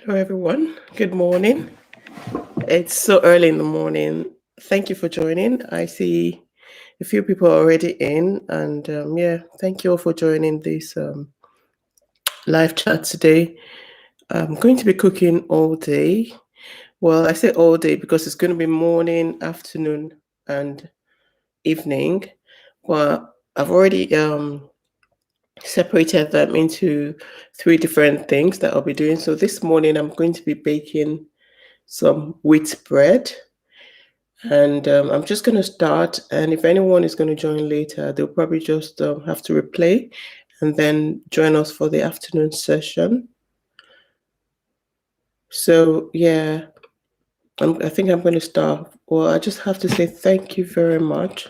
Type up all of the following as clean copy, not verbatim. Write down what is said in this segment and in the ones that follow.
Hello, everyone. Good morning. It's so early in the morning. Thank you for joining. I see a few people are already in, and thank you all for joining this live chat today. I'm going to be cooking all day. Well, I say all day because it's going to be morning, afternoon, and evening. Well, I've already separated them into 3 different things that I'll be doing. So this morning, I'm going to be baking some wheat bread. And I'm just going to start. And if anyone is going to join later, they'll probably just have to replay and then join us for the afternoon session. So, yeah, I think I'm going to start. Well, I just have to say thank you very much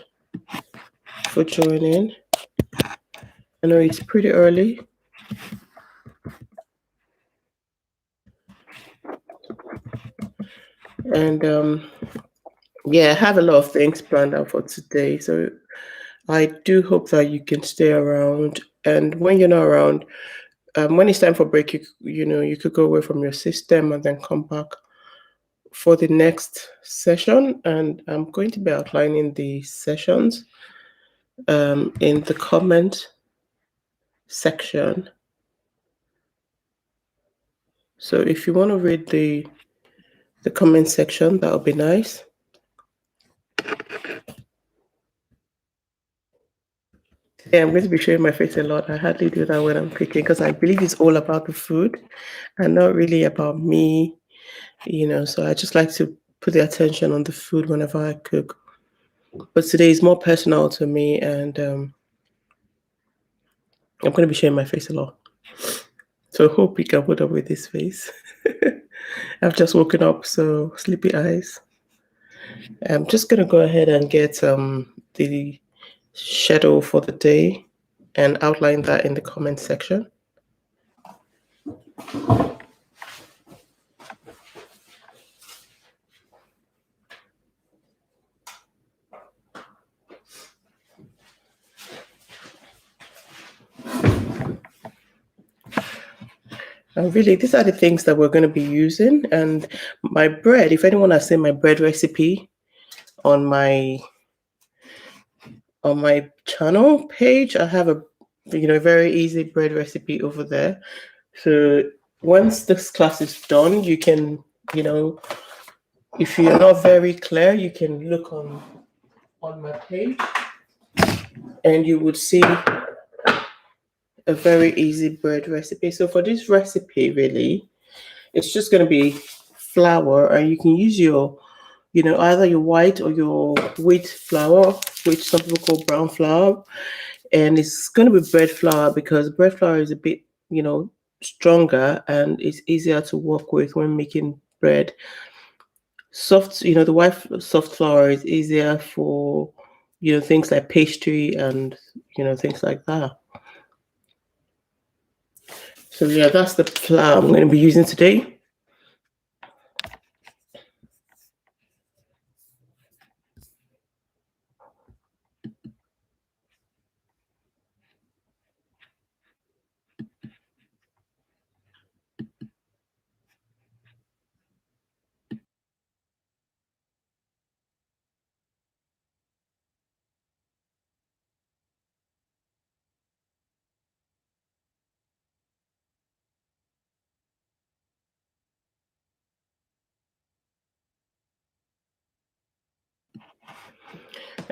for joining. I know it's pretty early. And I have a lot of things planned out for today. So I do hope that you can stay around. And when you're not around, when it's time for break, you could go away from your system and then come back for the next session. And I'm going to be outlining the sessions in the comment section. So if you want to read the comment section, that would be nice. Yeah, I'm going to be showing my face a lot. I hardly do that when I'm cooking because I believe it's all about the food and not really about me, so I just like to put the attention on the food whenever I cook. But today is more personal to me, and I'm going to be showing my face a lot. So I hope you can put up with this face. I've just woken up, so sleepy eyes. I'm just going to go ahead and get the schedule for the day and outline that in the comment section. And really, these are the things that we're going to be using. And my bread, if anyone has seen my bread recipe on my channel page, I have a very easy bread recipe over there. So once this class is done, you can, if you're not very clear, you can look on my page and you would see a very easy bread recipe. So for this recipe, really, it's just going to be flour, and you can use your, either your white or your wheat flour, which some people call brown flour. And it's going to be bread flour because bread flour is a bit, stronger and it's easier to work with when making bread. Soft, the white soft flour is easier for, things like pastry and, things like that. So yeah, that's the flour I'm going to be using today.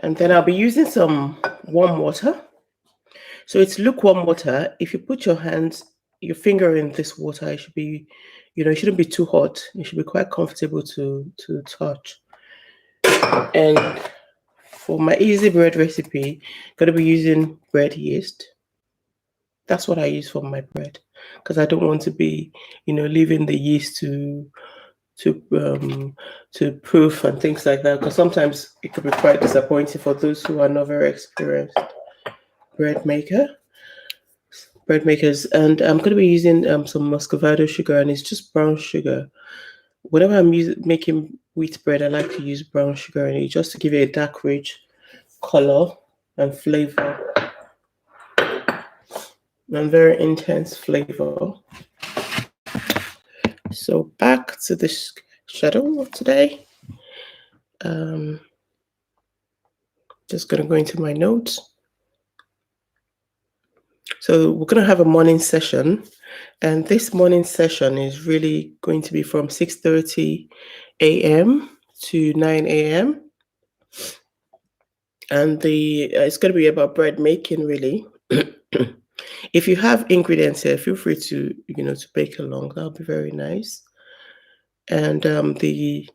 And then I'll be using some warm water. So it's lukewarm water. If you put your finger in this water, it should be, it shouldn't be too hot. It should be quite comfortable to touch. And for my easy bread recipe, I'm going to be using bread yeast. That's what I use for my bread because I don't want to be, leaving the yeast to proof and things like that, because sometimes it could be quite disappointing for those who are not very experienced bread makers. And I'm going to be using some muscovado sugar, and it's just brown sugar. Whenever I'm making wheat bread, I like to use brown sugar in it just to give it a dark, rich color and flavor, and very intense flavor. So back to the schedule of today. Just going to go into my notes. So we're going to have a morning session, and this morning session is really going to be from 6:30 a.m. to 9 a.m. And it's going to be about bread making, really. If you have ingredients here, feel free to to bake along. That'll be very nice. And the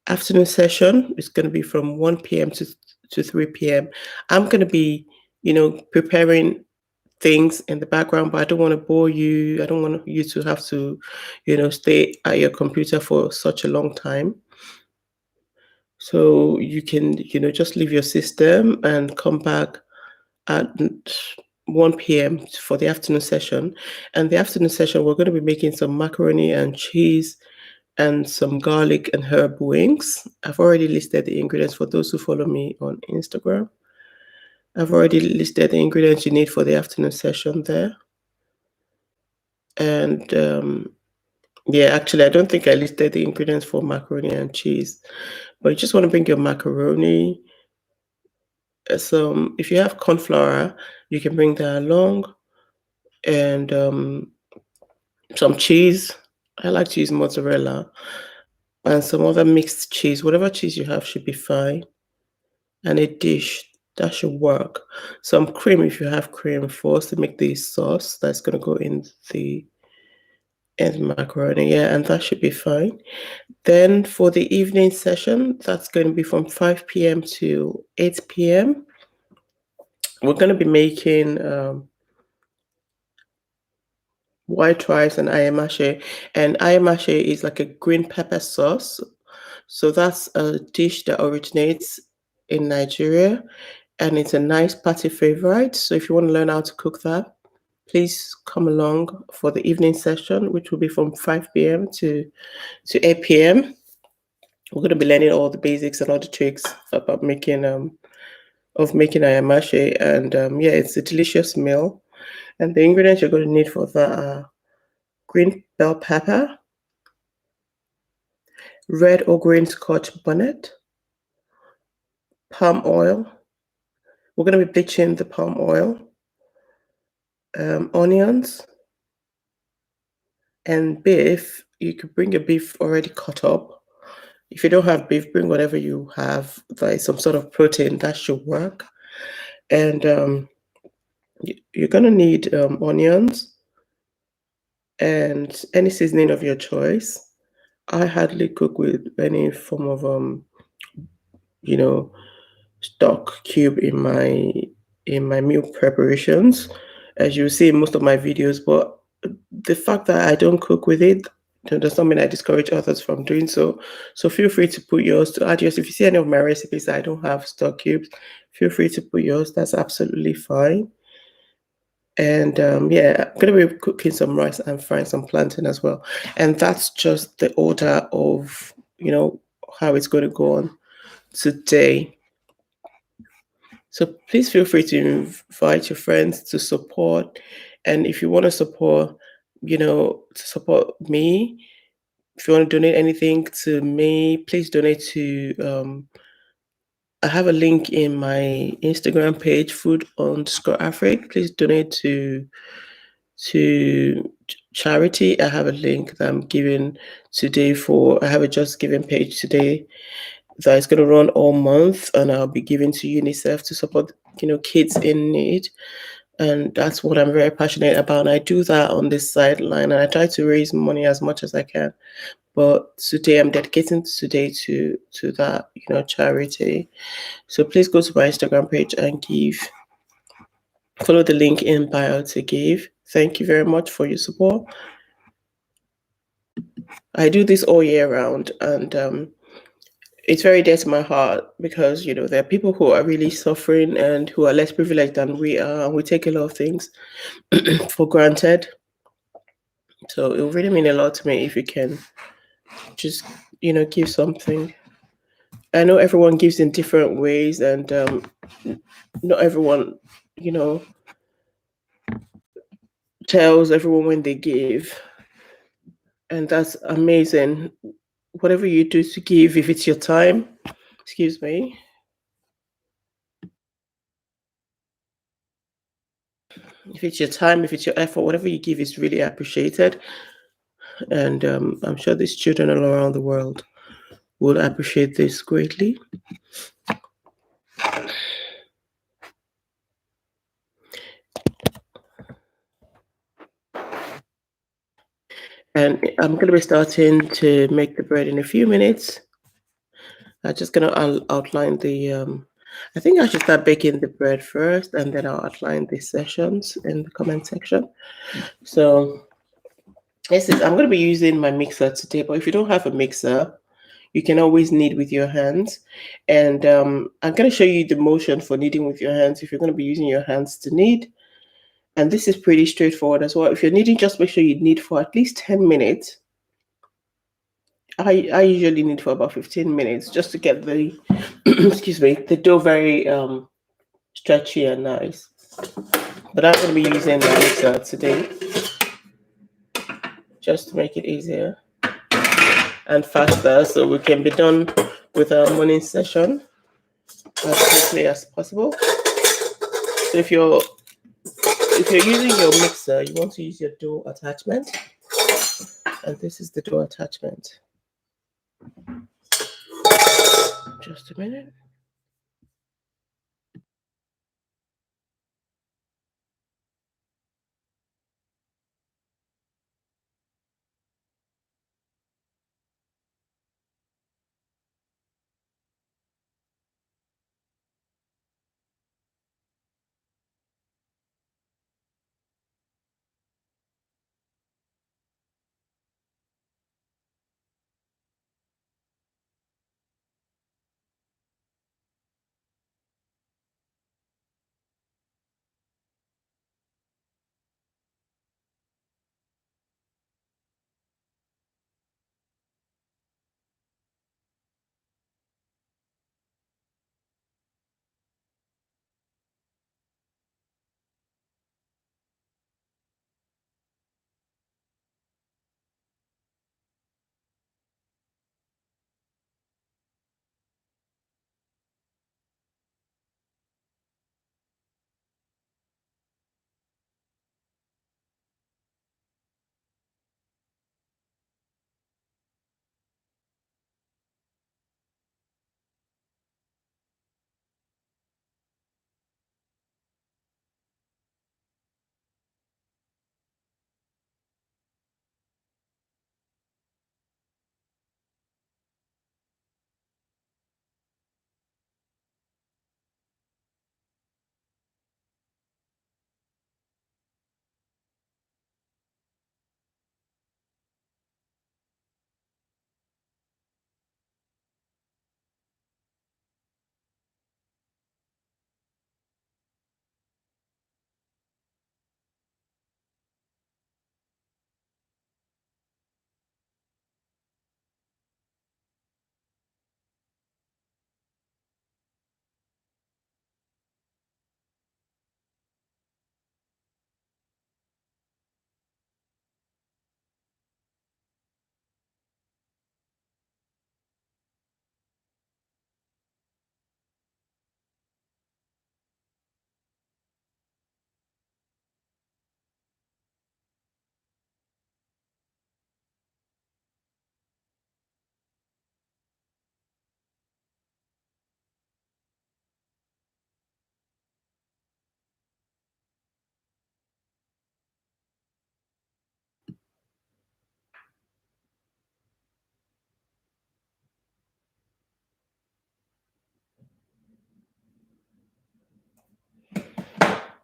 afternoon session is going to be from 1 p.m. to 3 p.m. I'm going to be, preparing things in the background, but I don't want to bore you. I don't want you to have to, stay at your computer for such a long time. So you can, just leave your system and come back at 1 p.m. for the afternoon session. And the afternoon session, we're going to be making some macaroni and cheese and some garlic and herb wings. I've already listed the ingredients for those who follow me on Instagram. I've already listed the ingredients you need for the afternoon session there. And yeah, actually, I don't think I listed the ingredients for macaroni and cheese, but you just want to bring your macaroni. If you have corn flour, you can bring that along, and some cheese. I like to use mozzarella, and some other mixed cheese. Whatever cheese you have should be fine. And a dish that should work. Some cream, if you have cream, for us to make the sauce that's going to go in the macaroni. Yeah, and that should be fine. Then for the evening session, that's going to be from 5 p.m. to 8 p.m. We're going to be making white rice and Ayamashe. And Ayamashe is like a green pepper sauce. So that's a dish that originates in Nigeria, and it's a nice party favorite. So if you want to learn how to cook that, please come along for the evening session, which will be from 5 p.m. to 8 p.m. We're going to be learning all the basics and all the tricks about making Ayamashe. And yeah, it's a delicious meal. And the ingredients you're going to need for that are green bell pepper, red or green scotch bonnet, palm oil. We're going to be bleaching the palm oil, onions, and beef. You could bring your beef already cut up. If you don't have beef, bring whatever you have that is some sort of protein. That should work. And you're going to need onions and any seasoning of your choice. I hardly cook with any form of stock cube in my meal preparations, as you see in most of my videos. But the fact that I don't cook with it does not mean I discourage others from doing so. So feel free to put yours, to add yours. If you see any of my recipes that I don't have stock cubes, feel free to put yours. That's absolutely fine. And yeah, I'm going to be cooking some rice and frying some plantain as well. And that's just the order of, how it's going to go on today. So please feel free to invite your friends to support. And if you want to support, to support me, if you want to donate anything to me, please donate to, I have a link in my Instagram page, food_Africa. Please donate to charity. I have a link that I'm giving today I have a Just Giving page today that is going to run all month, and I'll be giving to UNICEF to support, kids in need. And that's what I'm very passionate about. And I do that on this sideline, and I try to raise money as much as I can. But today I'm dedicating today to that, charity. So please go to my Instagram page and give. Follow the link in bio to give. Thank you very much for your support. I do this all year round, and it's very dear to my heart because, there are people who are really suffering and who are less privileged than we are, and we take a lot of things for granted. So it will really mean a lot to me if you can just, give something. I know everyone gives in different ways, and not everyone, tells everyone when they give. And that's amazing. Whatever you do to give, if it's your time, excuse me, if it's your time, if it's your effort, whatever you give is really appreciated. And I'm sure these children all around the world will appreciate this greatly. And I'm going to be starting to make the bread in a few minutes. I'm just going to outline the, I think I should start baking the bread first, and then I'll outline the sessions in the comment section. So I'm going to be using my mixer today, but if you don't have a mixer, you can always knead with your hands. And I'm going to show you the motion for kneading with your hands if you're going to be using your hands to knead. And this is pretty straightforward as well. If you're kneading, just make sure you knead for at least 10 minutes. I usually knead for about 15 minutes just to get the, excuse me, the dough very stretchy and nice. But I'm going to be using my mixer today just to make it easier and faster so we can be done with our morning session as quickly as possible. So if you're using your mixer, you want to use your dough attachment, and this is the dough attachment. Just a minute.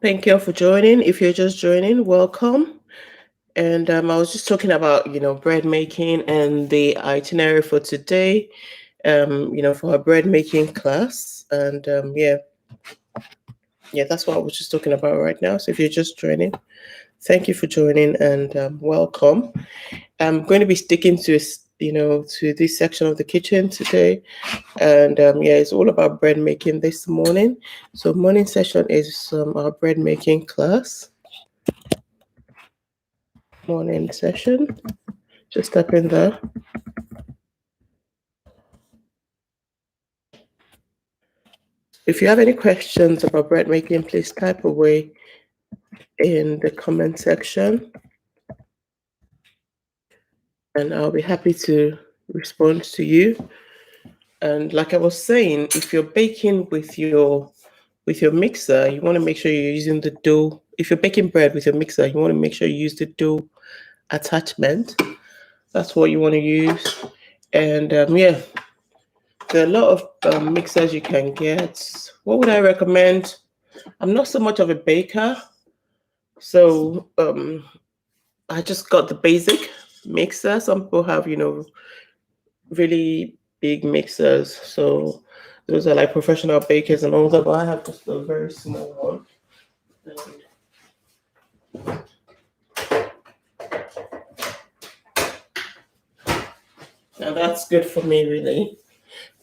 Thank you all for joining. If you're just joining, welcome. And I was just talking about, bread making and the itinerary for today, for our bread making class. And yeah, that's what I was just talking about right now. So if you're just joining, thank you for joining and welcome. I'm going to be sticking to, to this section of the kitchen today. And it's all about bread making this morning. So morning session is our bread making class. Morning session. Just step in there. If you have any questions about bread making, please type away in the comment section, and I'll be happy to respond to you. And like I was saying, if you're baking with your mixer, you want to make sure you're using the dough. If you're baking bread with your mixer, you want to make sure you use the dough attachment. That's what you want to use. And yeah, there are a lot of mixers you can get. What would I recommend? I'm not so much of a baker, so I just got the basic mixer. Some people have, really big mixers. So those are like professional bakers and all that, but I have just a very small one. Now that's good for me, really.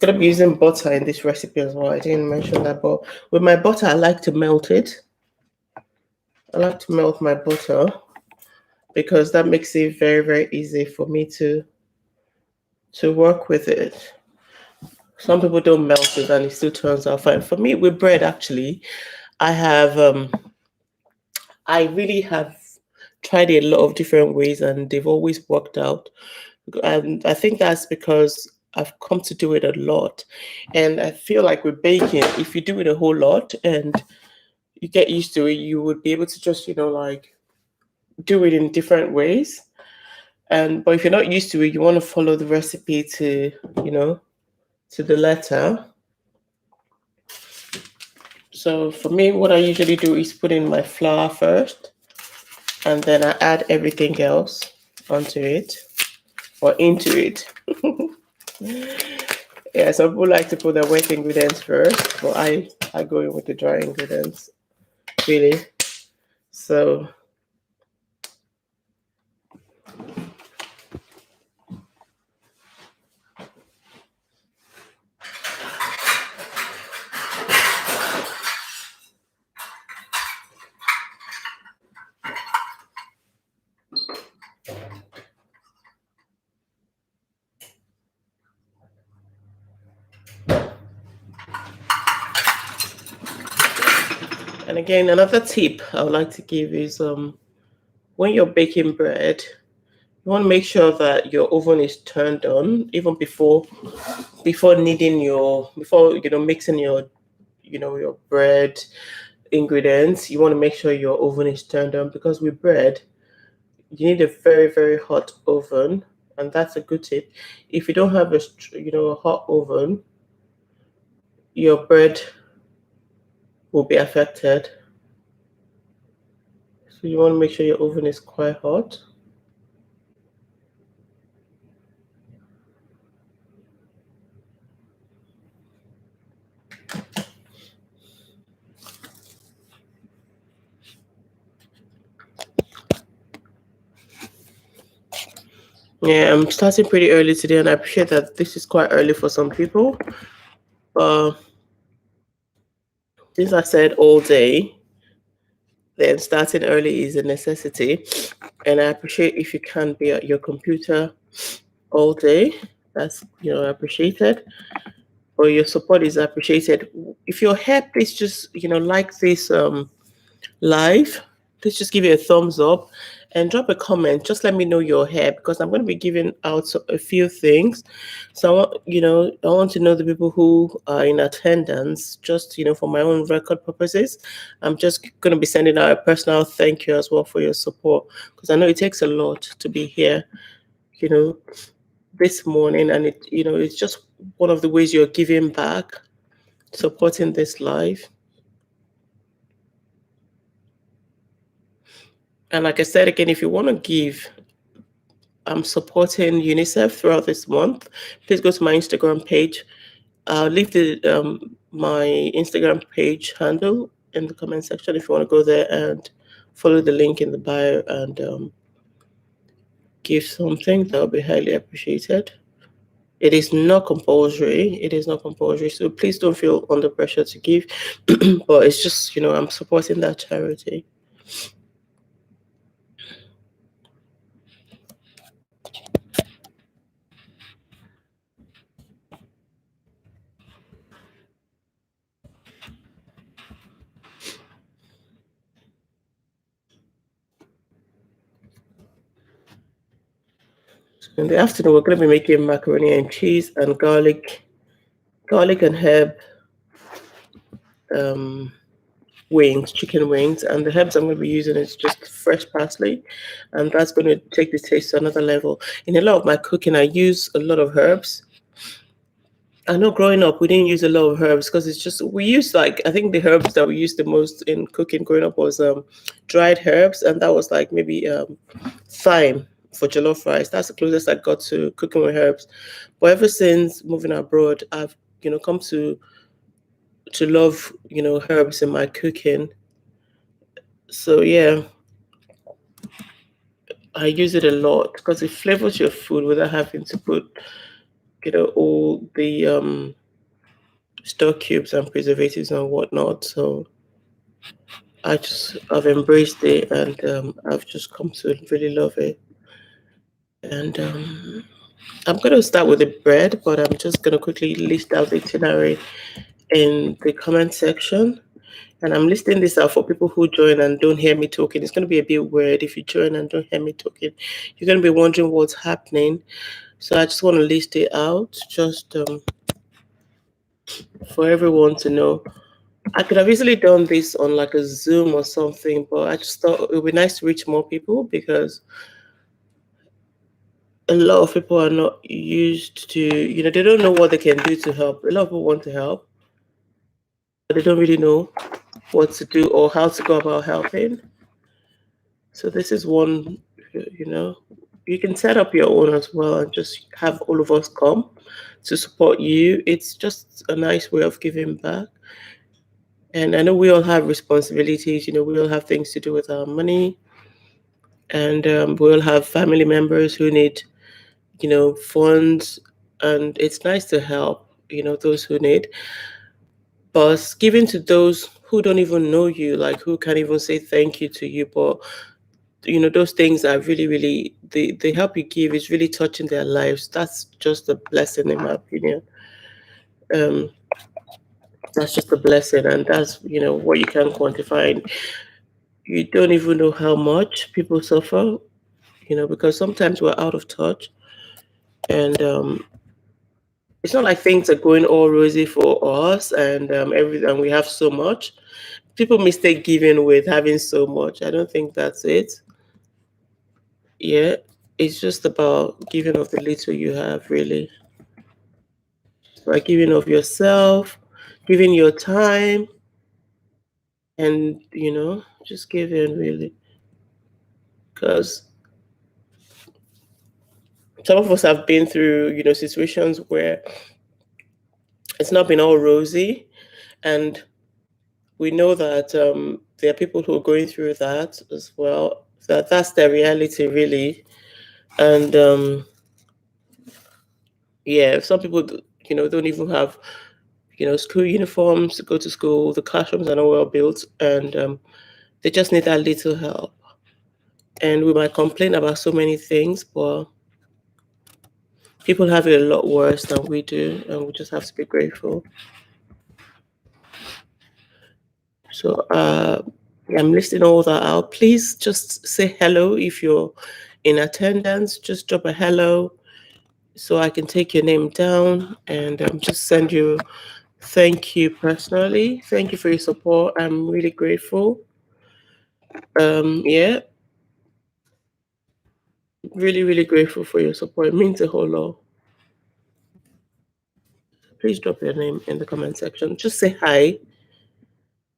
I'm gonna be using butter in this recipe as well. I didn't mention that, but with my butter, I like to melt it. I like to melt my butter because that makes it very, very easy for me to work with it. Some people don't melt it and it still turns out fine. For me, with bread, actually, I really have tried a lot of different ways and they've always worked out. And I think that's because I've come to do it a lot. And I feel like with baking, if you do it a whole lot and you get used to it, you would be able to just, like do it in different ways. But if you're not used to it, you want to follow the recipe to, to the letter. So for me, what I usually do is put in my flour first, and then I add everything else onto it or into it. Yeah, some people like to put their wet ingredients first, but I go in with the dry ingredients, really. So and again, another tip I would like to give is when you're baking bread, you want to make sure that your oven is turned on even before mixing your bread ingredients. You want to make sure your oven is turned on because with bread, you need a very, very hot oven, and that's a good tip. If you don't have a hot oven, your bread will be affected. So you want to make sure your oven is quite hot. Yeah, I'm starting pretty early today, and I appreciate that this is quite early for some people. Since I said all day, then starting early is a necessity. And I appreciate if you can be at your computer all day. That's appreciated. Or your support is appreciated. If you're here, please just like this live. Please just give it a thumbs up and drop a comment. Just let me know you're here because I'm going to be giving out a few things. So I want to know the people who are in attendance, just for my own record purposes. I'm just going to be sending out a personal thank you as well for your support because I know it takes a lot to be here, this morning, and it's just one of the ways you're giving back, supporting this live. And like I said again, if you want to give, I'm supporting UNICEF throughout this month. Please go to my Instagram page. I'll leave my Instagram page handle in the comment section if you want to go there and follow the link in the bio and give something. That would be highly appreciated. It is not compulsory. It is not compulsory. So please don't feel under pressure to give. But it's just, I'm supporting that charity. In the afternoon, we're going to be making macaroni and cheese and garlic and herb wings, chicken wings. And the herbs I'm going to be using is just fresh parsley, and that's going to take the taste to another level. In a lot of my cooking, I use a lot of herbs. I know growing up, we didn't use a lot of herbs because it's just, we used like, I think the herbs that we used the most in cooking growing up was dried herbs. And that was like maybe thyme for jollof rice. That's the closest I got to cooking with herbs. But ever since moving abroad, I've, come to love, herbs in my cooking. So yeah, I use it a lot because it flavors your food without having to put, all the stock cubes and preservatives and whatnot. So I've embraced it, and I've just come to really love it. And I'm going to start with the bread, but I'm just going to quickly list out the itinerary in the comment section. And I'm listing this out for people who join and don't hear me talking. It's going to be a bit weird if you join and don't hear me talking. You're going to be wondering what's happening. So I just want to list it out just for everyone to know. I could have easily done this on like a Zoom or something, but I just thought it would be nice to reach more people because a lot of people are not used to, they don't know what they can do to help. A lot of people want to help, but they don't really know what to do or how to go about helping. So this is one, you can set up your own as well and just have all of us come to support you. It's just a nice way of giving back. And I know we all have responsibilities, we all have things to do with our money. And we all have family members who need, funds. And it's nice to help, those who need. But giving to those who don't even know you, like who can't even say thank you to you, but those things are really, really, the help you give is really touching their lives. That's just a blessing, in my opinion. That's just a blessing, and that's what you can quantify. And you don't even know how much people suffer, because sometimes we're out of touch, and it's not like things are going all rosy for us, and everything. We have so much. People mistake giving with having so much. I don't think that's it. Yeah, it's just about giving of the little you have, really. By giving of yourself, giving your time, and just giving really. Because some of us have been through, situations where it's not been all rosy, and we know that there are people who are going through that as well. That's their reality, really, and yeah, some people, don't even have, school uniforms to go to school. The classrooms are not well built, and they just need that little help. And we might complain about so many things, but people have it a lot worse than we do, and we just have to be grateful. So I'm listing all that out. Please just say hello if you're in attendance. Just drop a hello so I can take your name down and just send you thank you personally. Thank you for your support. I'm really grateful. Yeah, really, really grateful for your support. It means a whole lot. Please drop your name in the comment section. Just say hi,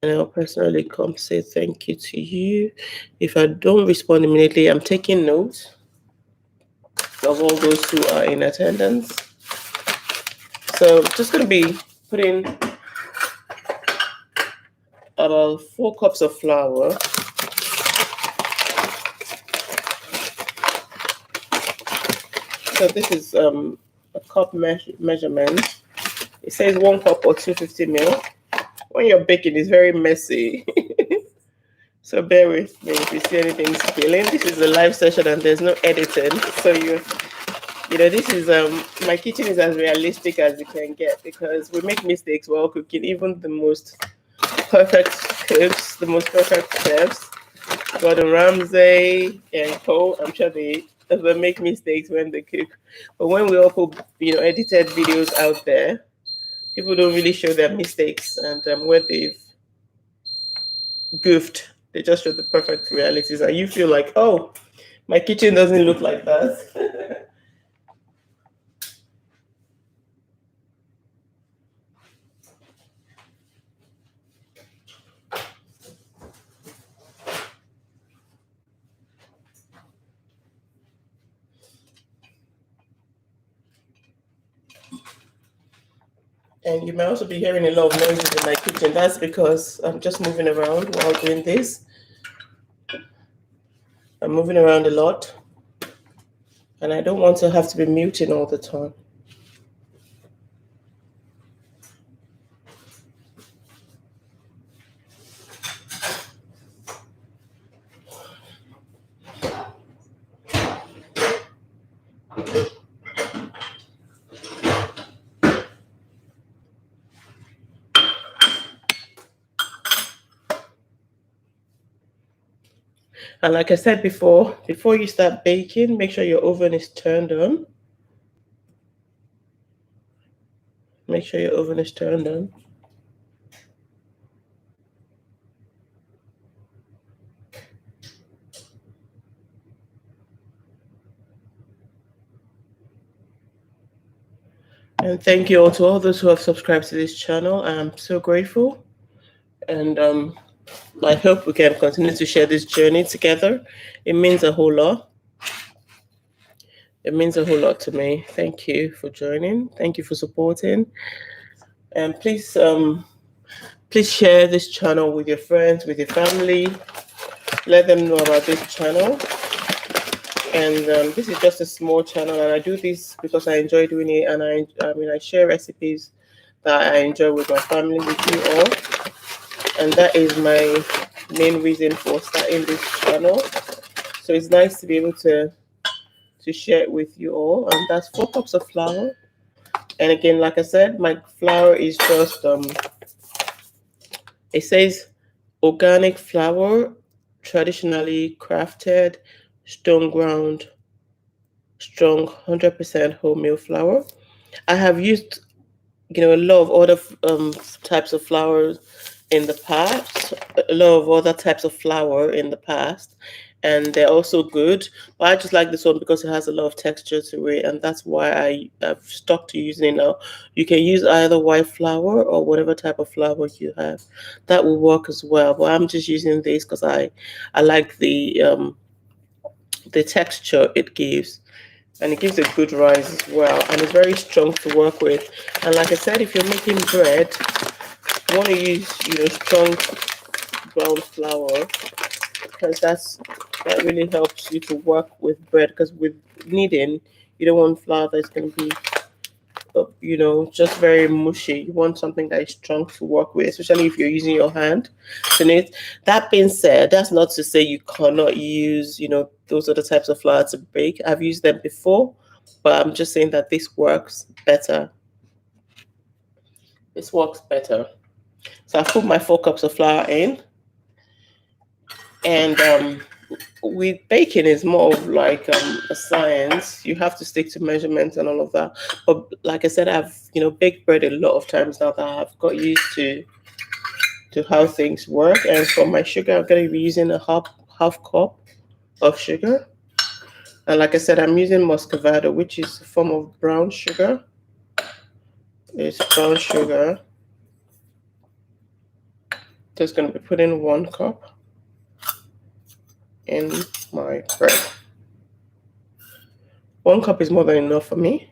and I'll personally come say thank you to you. If I don't respond immediately, I'm taking notes of all those who are in attendance. So just going to be putting about 4 cups of flour. So this is a cup measurement. It says 1 cup or 250 ml. When you're baking, it's very messy. So bear with me if you see anything spilling. This is a live session and there's no editing. So this is my kitchen is as realistic as it can get because we make mistakes while cooking. Even the most perfect cooks, the most perfect chefs, Gordon Ramsay and Co. I'm sure they they make mistakes when they cook. But when we all put, edited videos out there, people don't really show their mistakes and where they've goofed. They just show the perfect realities, and you feel like, oh, my kitchen doesn't look like that. And you might also be hearing a lot of noises in my kitchen. That's because I'm just moving around while doing this. I'm moving around a lot, and I don't want to have to be muting all the time. And like I said before you start baking, make sure your oven is turned on. Make sure your oven is turned on. And thank you all to all those who have subscribed to this channel. I'm so grateful. And I hope we can continue to share this journey together. It means a whole lot. It means a whole lot to me. Thank you for joining. Thank you for supporting. And please share this channel with your friends, with your family. Let them know about this channel. And this is just a small channel, and I do this because I enjoy doing it. And I share recipes that I enjoy with my family, with you all. And that is my main reason for starting this channel. So it's nice to be able to share it with you all. And that's 4 cups of flour. And again, like I said, my flour is just it says organic flour, traditionally crafted, stone ground, strong 100% wholemeal flour. I have used a lot of other types of flour in the past, a lot of other types of flour in the past, and they're also good. But I just like this one because it has a lot of texture to it, and that's why I've stuck to using it now. You can use either white flour or whatever type of flour you have. That will work as well. But I'm just using this because I like the texture it gives. And it gives a good rise as well, and it's very strong to work with. And like I said, if you're making bread, you want to use strong brown flour, because that really helps you to work with bread. Because with kneading, you don't want flour that's going to be just very mushy. You want something that is strong to work with, especially if you're using your hand to knit. That being said, that's not to say you cannot use those other types of flour to bake. I've used them before, but I'm just saying that this works better. This works better. So I put my 4 cups of flour in, and with baking is more of like a science. You have to stick to measurements and all of that. But like I said, I've baked bread a lot of times now that I've got used to how things work. And for my sugar, I'm going to be using a half cup of sugar. And like I said, I'm using muscovado, which is a form of brown sugar. It's brown sugar. Just going to be putting 1 cup in my bread. 1 cup is more than enough for me.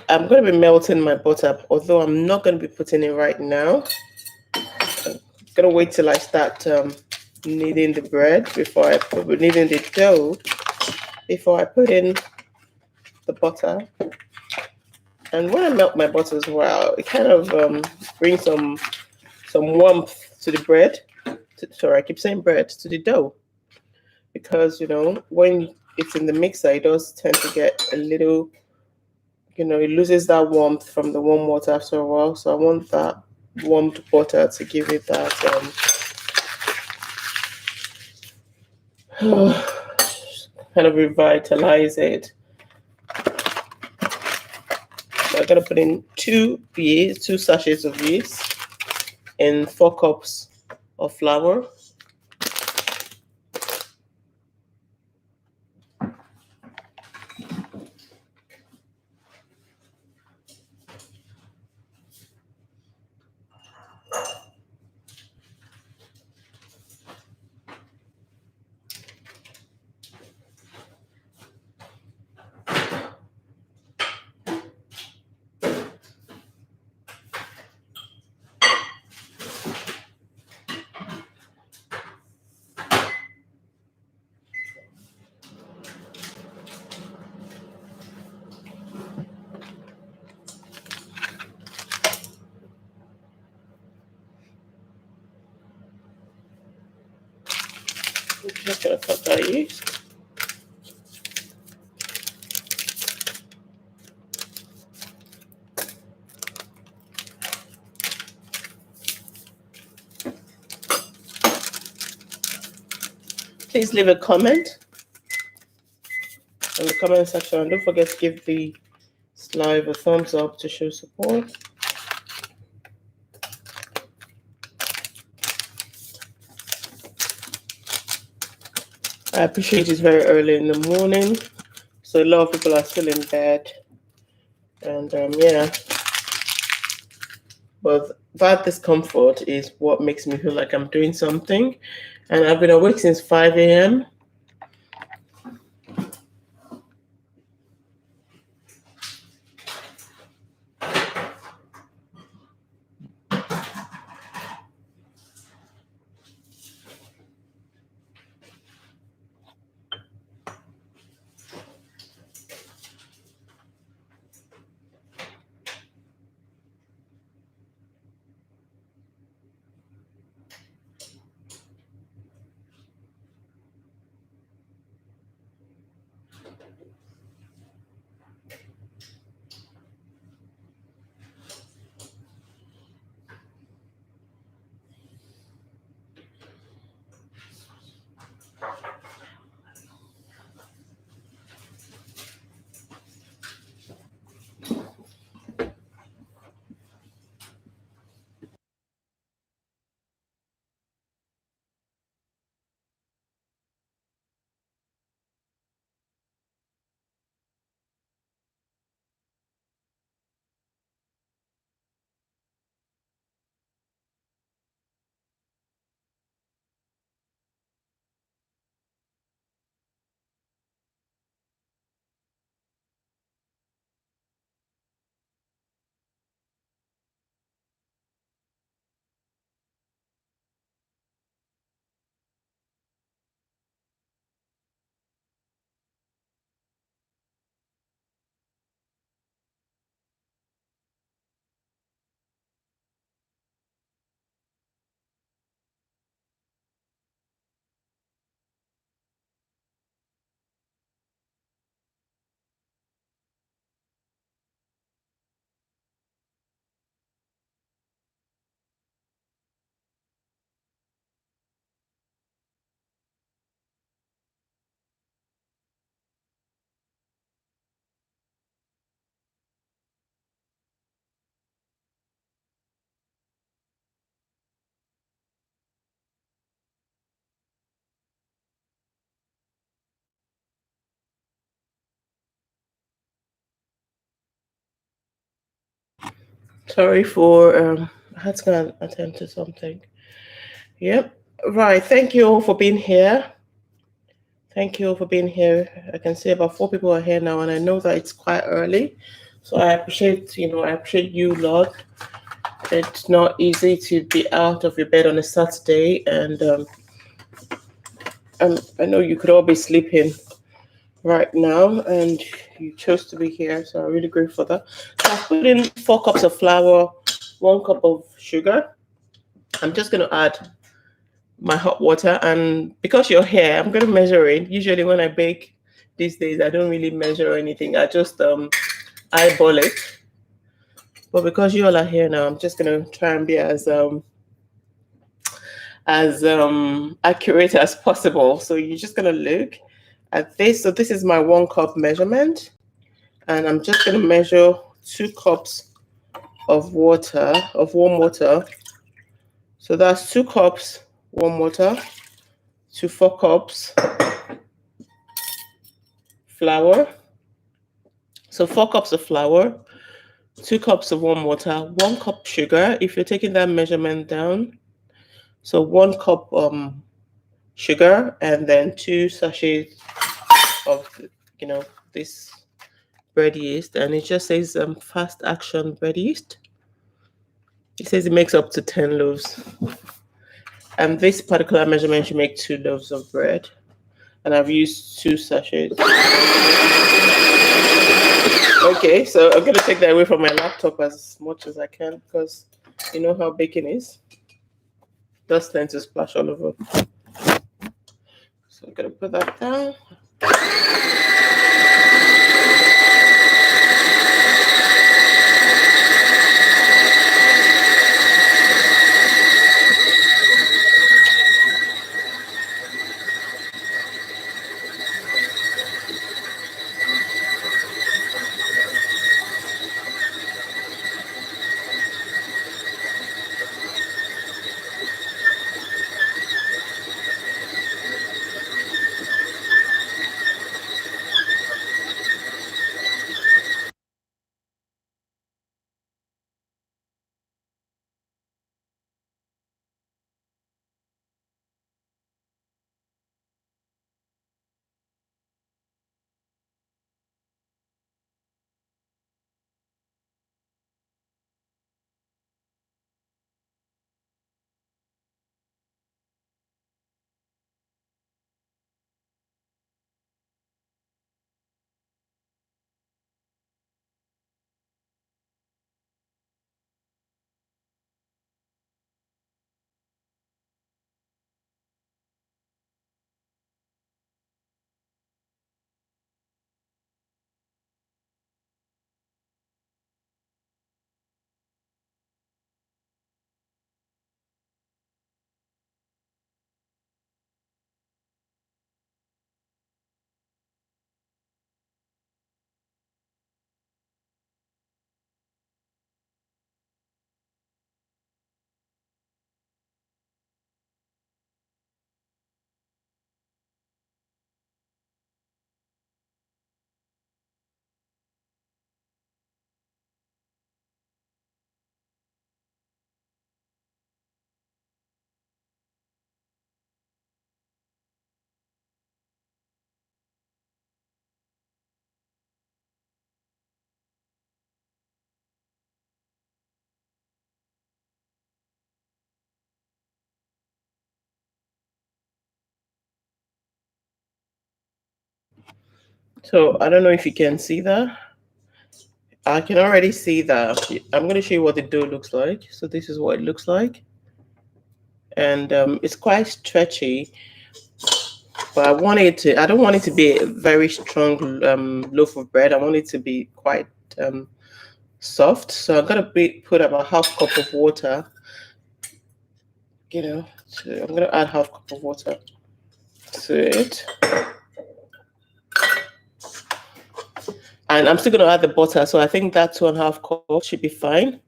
I'm going to be melting my butter, although I'm not going to be putting it right now. I'm going to wait till I start kneading the bread before I kneading the dough before I put in the butter. And when I melt my butter as well, it kind of brings some warmth to the bread. Sorry, I keep saying bread, to the dough. Because when it's in the mixer, it does tend to get a little, you know, it loses that warmth from the warm water after a while. So I want that warmed water to give it that kind of revitalize it. So I'm gonna put in two sachets of yeast and 4 cups of flour. I'm just gonna cut that yeast. Please leave a comment in the comment section. And don't forget to give the live a thumbs up to show support. I appreciate it's very early in the morning, so a lot of people are still in bed. And yeah, but that discomfort is what makes me feel like I'm doing something. And I've been awake since 5 a.m. Sorry for I had to go and attend to something. Yep. Right. Thank you all for being here. Thank you all for being here. I can see about 4 people are here now, and I know that it's quite early. So I appreciate, I appreciate you, Lord. It's not easy to be out of your bed on a Saturday, and I know you could all be sleeping right now, and you chose to be here, so I'm really grateful for that. So I've put in 4 cups of flour, 1 cup of sugar. I'm just going to add my hot water, and because you're here, I'm going to measure it. Usually when I bake these days. I don't really measure anything. I just eyeball it. But because you all are here now, I'm just gonna try and be as accurate as possible. So you're just gonna look at this. So this is my 1 cup measurement, and I'm just gonna measure 2 cups of water, of warm water. So that's 2 cups warm water to 4 cups flour. So 4 cups of flour, 2 cups of warm water, 1 cup sugar. If you're taking that measurement down, so 1 cup sugar, and then 2 sachets of this bread yeast, and it just says fast action bread yeast. It says it makes up to 10 loaves, and this particular measurement should make 2 loaves of bread, and I've used 2 sachets. Okay, so I'm gonna take that away from my laptop as much as I can, because you know how baking is. Dust tends to splash all over. So I'm gonna put that down. So I don't know if you can see that. I can already see that. I'm going to show you what the dough looks like. So this is what it looks like. And it's quite stretchy, but I don't want it to be a very strong loaf of bread. I want it to be quite soft. So I'm going to put about half cup of water, so I'm going to add half cup of water to it. And I'm still going to add the butter. So I think that 2.5 cups should be fine.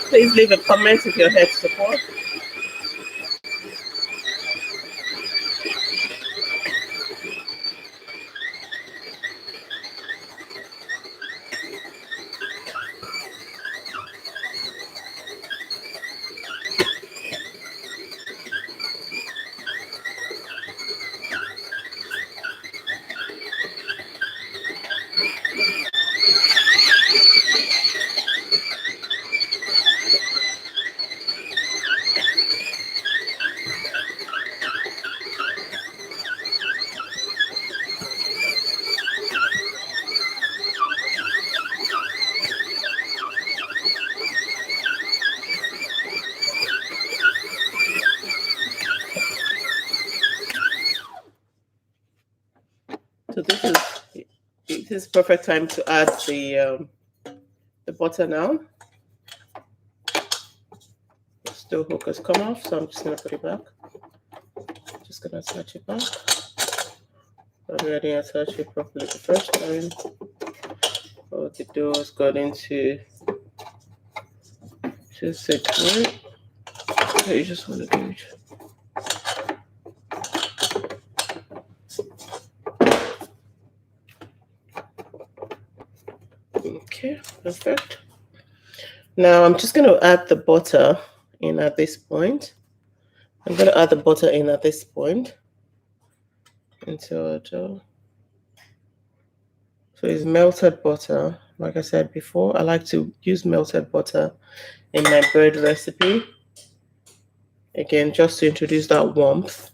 Please leave a comment if you're here to support. So this is perfect time to add the butter now. Still hook has come off, so I'm just gonna put it back. Just gonna attach it back. Probably I didn't attach it properly the first time. Oh, the dough has got into separate. So you just want to do it. Okay, perfect. Now I'm just going to add the butter in at this point. I'm going to add the butter in at this point into our dough. So it's melted butter. Like I said before, I like to use melted butter in my bread recipe. Again, just to introduce that warmth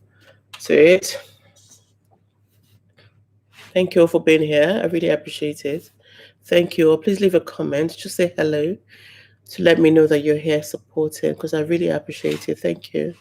to it. Thank you all for being here. I really appreciate it. Thank you all. Please leave a comment. Just say hello to let me know that you're here supporting, because I really appreciate it. Thank you.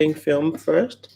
cling film first.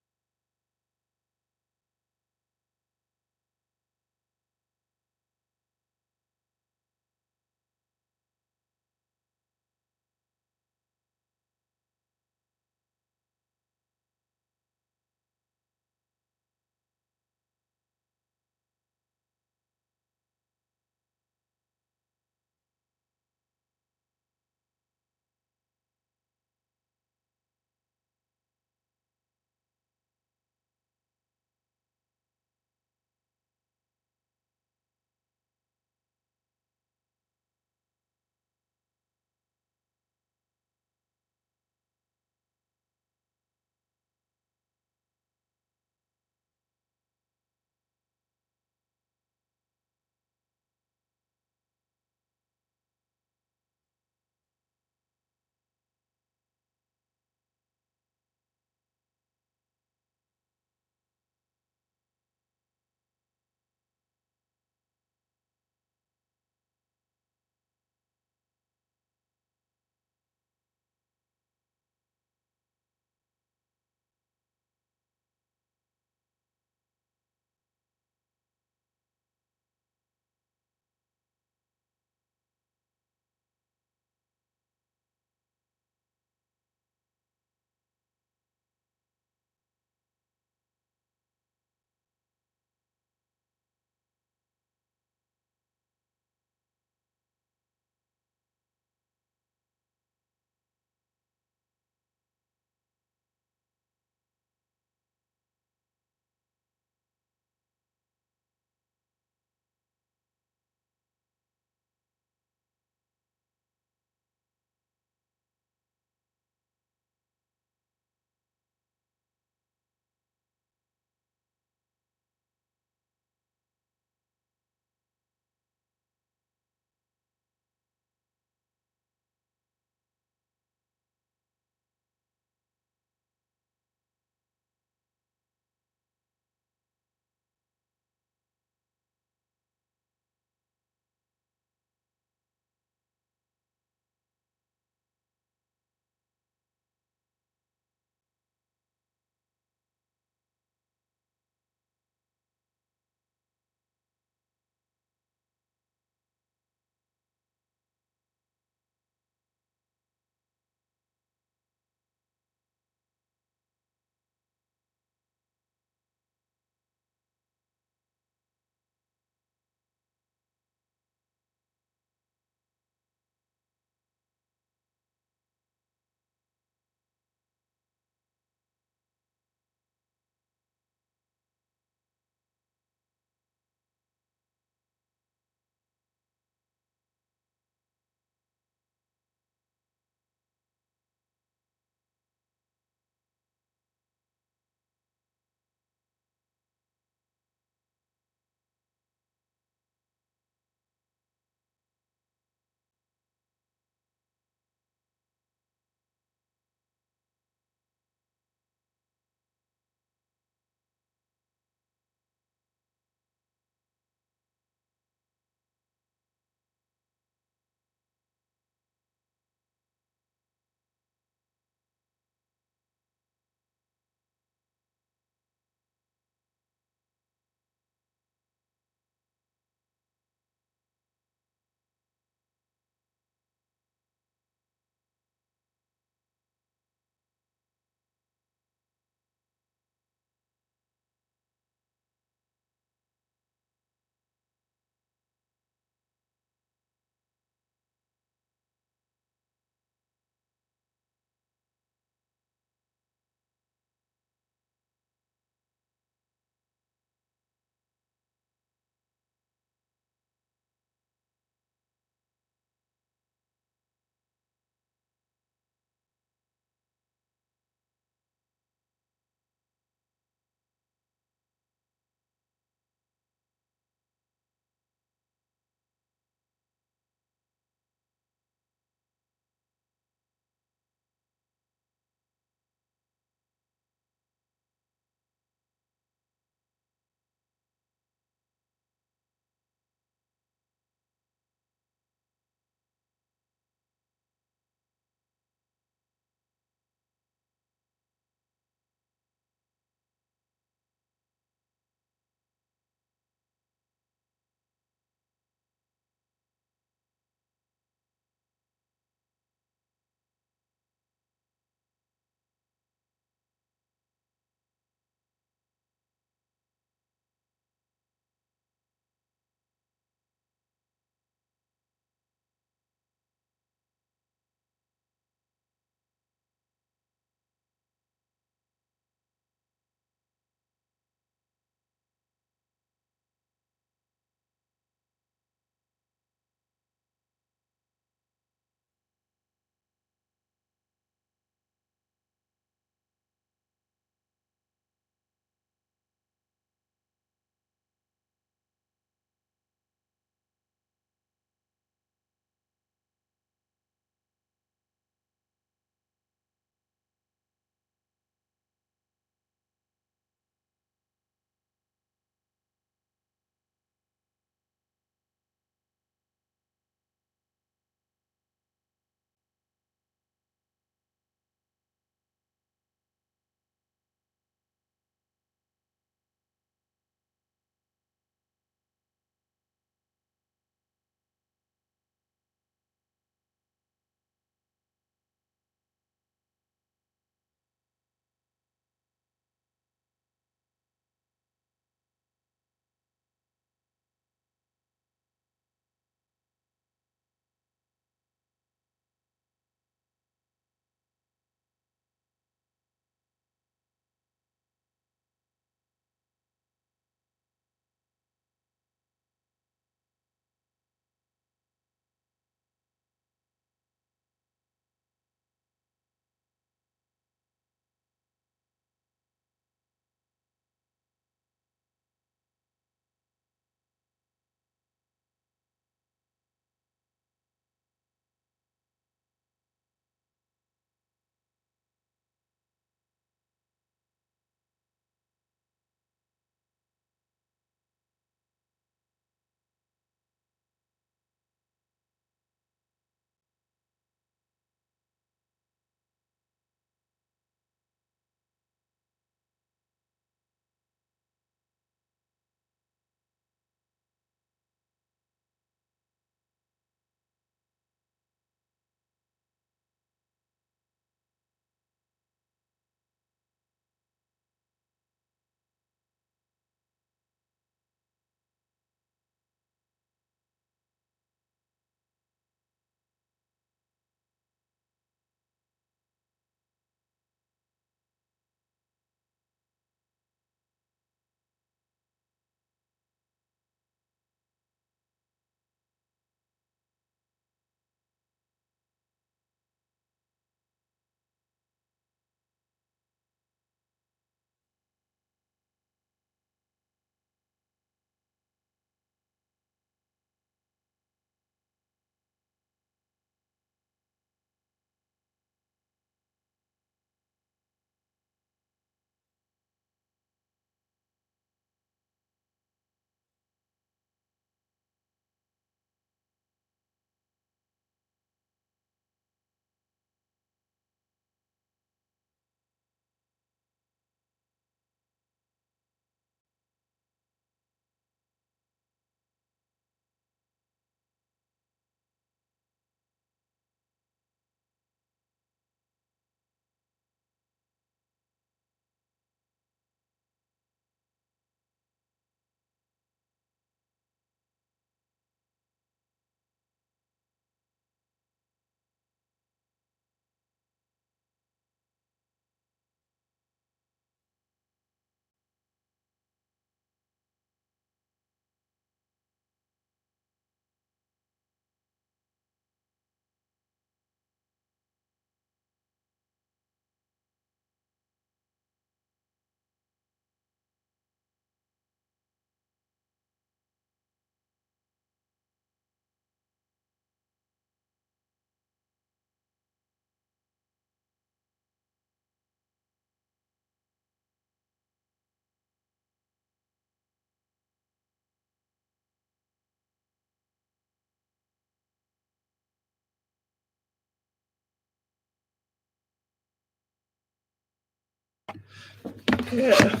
Yeah.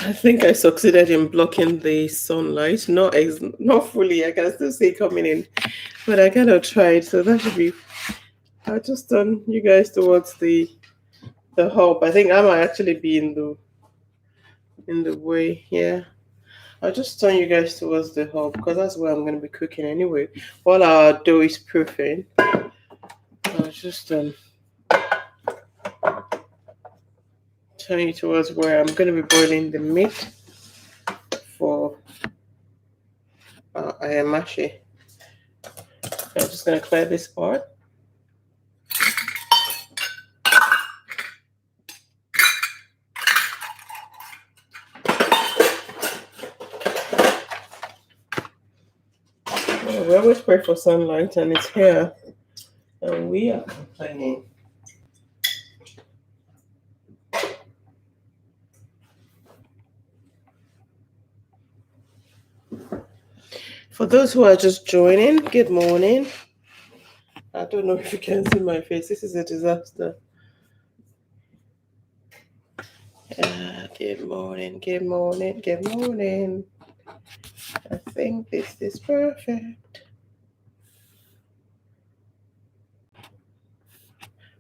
I think I succeeded in blocking the sunlight. Not fully. I can still see it coming in, but I kind of tried. So that should be. I'll just turn you guys towards the hub. I think I might actually be in the way. Yeah. I'll just turn you guys towards the hub because that's where I'm going to be cooking anyway. While our dough is proofing, I'll just turn you towards where I'm going to be boiling the meat for Ayamashe. I'm just going to clear this part. We always pray for sunlight and it's here and we are complaining. For those who are just joining, good morning. I don't know if you can see my face. This is a disaster. Good morning, good morning, good morning. I think this is perfect.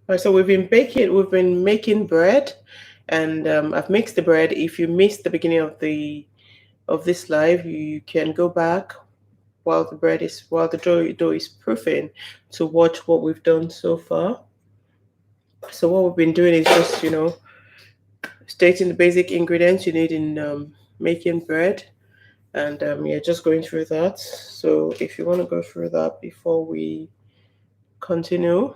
All right, so we've been making bread, and I've mixed the bread. If you missed the beginning of this live, you can go back while the dough is proofing to watch what we've done so far. So what we've been doing is just stating the basic ingredients you need in making bread, and yeah, just going through that. So if you want to go through that before we continue.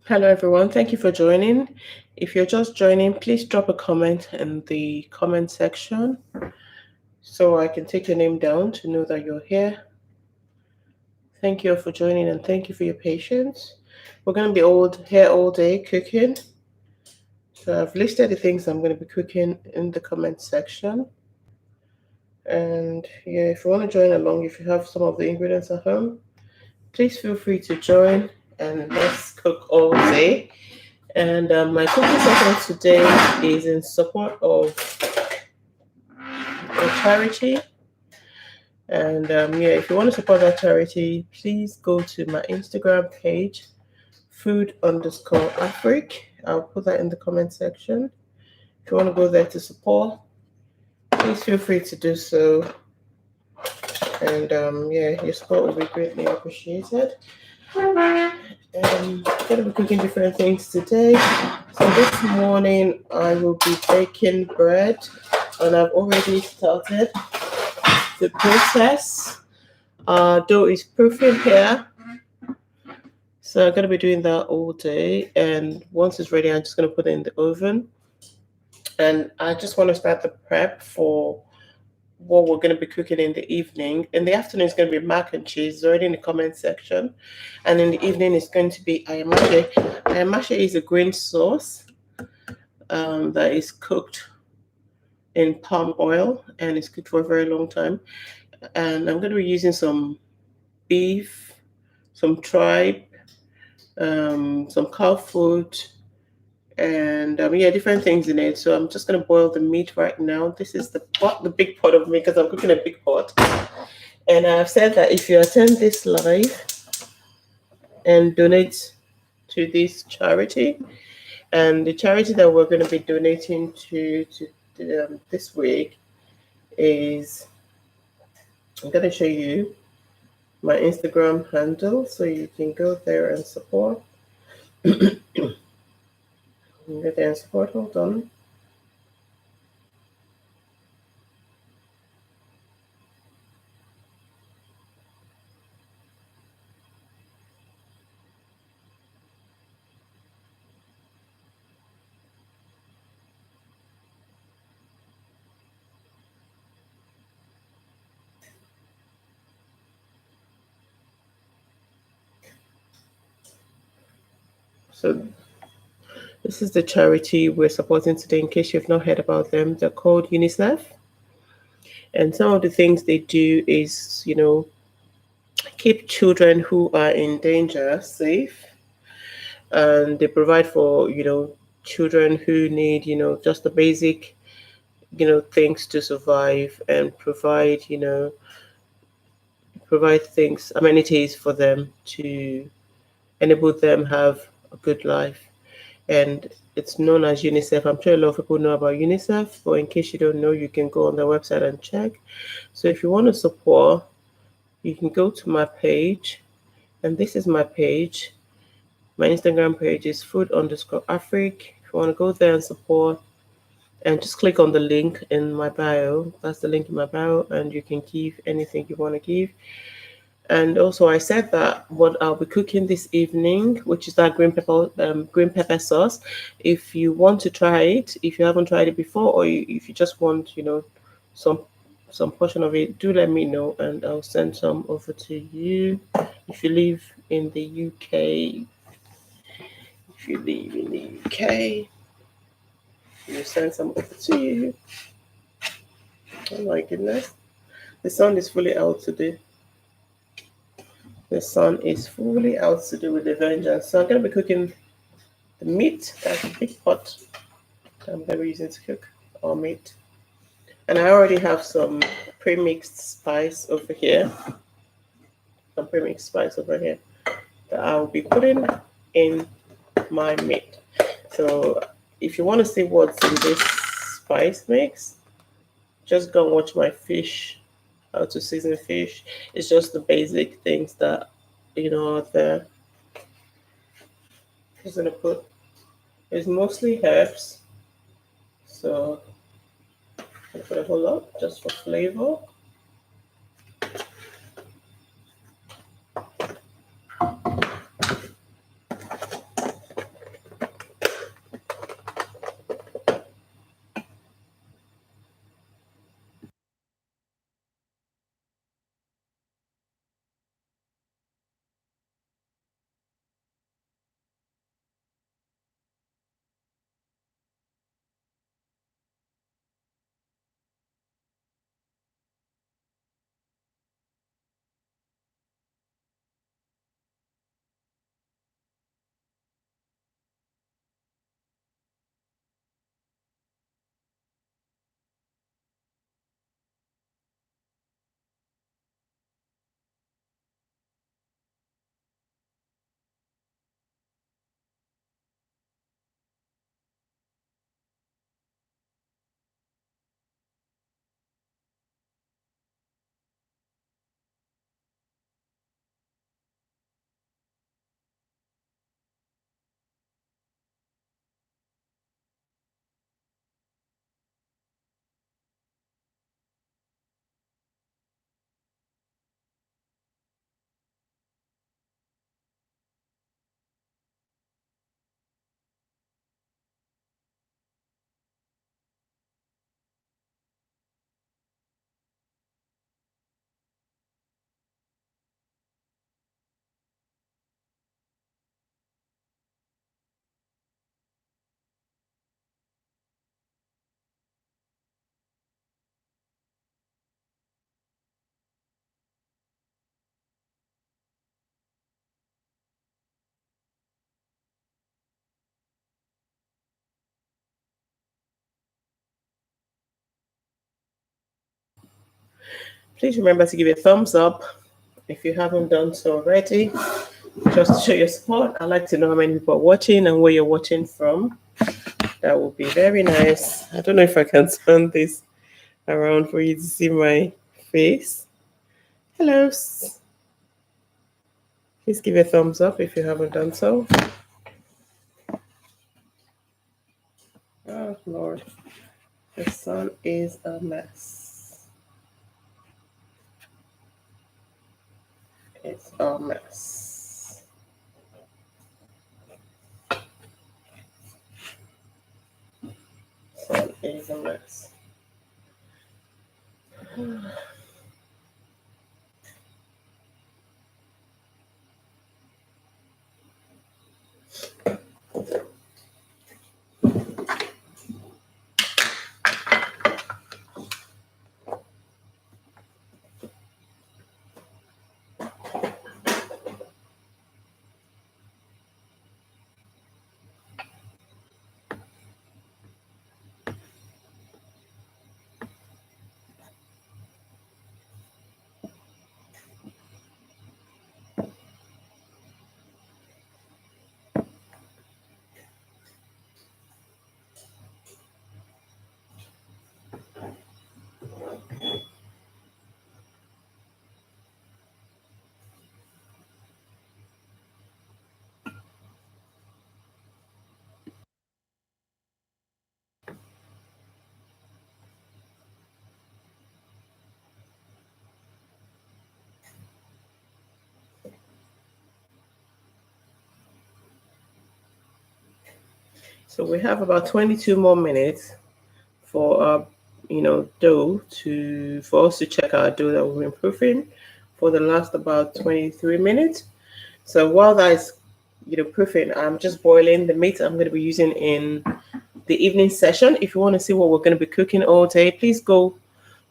Hello, everyone. Thank you for joining. If you're just joining, please drop a comment in the comment section so I can take your name down to know that you're here. Thank you for joining and thank you for your patience. We're going to be here all day cooking. So I've listed the things I'm going to be cooking in the comment section. And yeah, if you want to join along, if you have some of the ingredients at home, please feel free to join and let's cook all day. And my cooking session today is in support of a charity. And yeah, if you want to support that charity, please go to my Instagram page, food_Afric. I'll put that in the comment section. If you want to go there to support, please feel free to do so. And yeah, your support will be greatly appreciated. I'm going to be cooking different things today. So this morning I will be baking bread, and I've already started the process. Dough is proofing here. So I'm going to be doing that all day. And once it's ready, I'm just going to put it in the oven. And I just want to start the prep for what we're going to be cooking in the evening. In the afternoon, it's going to be mac and cheese. It's already in the comment section. And in the evening, it's going to be Ayamashe. Ayamashe is a green sauce that is cooked in palm oil and it's cooked for a very long time. And I'm going to be using some beef, some tripe, some cow foot, and yeah, different things in it. So I'm just going to boil the meat right now. This is the big pot of meat because I'm cooking a big pot. And I've said that if you attend this live and donate to this charity, and the charity that we're going to be donating to this week is, I'm going to show you my Instagram handle so you can go there and support. Go there and support. Hold on. So this is the charity we're supporting today. In case you've not heard about them, they're called UNICEF. And some of the things they do is, keep children who are in danger safe. And they provide for, children who need, just the basic, things to survive and provide things, amenities for them to enable them have a good life. And it's known as UNICEF. I'm sure a lot of people know about UNICEF, but in case you don't know, you can go on their website and check. So if you want to support, you can go to my page, and this is my page. My Instagram page is food_Afric. If you want to go there and support, and just click on the link in my bio. That's the link in my bio, and you can give anything you want to give. And also, I said that what I'll be cooking this evening, which is that green pepper sauce. If you want to try it, if you haven't tried it before, or if you just want, some portion of it, do let me know, and I'll send some over to you. If you live in the UK, you send some over to you. Oh my goodness, the sun is fully out today. The sun is fully out to do with the vengeance. So I'm going to be cooking the meat. That's a big pot that I'm going to be using to cook our meat. And I already have some pre-mixed spice over here. That I will be putting in my meat. So if you want to see what's in this spice mix, just go and watch my fish, how to season fish. It's just the basic things that, are there. Just going to put, it's mostly herbs. So I'll put a whole lot just for flavor. Please remember to give it a thumbs up if you haven't done so already, just to show your support. I'd like to know how many people are watching and where you're watching from. That would be very nice. I don't know if I can turn this around for you to see my face. Hello. Please give a thumbs up if you haven't done so. Oh, Lord. The sun is a mess. It's a mess. Sun is a mess. So we have about 22 more minutes for our, dough for us to check our dough that we've been proofing for the last about 23 minutes. So while that is, proofing, I'm just boiling the meat I'm going to be using in the evening session. If you want to see what we're going to be cooking all day, please go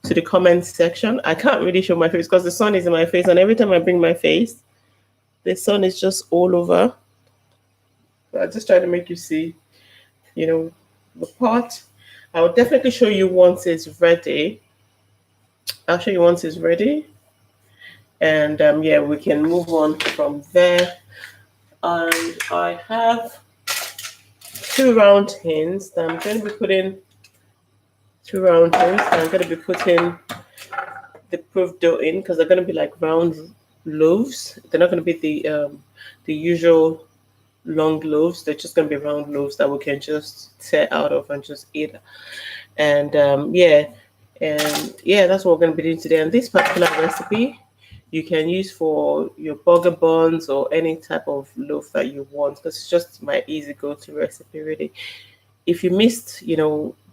to the comments section. I can't really show my face because the sun is in my face, and every time I bring my face, the sun is just all over. So I just try to make you see, the pot. I'll definitely show you once it's ready. I'll show you once it's ready. And yeah, we can move on from there. And I have 2 round tins that I'm going to be putting 2 round tins. I'm going to be putting the proof dough in because they're going to be like round loaves. They're not going to be the usual long loaves. They're just going to be round loaves that we can just tear out of and just eat. And yeah, that's what we're going to be doing today. And this particular recipe you can use for your burger buns or any type of loaf that you want, because it's just my easy go-to recipe really. If you missed,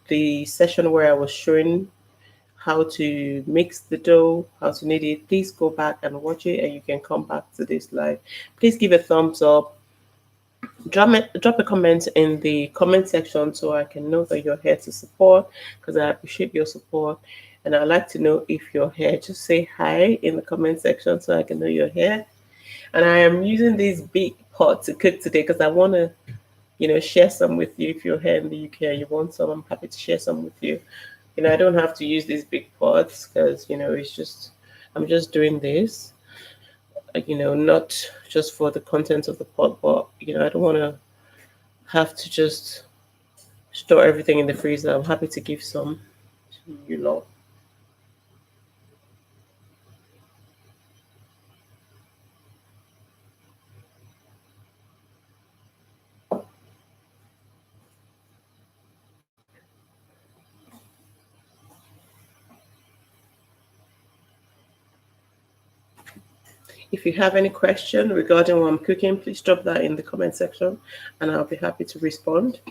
the session where I was showing how to mix the dough, how to knead it, please go back and watch it, and you can come back to this live. Please give a thumbs up. Drop a comment in the comment section so I can know that you're here to support, because I appreciate your support. And I'd like to know if you're here. Just say hi in the comment section so I can know you're here. And I am using this big pot to cook today because I want to, share some with you. If you're here in the UK and you want some, I'm happy to share some with you. I don't have to use these big pots because, I'm just doing this, not just for the contents of the pot, but, I don't want to have to just store everything in the freezer. I'm happy to give some to you lot. If you have any question regarding what I'm cooking, please drop that in the comment section and I'll be happy to respond.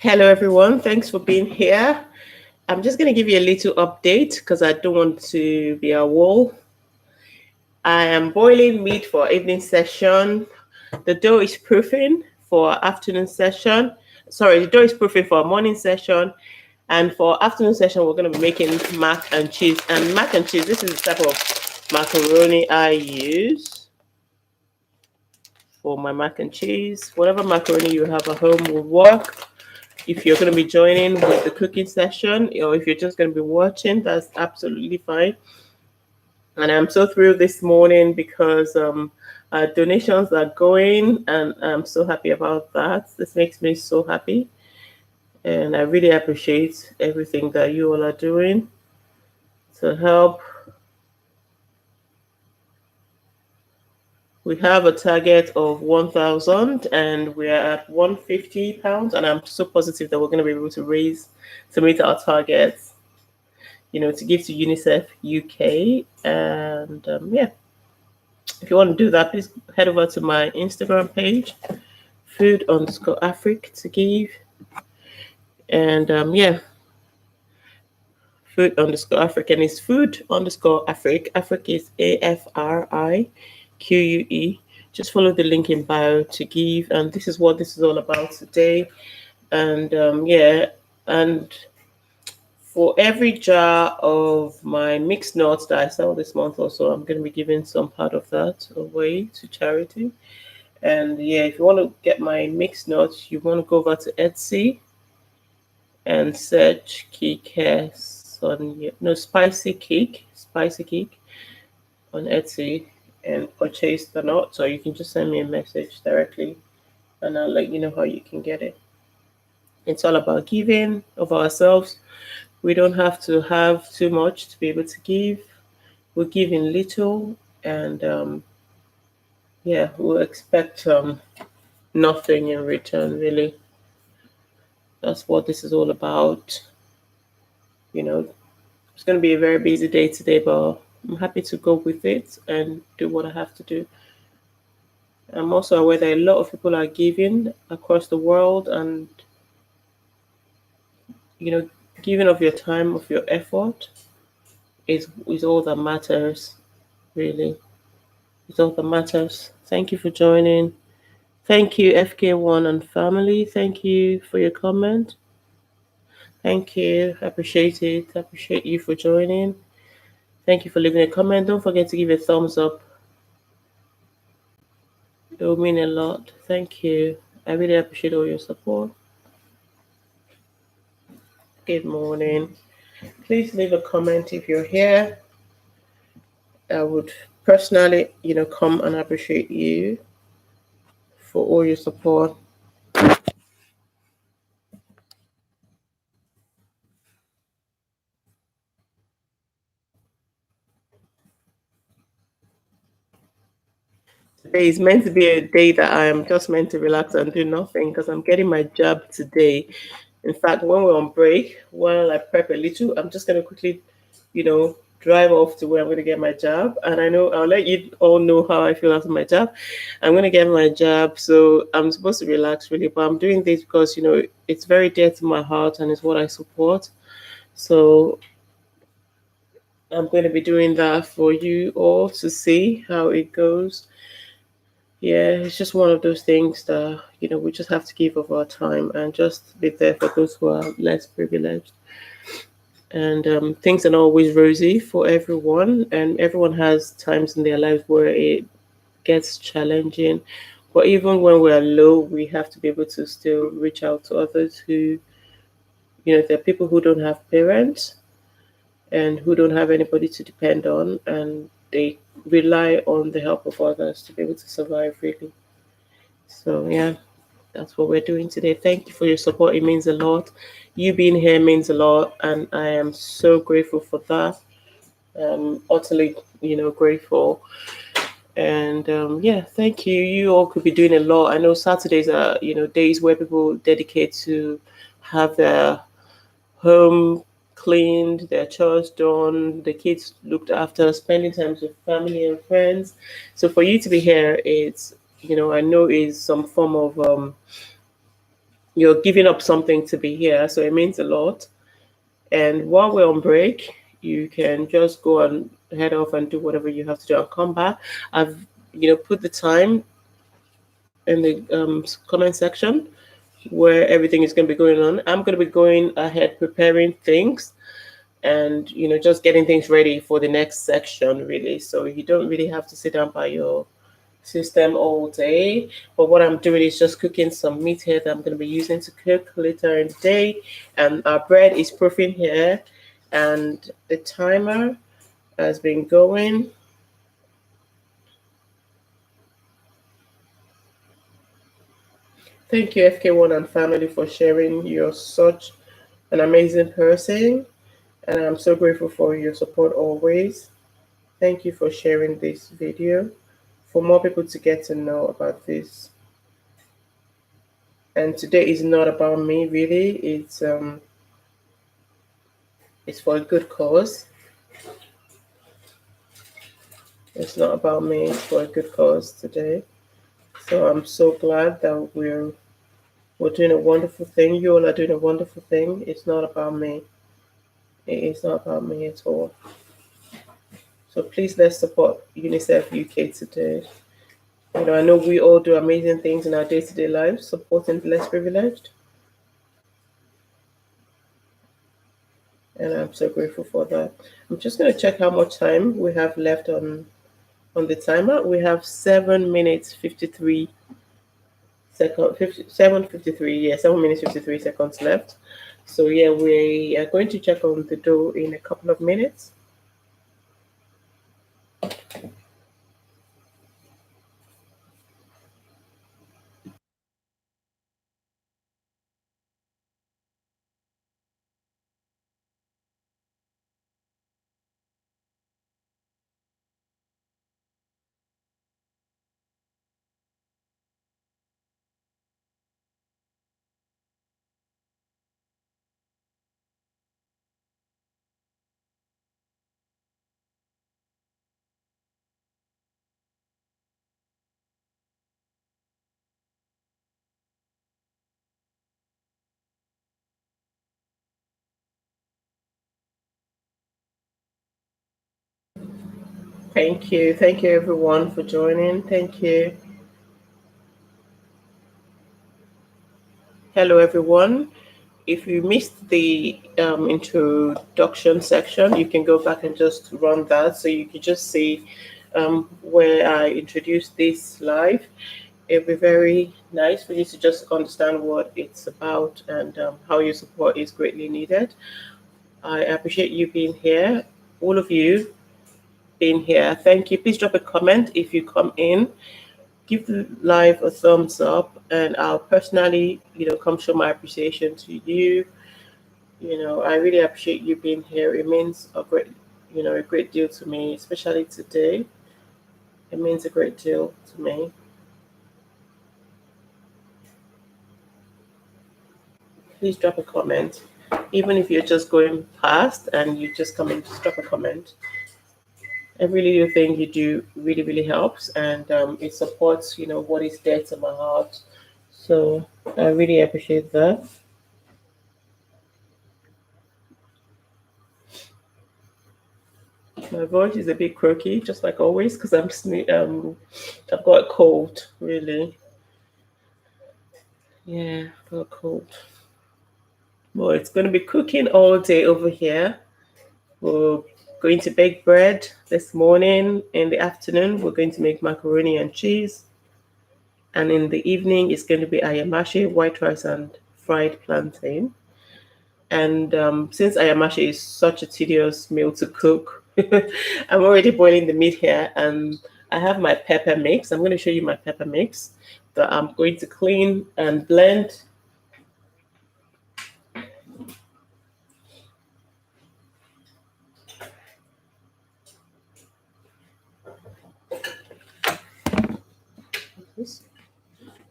Hello, everyone. Thanks for being here. I'm just going to give you a little update because I don't want to be a wall. I am boiling meat for evening session. The dough is proofing for afternoon session. Sorry, the dough is proofing for morning session. And for afternoon session, we're going to be making mac and cheese. And mac and cheese, this is the type of macaroni I use for my mac and cheese. Whatever macaroni you have at home will work. If you're going to be joining with the cooking session or if you're just going to be watching, that's absolutely fine. And I'm so thrilled this morning because donations are going, and I'm so happy about that. This makes me so happy. And I really appreciate everything that you all are doing to help. We have a target of 1,000 and we're at £150. And I'm so positive that we're going to be able to raise to meet our targets, to give to UNICEF UK. And yeah, if you want to do that, please head over to my Instagram page, food_Afric to give. And yeah, food_Afric, and it's food_Afric. Afric is AFRIQUE. Just follow the link in bio to give. And this is what this is all about today. And yeah, and for every jar of my mixed nuts that I sell this month also, I'm going to be giving some part of that away to charity. And yeah, if you want to get my mixed nuts, you want to go over to Etsy and search Kikesanya, no, Spicy Cake on Etsy and purchase the nuts, or you can just send me a message directly and I'll let you know how you can get it. It's all about giving of ourselves. We don't have to have too much to be able to give. We're giving little, and yeah, we'll expect nothing in return, really. That's what this is all about. It's going to be a very busy day today, but I'm happy to go with it and do what I have to do. I'm also aware that a lot of people are giving across the world, and giving of your time, of your effort is all that matters, really. It's all that matters. Thank you for joining. Thank you, FK1 and family. Thank you for your comment. Thank you. I appreciate it. I appreciate you for joining. Thank you for leaving a comment. Don't forget to give a thumbs up. It will mean a lot. Thank you. I really appreciate all your support. Good morning. Please leave a comment if you're here. I would personally, come and appreciate you for all your support. Today is meant to be a day that I am just meant to relax and do nothing because I'm getting my job today. In fact, when we're on break, while I prep a little, I'm just going to quickly, drive off to where I'm going to get my job. And I know I'll let you all know how I feel after my job. I'm going to get my job. So I'm supposed to relax really, but I'm doing this because, it's very dear to my heart and it's what I support. So I'm going to be doing that for you all to see how it goes. Yeah, it's just one of those things that, we just have to give of our time and just be there for those who are less privileged. And things are not always rosy for everyone, and everyone has times in their lives where it gets challenging. But even when we're low, we have to be able to still reach out to others who, there are people who don't have parents and who don't have anybody to depend on, and they rely on the help of others to be able to survive, really. So, yeah, that's what we're doing today. Thank you for your support. It means a lot. You being here means a lot, and I am so grateful for that. Utterly, grateful. And yeah, thank you. You all could be doing a lot. I know Saturdays are, days where people dedicate to have their home cleaned, their chores done, the kids looked after, spending time with family and friends. So for you to be here, it's, I know is some form of you're giving up something to be here, so it means a lot. And while we're on break, you can just go and head off and do whatever you have to do and come back. I've put the time in the comment section where everything is going to be going on. I'm going to be going ahead preparing things and just getting things ready for the next section, really. So you don't really have to sit down by your system all day. But what I'm doing is just cooking some meat here that I'm going to be using to cook later in the day. And our bread is proofing here, and the timer has been going. Thank you, FK1 and family, for sharing. You're such an amazing person, and I'm so grateful for your support always. Thank you for sharing this video for more people to get to know about this. And today is not about me, really. It's for a good cause. It's not about me. It's for a good cause today. So I'm so glad that we're doing a wonderful thing. You all are doing a wonderful thing. It's not about me. It is not about me at all. So please let's support UNICEF UK today. I know we all do amazing things in our day-to-day lives, supporting the less privileged. And I'm so grateful for that. I'm just going to check how much time we have left on the timer. We have 7 minutes 53 seconds. 7:53. Yeah, 7 minutes 53 seconds left. So yeah, we are going to check on the dough in a couple of minutes. Thank you. Thank you everyone for joining. Thank you. Hello everyone. If you missed the introduction section, you can go back and just run that, so you can just see where I introduced this live. It'll be very nice for you to just understand what it's about and how your support is greatly needed. I appreciate you being here, all of you being here. Thank you. Please drop a comment if you come in. Give the live a thumbs up, and I'll personally, come show my appreciation to you. I really appreciate you being here. It means a great deal to me, especially today. It means a great deal to me. Please drop a comment. Even if you're just going past and you just come in, just drop a comment. Every little thing you do really, really helps, and it supports, what is dear to my heart. So I really appreciate that. My voice is a bit croaky, just like always, because I've got a cold, really. Yeah, I've got a cold. Well, it's going to be cooking all day over here. We're going to bake bread this morning. In the afternoon, we're going to make macaroni and cheese. And in the evening, it's going to be Ayamashe, white rice, and fried plantain. And since Ayamashe is such a tedious meal to cook, I'm already boiling the meat here, and I have my pepper mix. I'm going to show you my pepper mix that I'm going to clean and blend.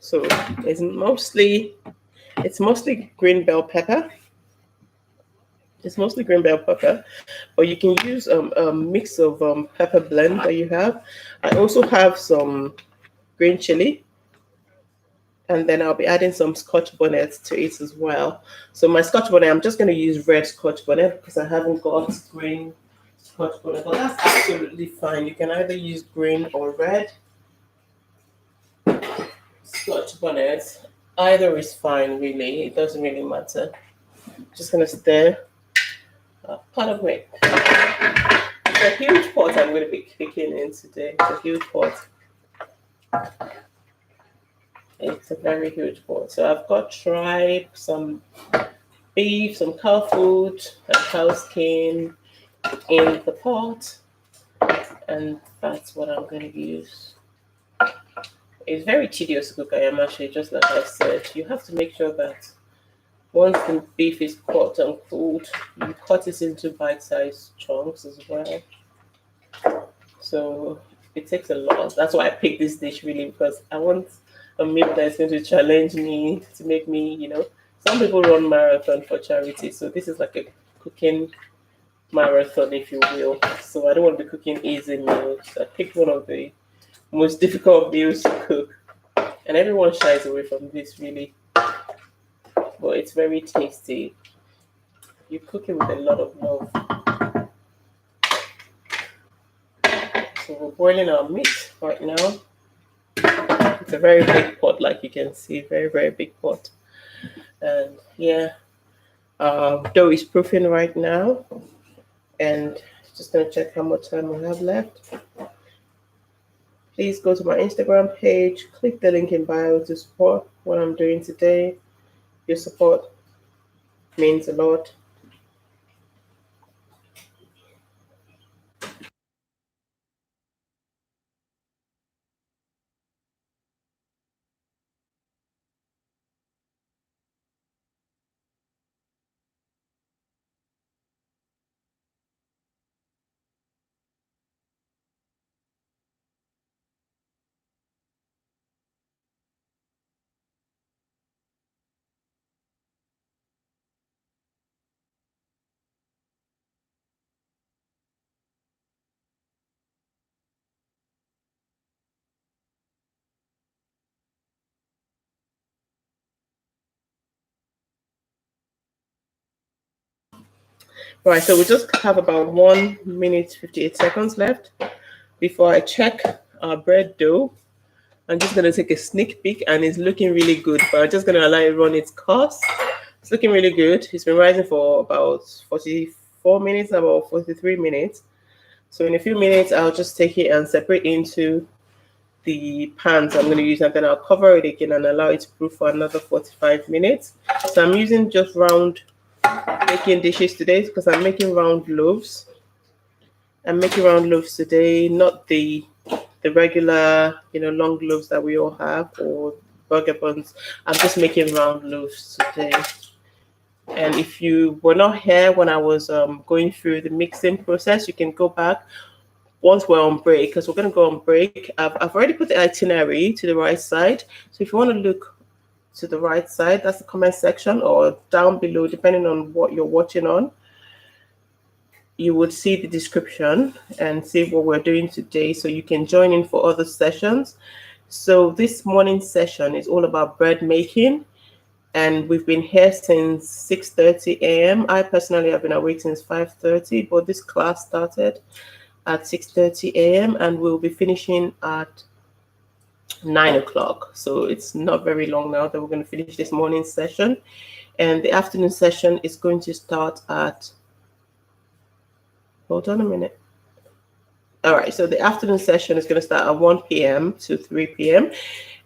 So it's mostly green bell pepper. It's mostly green bell pepper, or you can use a mix of pepper blend that you have. I also have some green chili. And then I'll be adding some Scotch bonnet to it as well. So my Scotch bonnet, I'm just going to use red Scotch bonnet because I haven't got green Scotch bonnet. But that's absolutely fine. You can either use green or red Scotch bonnet. Either is fine, really. It doesn't really matter. Just going to stir part of it. It's a huge pot I'm going to be cooking in today. It's a huge pot. It's a very huge pot. So I've got tripe, some beef, some cow food, and cow skin in the pot. And that's what I'm going to use. It's very tedious to cook Ayamashe, just like I said. You have to make sure that once the beef is cut and cooled, you cut it into bite-sized chunks as well. So it takes a lot. That's why I picked this dish really, because I want a meal that's going to challenge me, to make me, some people run marathon for charity. So this is like a cooking marathon, if you will. So I don't want to be cooking easy meals. I picked one of the most difficult meals to cook. And everyone shies away from this, really. But it's very tasty. You cook it with a lot of love. So we're boiling our meat right now. It's a very big pot, like you can see, very, very big pot. And yeah, dough is proofing right now. And just gonna check how much time I have left. Please go to my Instagram page, click the link in bio to support what I'm doing today. Your support means a lot. Right, so we just have about 1 minute 58 seconds left before I check our bread dough. I'm just gonna take a sneak peek, and it's looking really good, but I'm just gonna allow it run its course. It's looking really good. It's been rising for about 44 minutes, about 43 minutes. So in a few minutes, I'll just take it and separate into the pans I'm going to use, and then I'll cover it again and allow it to brew for another 45 minutes. So I'm using just round baking dishes today because I'm making round loaves. I'm making round loaves today, not the regular, long loaves that we all have, or burger buns. I'm just making round loaves today. And if you were not here when I was going through the mixing process, you can go back once we're on break, because we're going to go on break. I've already put the itinerary to the right side. So if you want to look to the right side, that's the comment section, or down below, depending on what you're watching on, you would see the description and see what we're doing today, so you can join in for other sessions. So this morning session is all about bread making, and we've been here since 6:30 a.m. I personally have been awake since 5:30, but this class started at 6:30 a.m. and we'll be finishing at 9 o'clock. So it's not very long now that we're going to finish this morning session. And the afternoon session is going to start at, hold on a minute. All right, so the afternoon session is going to start at 1 p.m. to 3 p.m.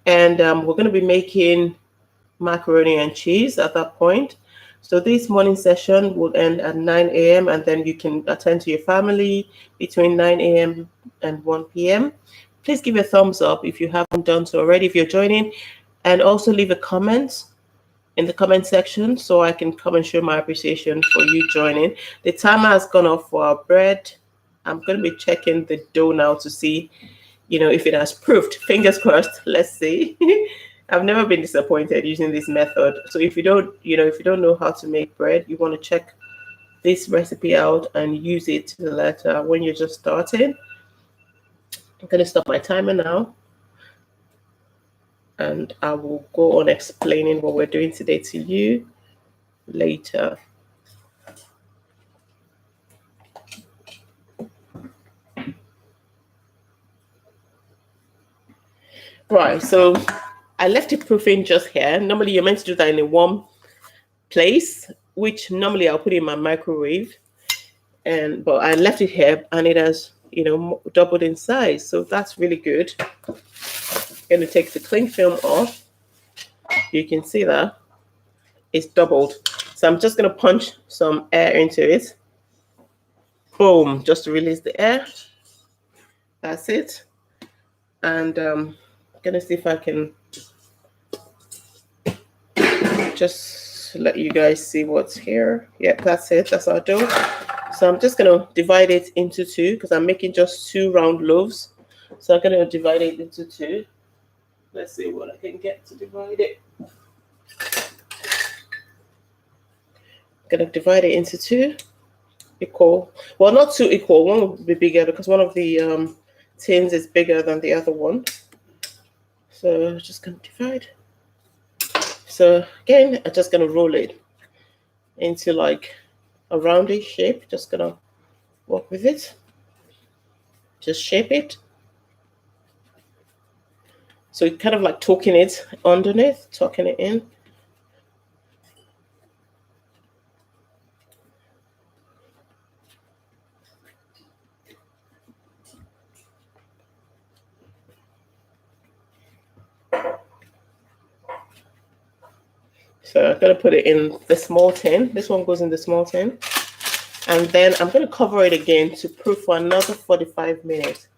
And we're going to be making macaroni and cheese at that point. So this morning session will end at 9 a.m. and then you can attend to your family between 9 a.m. and 1 p.m. Please give a thumbs up if you haven't done so already, if you're joining, and also leave a comment in the comment section so I can come and show my appreciation for you joining. The timer has gone off for our bread. I'm going to be checking the dough now to see, if it has proofed. Fingers crossed. Let's see. I've never been disappointed using this method. So if you don't know how to make bread, you want to check this recipe out and use it to the letter when you're just starting. I'm going to stop my timer now. and I will go on explaining what we're doing today to you later. Right, so I left it proofing just here. Normally you're meant to do that in a warm place, which normally I'll put in my microwave, but I left it here and it has, doubled in size, so that's really good. I'm going to take the cling film off. You can see that it's doubled, so I'm just going to punch some air into it. Boom, just to release the air. That's it. And I'm going to see if I can just let you guys see what's here. Yep, that's it. That's our dough. So I'm just going to divide it into two because I'm making just 2 round loaves. So I'm going to divide it into 2. Let's see what I can get to divide it. I'm going to divide it into 2 equal. Well, not 2 equal. One will be bigger because one of the tins is bigger than the other one. So I'm just going to divide. So again, I'm just going to roll it into like a roundish shape. Just going to work with it. Just shape it. So it's kind of like tucking it underneath, tucking it in. So I'm going to put it in the small tin. This one goes in the small tin. And then I'm going to cover it again to proof for another 45 minutes.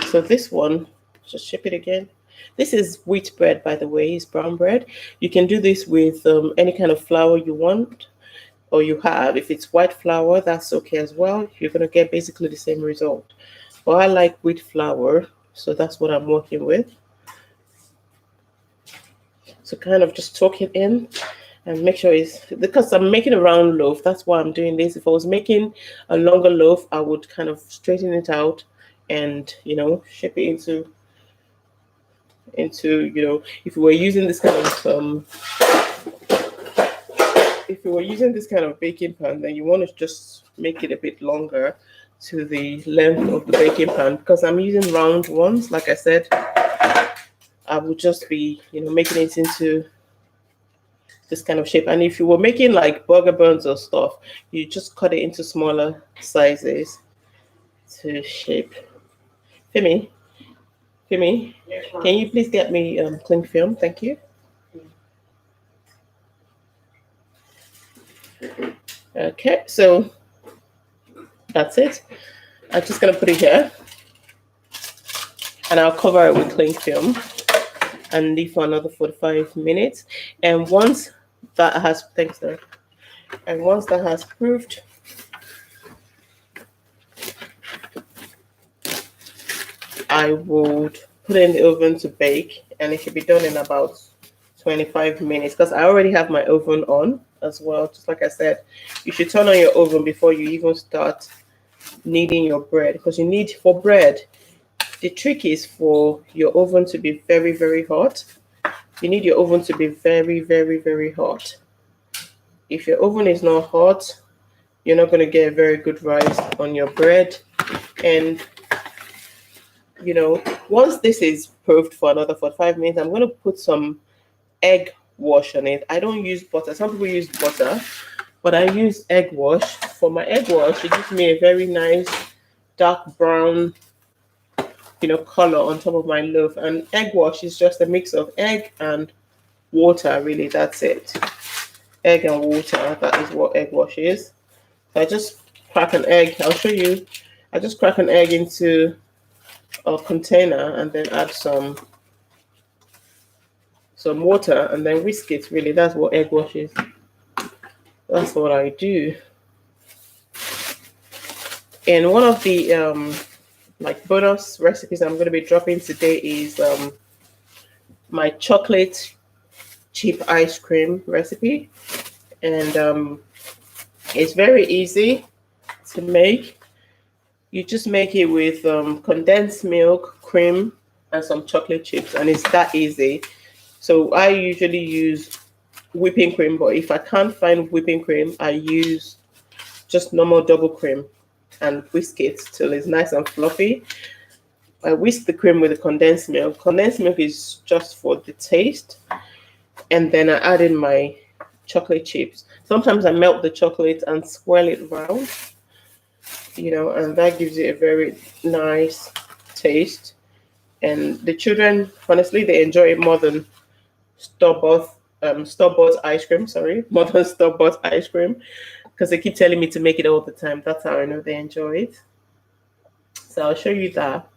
So this one, just shape it again. This is wheat bread, by the way, it's brown bread. You can do this with any kind of flour you want or you have. If it's white flour, that's okay as well. You're going to get basically the same result. But I like wheat flour, so that's what I'm working with. So kind of just tuck it in and make sure it's, because I'm making a round loaf, that's why I'm doing this. If I was making a longer loaf, I would kind of straighten it out and, shape it into, if we were using this kind of, baking pan, then you want to just make it a bit longer to the length of the baking pan. Because I'm using round ones, like I said, I would just be, making it into this kind of shape. And if you were making like burger buns or stuff, you just cut it into smaller sizes to shape. Femi, can you please get me cling film? Thank you. Okay, so that's it. I'm just going to put it here. And I'll cover it with cling film and leave for another 45 minutes. And once that has, proofed, I would put it in the oven to bake, and it should be done in about 25 minutes because I already have my oven on as well. Just like I said, you should turn on your oven before you even start kneading your bread, because you need, for bread, the trick is for your oven to be very, very hot. You need your oven to be very, very, very hot. If your oven is not hot, you're not going to get a very good rise on your bread. And once this is proofed for another 45 minutes, I'm going to put some egg wash on it. I don't use butter. Some people use butter, but I use egg wash. For my egg wash, it gives me a very nice dark brown color on top of my loaf. And egg wash is just a mix of egg and water, really. That's it. Egg and water, that is what egg wash is. So I just crack an egg. I'll show you. I just crack an egg into a container and then add some water and then whisk it. Really, that's what egg wash is. That's what I do. And one of the bonus recipes I'm going to be dropping today is my chocolate chip ice cream recipe, and it's very easy to make. You just make it with condensed milk, cream, and some chocolate chips, and it's that easy. So I usually use whipping cream, but if I can't find whipping cream, I use just normal double cream and whisk it till it's nice and fluffy. I whisk the cream with the condensed milk. Condensed milk is just for the taste, and then I add in my chocolate chips. Sometimes I melt the chocolate and swirl it round, and that gives it a very nice taste. And the children, honestly, they enjoy it more than store-bought ice cream. Sorry, more than store-bought ice cream, because they keep telling me to make it all the time. That's how I know they enjoy it. So I'll show you that.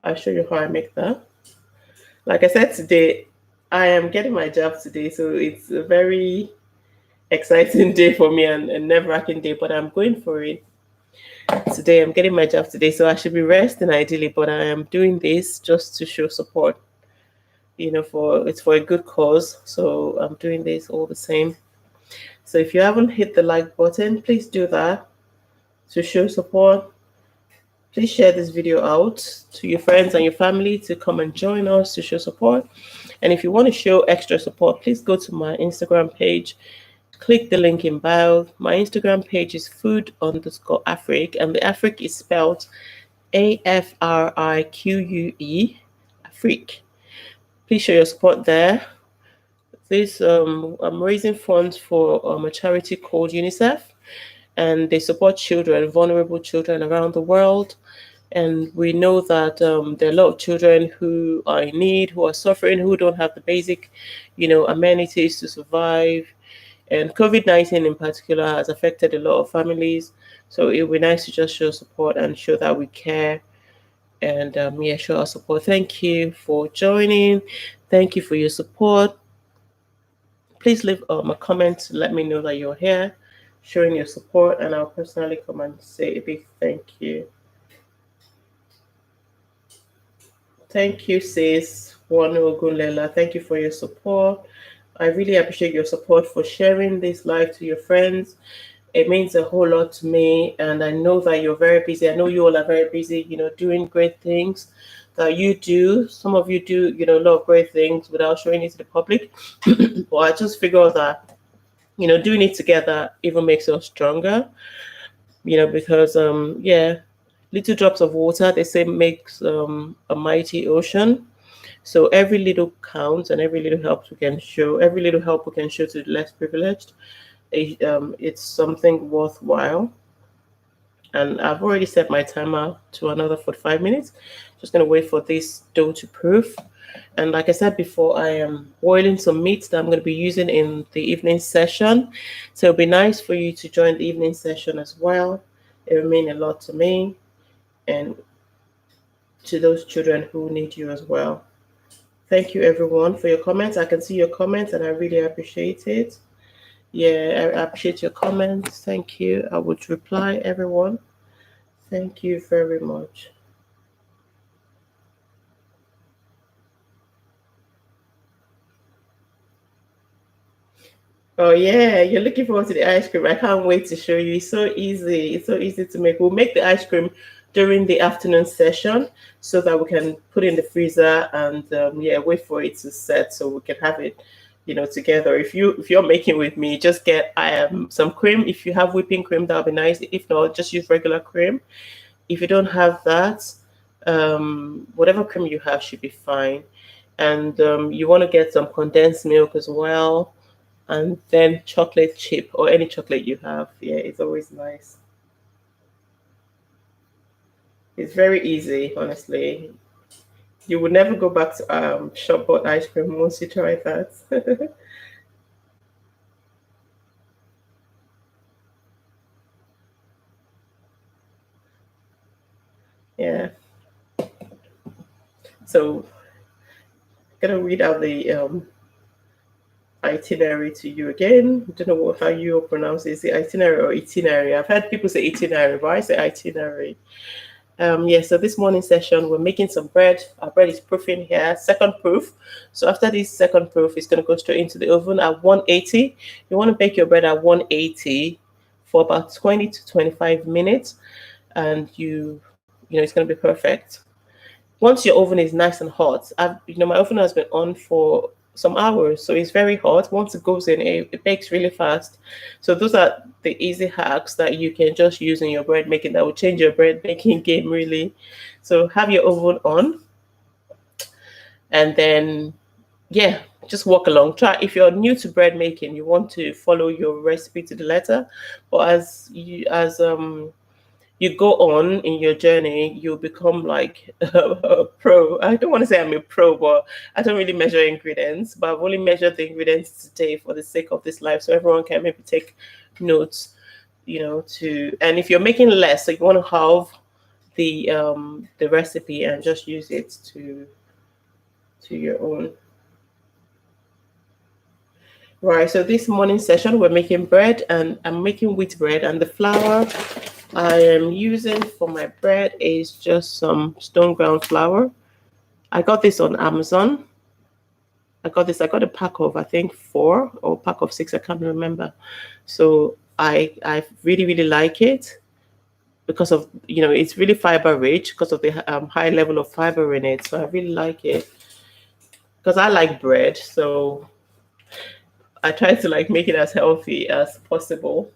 I'll show you how I make that. Like I said today, I am getting my job today, so it's a very exciting day for me and a nerve-wracking day, but I'm going for it. Today I'm getting my job today, so I should be resting ideally, but I am doing this just to show support. It's for a good cause, so I'm doing this all the same. So if you haven't hit the like button, please do that to show support. Please share this video out to your friends and your family to come and join us to show support. And if you want to show extra support, please go to my Instagram page. Click the link in bio. My Instagram page is food_Afrique, and the Afrique is spelled AFRIQUE, Afrique. Please show your support there. I'm raising funds for a charity called UNICEF, and they support children, vulnerable children around the world. And we know that there are a lot of children who are in need, who are suffering, who don't have the basic, amenities to survive. And COVID-19 in particular has affected a lot of families. So it would be nice to just show support and show that we care, and show our support. Thank you for joining. Thank you for your support. Please leave a comment to let me know that you're here, showing your support, and I'll personally come and say a big thank you. Thank you, sis Wanu Ogunlela. Thank you for your support. I really appreciate your support for sharing this live to your friends. It means a whole lot to me, and I know that you're very busy. I know you all are very busy, doing great things that you do. Some of you do, a lot of great things without showing it to the public. But I just figure that, doing it together even makes us stronger, because, little drops of water, they say, makes a mighty ocean. So every little counts, and every little help we can show to the less privileged. It's something worthwhile. And I've already set my timer to another 45 minutes. Just going to wait for this dough to proof. And like I said before, I am boiling some meat that I'm going to be using in the evening session. So it'll be nice for you to join the evening session as well. It will mean a lot to me and to those children who need you as well. Thank you, everyone, for your comments. I can see your comments, and I really appreciate it. Yeah, I appreciate your comments. Thank you. I would reply, everyone. Thank you very much. Oh yeah, you're looking forward to the ice cream. I can't wait to show you. It's so easy. It's so easy to make. We'll make the ice cream during the afternoon session so that we can put it in the freezer and wait for it to set so we can have it, together. If you're making with me, just get some cream. If you have whipping cream, that'll be nice. If not, just use regular cream. If you don't have that, whatever cream you have should be fine. And you want to get some condensed milk as well, and then chocolate chip or any chocolate you have. Yeah, it's always nice. It's very easy, honestly. You would never go back to shop bought ice cream once you try that. Yeah. So I'm gonna read out the itinerary to you again. I don't know how you pronounce it. Is it itinerary or itinerary? I've heard people say itinerary, but I say itinerary. So this morning session, we're making some bread. Our bread is proofing here, second proof. So after this second proof, it's going to go straight into the oven at 180. You want to bake your bread at 180 for about 20 to 25 minutes, and it's going to be perfect. once your oven is nice and hot, my oven has been on for some hours, so it's very hot. Once it goes in, it bakes really fast. So those are the easy hacks that you can just use in your bread making that will change your bread making game really. So have your oven on, and then yeah, just walk along. Try, if you're new to bread making, you want to follow your recipe to the letter, but as you go on in your journey, you become like a pro. I don't want to say I'm a pro, but I don't really measure ingredients, but I've only measured the ingredients today for the sake of this life, so everyone can maybe take notes, and if you're making less, so you want to halve the recipe and just use it to your own. Right, so this morning session we're making bread, and I'm making wheat bread, and the flour I am using for my bread is just some stone ground flour. I got this on Amazon. I got a pack of I think 4 or pack of 6, I can't remember. So I really really like it because of it's really fiber rich because of the high level of fiber in it. So I really like it because I like bread. So I try to like make it as healthy as possible.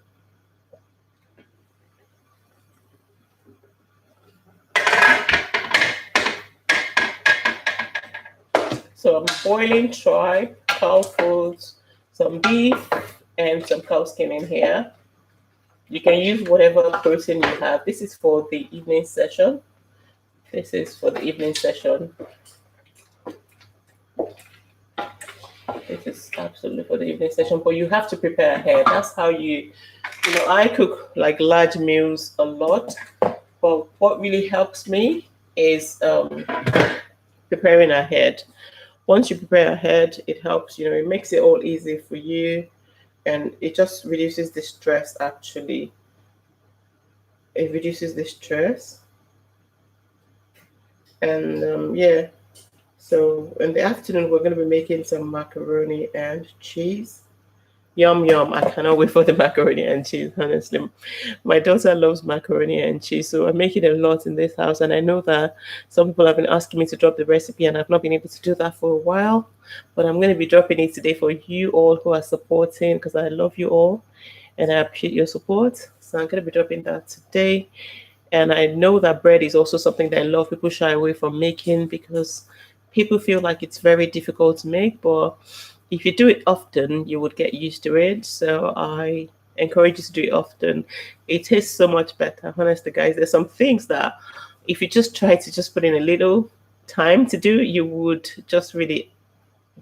So I'm boiling tripe, cow foods, some beef, and some cow skin in here. You can use whatever protein you have. This is for the evening session. This is for the evening session. This is absolutely for the evening session, but you have to prepare ahead. That's how I cook like large meals a lot, but what really helps me is preparing ahead. Once you prepare ahead, it helps, it makes it all easy for you, and it just reduces the stress actually. It reduces the stress. And yeah, so in the afternoon, we're going to be making some macaroni and cheese. Yum, yum. I cannot wait for the macaroni and cheese, honestly. My daughter loves macaroni and cheese, so I'm making a lot in this house. And I know that some people have been asking me to drop the recipe, and I've not been able to do that for a while. But I'm going to be dropping it today for you all who are supporting, because I love you all and I appreciate your support. So I'm going to be dropping that today. And I know that bread is also something that a lot of people shy away from making because people feel like it's very difficult to make. But if you do it often, you would get used to it. So I encourage you to do it often. It tastes so much better. Honestly, guys, there's some things that if you just try to just put in a little time to do, you would just really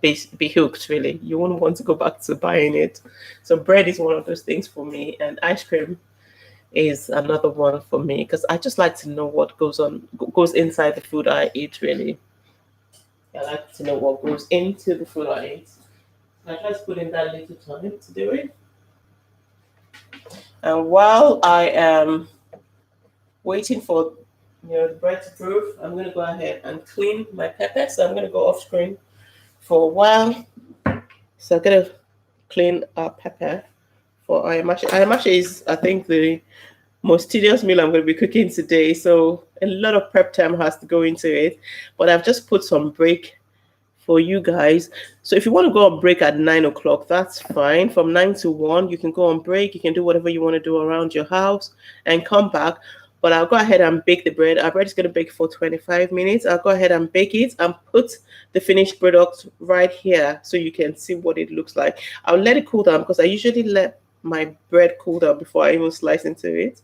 be hooked, really. You won't want to go back to buying it. So bread is one of those things for me, and ice cream is another one for me because I just like to know what goes inside the food I eat. Really, I like to know what goes into the food I eat. I just put in that little time to do it. And while I am waiting for the bread to proof, I'm gonna go ahead and clean my pepper. So I'm gonna go off screen for a while. So I'm gonna clean our pepper for Ayamashe. Ayamashe is, I think, the most tedious meal I'm going to be cooking today. So a lot of prep time has to go into it. But I've just put some break for you guys. So if you want to go on break at 9 o'clock, that's fine. From 9 to 1, you can go on break. You can do whatever you want to do around your house and come back. But I'll go ahead and bake the bread. Our bread is going to bake for 25 minutes. I'll go ahead and bake it and put the finished product right here so you can see what it looks like. I'll let it cool down because I usually let my bread cool down before I even slice into it.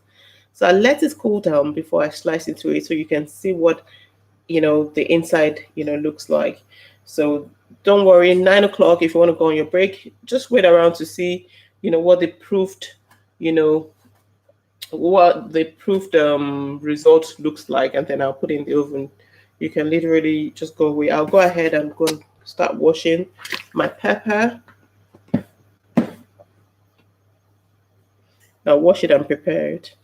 So I let it cool down before I slice into it so you can see what the inside looks like. So don't worry, 9 o'clock if you want to go on your break, just wait around to see what the you know result looks like, and then I'll put it in the oven. You can literally just go away. I'll go ahead and go and start washing my pepper. I'll wash it and prepare it.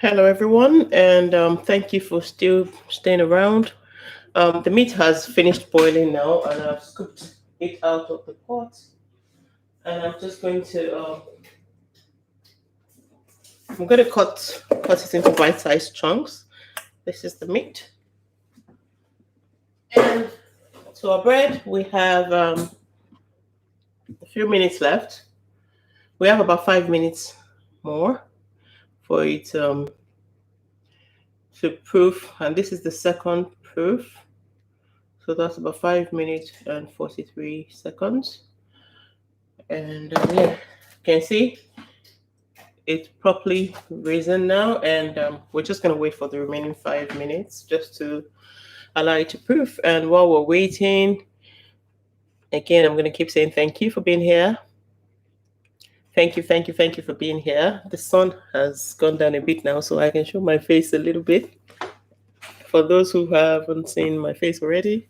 Hello, everyone, and thank you for still staying around. The meat has finished boiling now, and I've scooped it out of the pot, and I'm going to cut it into bite-sized chunks. This is the meat, and to our bread, we have a few minutes left. We have about 5 minutes more for it to proof, and this is the second proof. So that's about 5 minutes and 43 seconds. And yeah, you can see it's properly risen now. And we're just going to wait for the remaining 5 minutes just to allow it to proof. And while we're waiting, again, I'm going to keep saying thank you for being here. Thank you for being here. The sun has gone down a bit now, so I can show my face a little bit. For those who haven't seen my face already,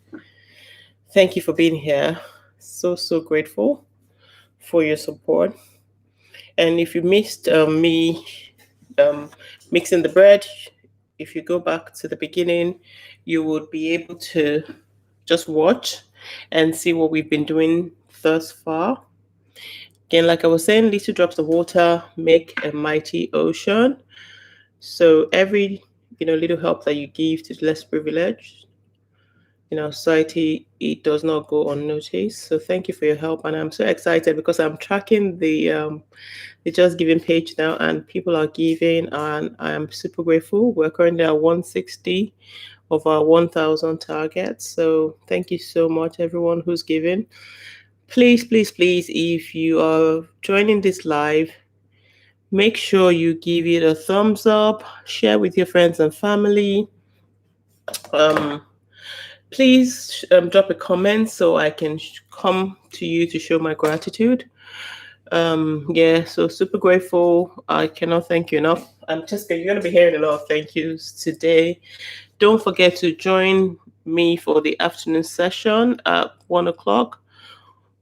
thank you for being here. So grateful for your support. And if you missed me mixing the bread, if you go back to the beginning, you would be able to just watch and see what we've been doing thus far. Again, like I was saying, little drops of water make a mighty ocean. So every little help that you give to the less privileged in our society, it does not go unnoticed. So thank you for your help, and I'm so excited because I'm tracking the Just Giving page now, and people are giving, and I'm super grateful. We're currently at 160 of our 1,000 targets. So thank you so much, everyone who's giving. Please, if you are joining this live, make sure you give it a thumbs up, share with your friends and family. Please drop a comment so I can come to you to show my gratitude. Yeah, so super grateful. I cannot thank you enough. You're going to be hearing a lot of thank yous today. Don't forget to join me for the afternoon session at 1 o'clock.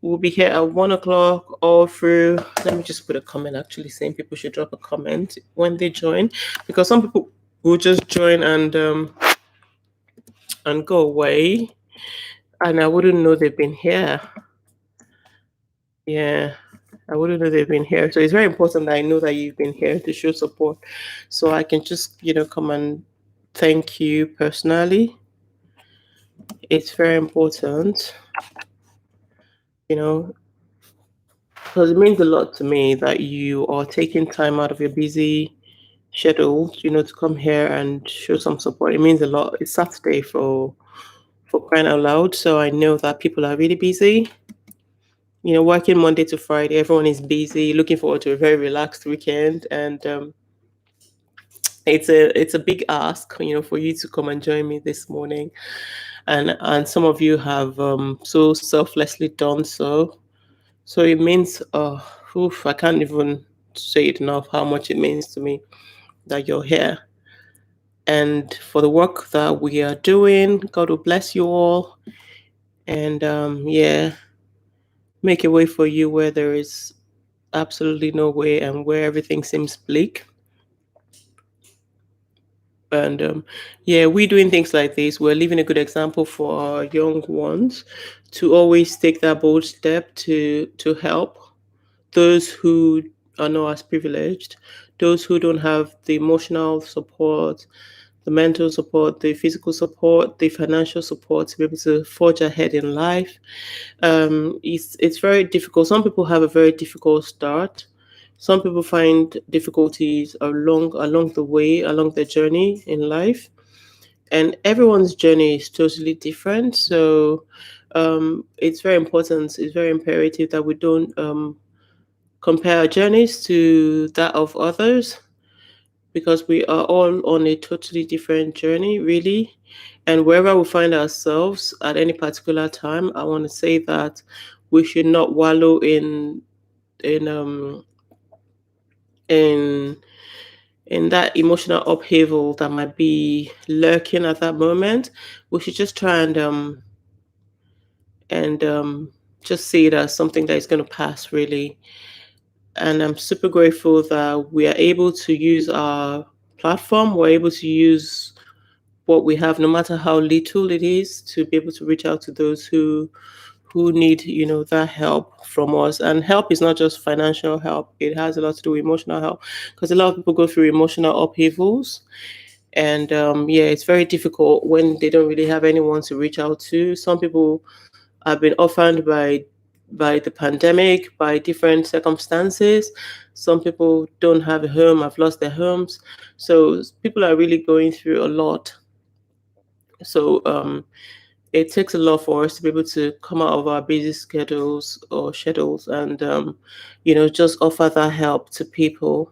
We'll be here at 1 o'clock all through. Let me just put a comment actually saying people should drop a comment when they join, because some people will just join and go away, and I wouldn't know they've been here. Yeah, I wouldn't know they've been here. So it's very important that I know that you've been here to show support, so I can just come and thank you personally. It's very important, because it means a lot to me that you are taking time out of your busy schedule, to come here and show some support. It means a lot. It's Saturday for crying out loud, so I know that people are really busy. Working Monday to Friday, everyone is busy, looking forward to a very relaxed weekend, and it's a big ask, for you to come and join me this morning, and some of you have so selflessly done so. So it means, I can't even say it enough how much it means to me that you're here. And for the work that we are doing, God will bless you all. And make a way for you where there is absolutely no way and where everything seems bleak. And we're doing things like this. We're leaving a good example for our young ones to always take that bold step to help those who are not as privileged, those who don't have the emotional support, the mental support, the physical support, the financial support to be able to forge ahead in life. It's very difficult. Some people have a very difficult start. Some people find difficulties along the way, along their journey in life, and everyone's journey is totally different. So it's very important. It's very imperative that we don't compare our journeys to that of others, because we are all on a totally different journey, really. And wherever we find ourselves at any particular time, I want to say that we should not wallow in in that emotional upheaval that might be lurking at that moment. We should just try and just see it as something that is going to pass, really. And I'm super grateful that we are able to use our platform. We're able to use what we have, no matter how little it is, to be able to reach out to those who need, that help from us. And help is not just financial help; it has a lot to do with emotional help, because a lot of people go through emotional upheavals, and yeah, it's very difficult when they don't really have anyone to reach out to. Some people have been orphaned by the pandemic, by different circumstances. Some people don't have a home, have lost their homes. So people are really going through a lot. So it takes a lot for us to be able to come out of our busy schedules and just offer that help to people.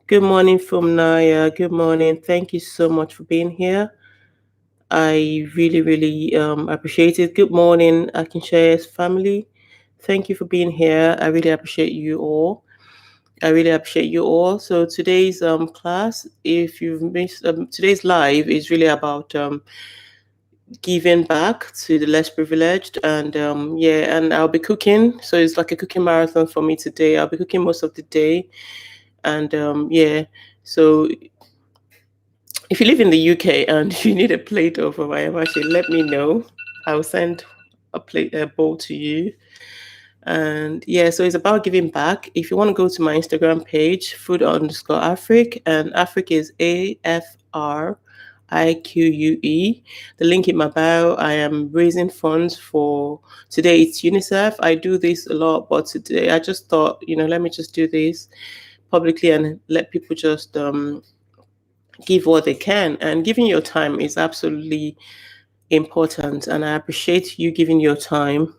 Good morning from Naya. Good morning. Thank you so much for being here. I really, really appreciate it. Good morning, Akinsha's family. Thank you for being here. I really appreciate you all. I really appreciate you all. So today's class, if you've missed today's live, is really about giving back to the less privileged, and yeah, and I'll be cooking. So it's like a cooking marathon for me today. I'll be cooking most of the day, and yeah. So if you live in the UK and you need a plate of Ayamashe, let me know. I'll send a bowl to you. And yeah, so it's about giving back. If you want to go to my Instagram page, food_Afrique, and Afrique is AFRIQUE. The link in my bio. I am raising funds for today. It's UNICEF. I do this a lot, but today I just thought, let me just do this publicly and let people just give what they can. And giving your time is absolutely important, and I appreciate you giving your time.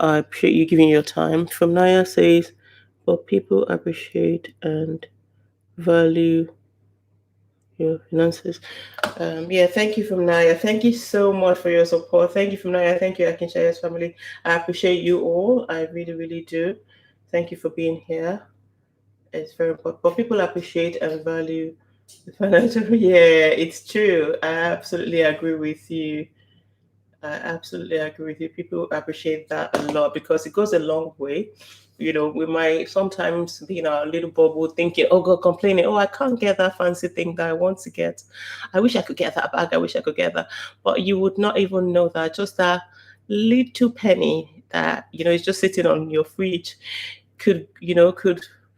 I appreciate you giving your time. From Naya says, but people appreciate and value your finances. Yeah, thank you from Naya. Thank you so much for your support. Thank you from Naya. Thank you, Akinshaya's family. I appreciate you all. I really, really do. Thank you for being here. It's very important. But people appreciate and value the financial. Yeah, it's true. I absolutely agree with you. I absolutely agree with you. People appreciate that a lot because it goes a long way. We might sometimes be in our little bubble thinking, oh God, complaining, oh, I can't get that fancy thing that I want to get. I wish I could get that bag. I wish I could get that. But you would not even know that just that little penny that, is just sitting on your fridge could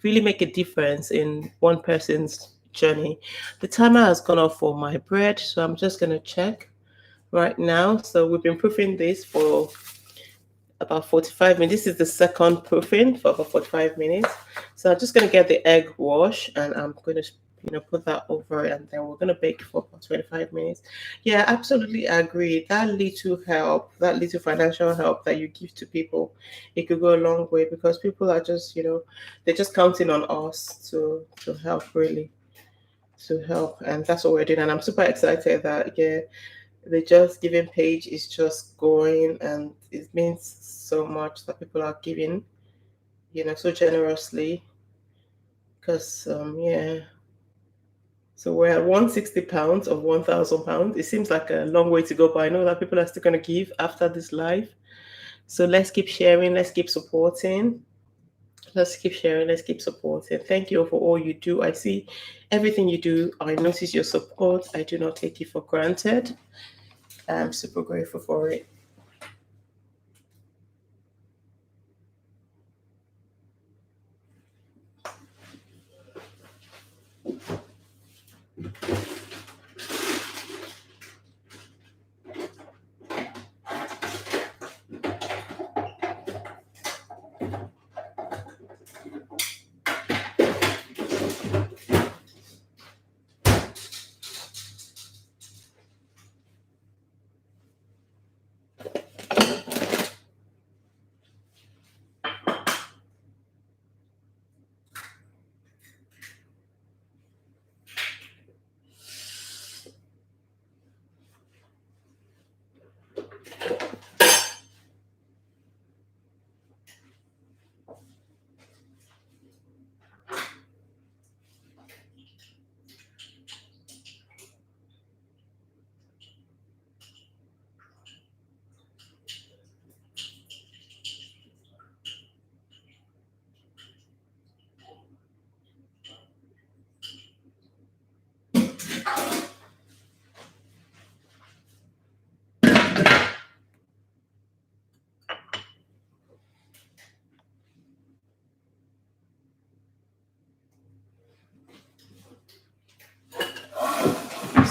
really make a difference in one person's journey. The timer has gone off for my bread, so I'm just going to check right now. So we've been proofing this for about 45 minutes. This is the second proofing for about 45 minutes. So I'm just going to get the egg wash and I'm going to put that over, and then we're going to bake for about 25 minutes. Yeah, absolutely agree. That little help, that little financial help that you give to people, it could go a long way because people are just, they're just counting on us to help, really, to help. And that's what we're doing. And I'm super excited that, yeah, the Just Giving page is just going, and it means so much that people are giving, so generously. Because yeah, so we're at £160 of £1,000. It seems like a long way to go, but I know that people are still going to give after this live. So let's keep sharing, let's keep supporting. Let's keep sharing, let's keep supporting. Thank you for all you do. I see everything you do. I notice your support. I do not take it for granted. I'm super grateful for it.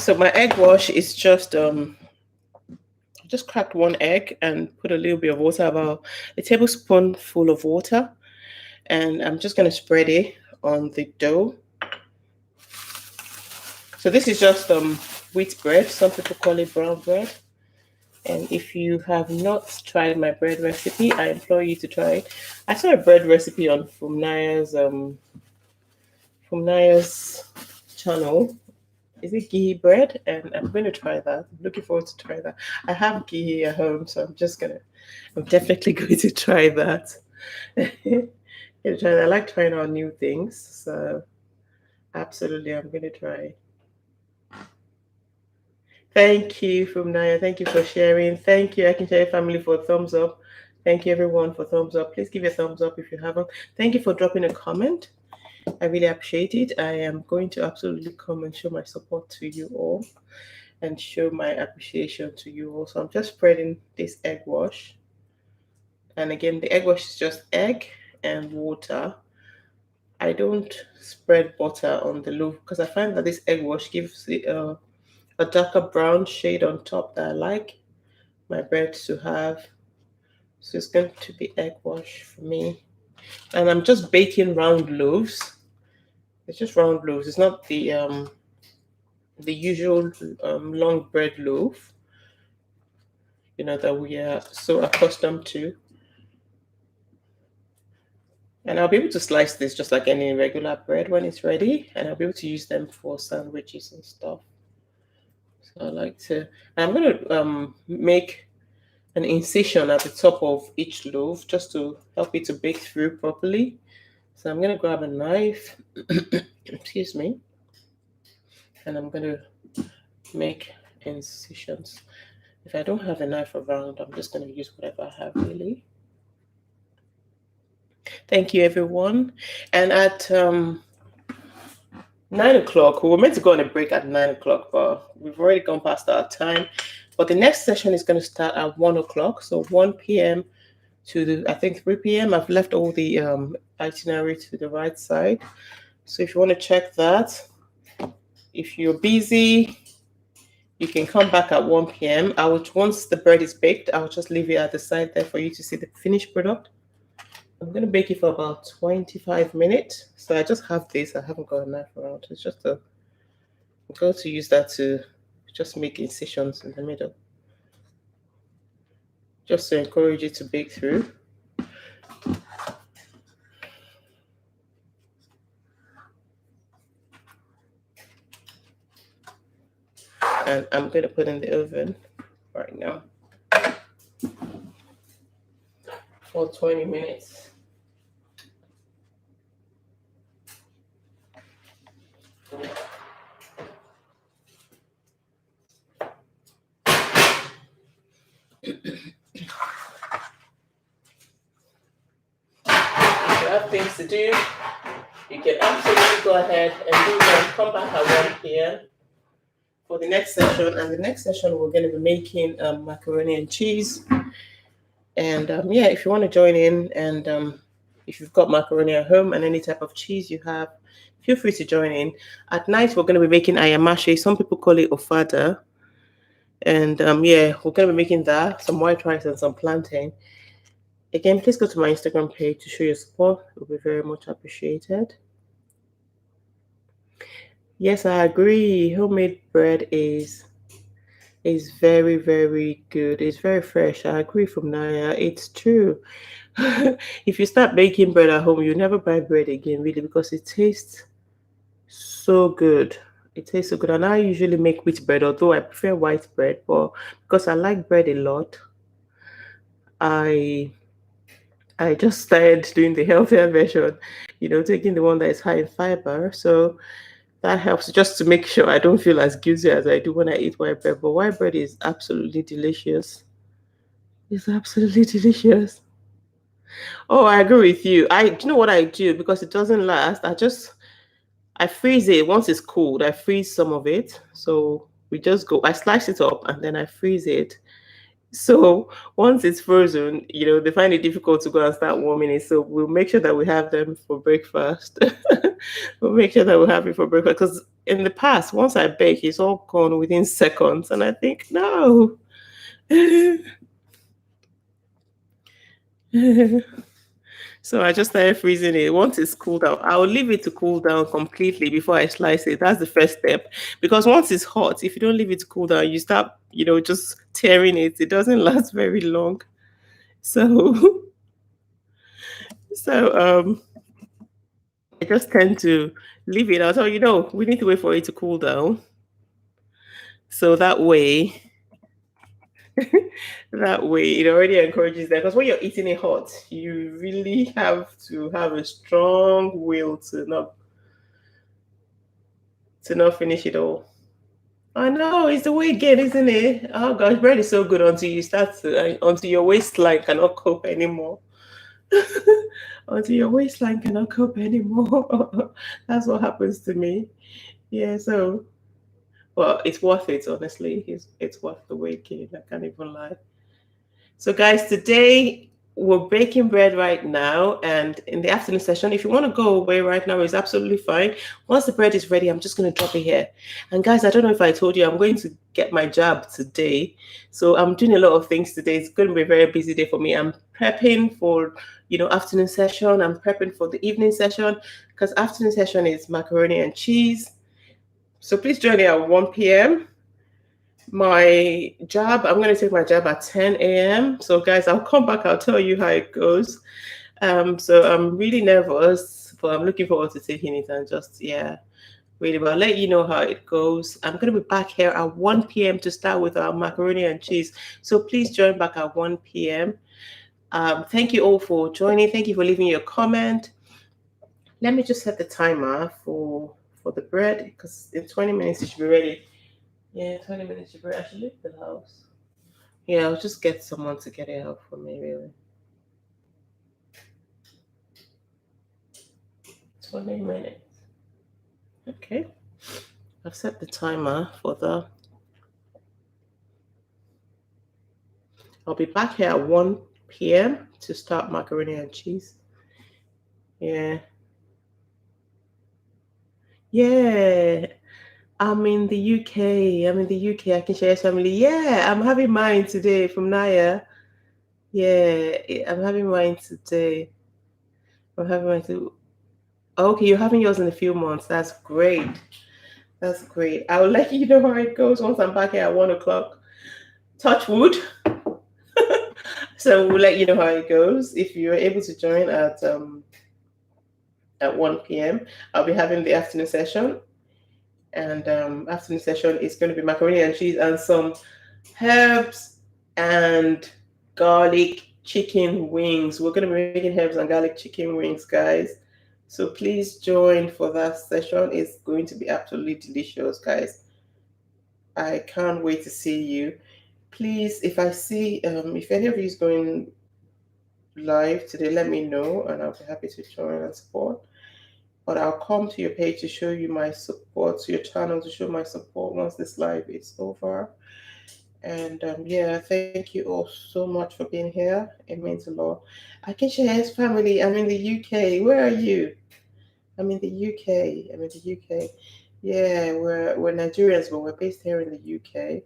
So my egg wash is just cracked one egg and put a little bit of water, about a tablespoonful of water, and I'm just going to spread it on the dough. So this is just wheat bread. Some people call it brown bread. And if you have not tried my bread recipe, I implore you to try it. I saw a bread recipe on from Naya's channel. Is it ghee bread? And I'm going to try that. I'm looking forward to try that. I have ghee at home, so I'm definitely going to try that. I like trying out new things, so absolutely, I'm going to try. Thank you from Naya. Thank you for sharing. Thank you, I Can Share Family, for a thumbs up. Thank you, everyone, for thumbs up. Please give a thumbs up if you haven't. Thank you for dropping a comment. I really appreciate it. I am going to absolutely come and show my support to you all and show my appreciation to you all. So I'm just spreading this egg wash. And again, the egg wash is just egg and water. I don't spread butter on the loaf because I find that this egg wash gives it a darker brown shade on top that I like my bread to have. So it's going to be egg wash for me. And I'm just baking round loaves. It's just round loaves. It's not the usual long bread loaf, that we are so accustomed to. And I'll be able to slice this just like any regular bread when it's ready, and I'll be able to use them for sandwiches and stuff. So I like to. I'm going to make an incision at the top of each loaf just to help it to bake through properly. So I'm going to grab a knife, excuse me, and I'm going to make incisions. If I don't have a knife around, I'm just going to use whatever I have, really. Thank you, everyone. And at 9 o'clock, we were meant to go on a break at 9 o'clock, but we've already gone past our time. But the next session is going to start at 1 o'clock, so 1 p.m. to I think 3 p.m. I've left all the itinerary to the right side. So if you want to check that, if you're busy, you can come back at 1 p.m. Once the bread is baked, I'll just leave it at the side there for you to see the finished product. I'm going to bake it for about 25 minutes. So I just have this. I haven't got a knife around. It's just I'm going to use that to just make incisions in the middle, just to encourage it to bake through. And I'm going to put in the oven right now for 20 minutes. Have things to do, you can absolutely go ahead and do them. Come back at 1 p.m. for the next session. And the next session, we're going to be making macaroni and cheese. And if you want to join in, and if you've got macaroni at home and any type of cheese you have, feel free to join in. At night, we're going to be making Ayamashe. Some people call it Ofada. And we're going to be making that, some white rice and some plantain. Again, please go to my Instagram page to show your support. It will be very much appreciated. Yes, I agree. Homemade bread is very, very good. It's very fresh. I agree from Naya. It's true. If you start baking bread at home, you never buy bread again, really, because it tastes so good. It tastes so good. And I usually make wheat bread, although I prefer white bread. But because I like bread a lot, I just started doing the healthier version, taking the one that is high in fiber. So that helps just to make sure I don't feel as guilty as I do when I eat white bread. But white bread is absolutely delicious. It's absolutely delicious. Oh, I agree with you. Do you know what I do? Because it doesn't last, I freeze it. Once it's cooled, I freeze some of it. So I slice it up and then I freeze it. So once it's frozen, they find it difficult to go and start warming it. So we'll make sure that we have them for breakfast. We'll make sure that we have it for breakfast because in the past, once I bake, it's all gone within seconds. And I think, no. So I just started freezing it. Once it's cooled down, I'll leave it to cool down completely before I slice it. That's the first step. Because once it's hot, if you don't leave it to cool down, you start, just tearing it. It doesn't last very long. So, so I just tend to leave it out. So, we need to wait for it to cool down. So that way it already encourages that, because when you're eating it hot, you really have to have a strong will to not finish it all. I know, it's the way again, isn't it? Oh gosh, bread is so good until your waistline cannot cope anymore. Until your waistline cannot cope anymore. That's what happens to me. Yeah, so well, it's worth it, honestly. It's worth the wait gain. I can't even lie. So, guys, today we're baking bread right now, and in the afternoon session, if you want to go away right now, it's absolutely fine. Once the bread is ready, I'm just going to drop it here. And, guys, I don't know if I told you, I'm going to get my jab today. So, I'm doing a lot of things today. It's going to be a very busy day for me. I'm prepping for, afternoon session. I'm prepping for the evening session, because afternoon session is macaroni and cheese. So, please join me at 1 p.m. My job, I'm going to take my job at 10 a.m. So, guys, I'll come back. I'll tell you how it goes. So I'm really nervous, but I'm looking forward to taking it and just, yeah, really. But I'll let you know how it goes. I'm going to be back here at 1 p.m. to start with our macaroni and cheese. So please join back at 1 p.m. Thank you all for joining. Thank you for leaving your comment. Let me just set the timer for the bread, because in 20 minutes it should be ready. Yeah, 20 minutes should be ready. I should leave the house. Yeah, I'll just get someone to get it out for me, really. 20 minutes. Okay. I've set the timer for the. I'll be back here at 1 p.m. to start macaroni and cheese. Yeah. Yeah. I'm in the UK. I'm in the UK. I can share family. Yeah, I'm having mine today from Naya. Yeah, I'm having mine today. I'm having mine too. Okay, you're having yours in a few months. That's great. That's great. I'll let you know how it goes once I'm back here at 1 o'clock. Touch wood. So we'll let you know how it goes. If you're able to join at 1 p.m., I'll be having the afternoon session. And afternoon session is going to be macaroni and cheese and some herbs and garlic chicken wings. We're going to be making herbs and garlic chicken wings, guys. So please join for that session. It's going to be absolutely delicious, guys. I can't wait to see you. Please, if I see, if any of you is going live today, let me know and I'll be happy to join and support. But I'll come to your page to show you my support, to your channel to show my support once this live is over. And yeah, thank you all so much for being here. It means a lot. I can share his family. I'm in the UK. Where are you? I'm in the UK. I'm in the UK. Yeah, we're Nigerians, but we're based here in the UK,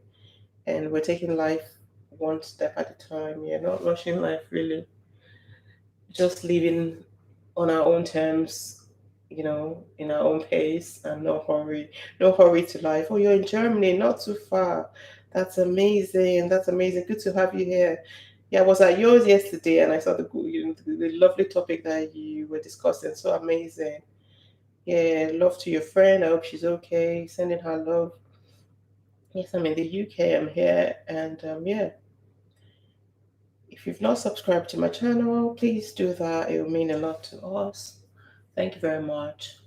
and we're taking life one step at a time. Yeah, not rushing life really. Just living on our own terms, in our own pace, and no hurry. No hurry to life. Oh, you're in Germany, not too far. That's amazing. That's amazing. Good to have you here. Yeah, I was at yours yesterday and I saw the lovely topic that you were discussing. So amazing. Yeah, love to your friend. I hope she's okay. Sending her love. Yes, I'm in the UK. I'm here. And yeah, if you've not subscribed to my channel, please do that. It will mean a lot to us. Thank you very much.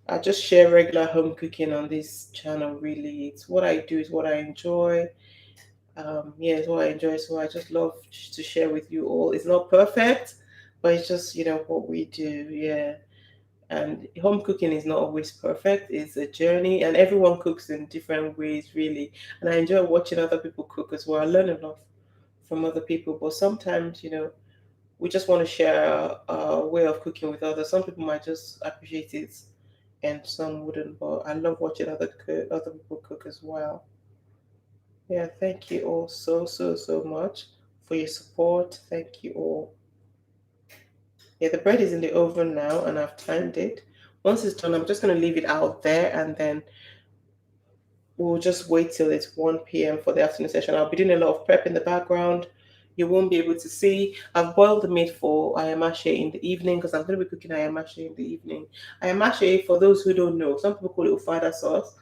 I just share regular home cooking on this channel, really. It's what I do, it's what I enjoy. Yeah, it's what I enjoy. So I just love to share with you all. It's not perfect, but it's just, what we do. Yeah. And home cooking is not always perfect. It's a journey, and everyone cooks in different ways, really. And I enjoy watching other people cook as well. I learn a lot from other people, but sometimes, we just want to share our way of cooking with others. Some people might just appreciate it and some wouldn't. But I love watching other people cook as well. Yeah, thank you all so much for your support. Thank you all. Yeah, the bread is in the oven now, and I've timed it. Once it's done, I'm just gonna leave it out there, and then we'll just wait till it's 1 p.m. for the afternoon session. I'll be doing a lot of prep in the background. You won't be able to see. I've boiled the meat for Ayamashe in the evening because I'm going to be cooking Ayamashe in the evening. Ayamashe, for those who don't know, some people call it Ofada sauce.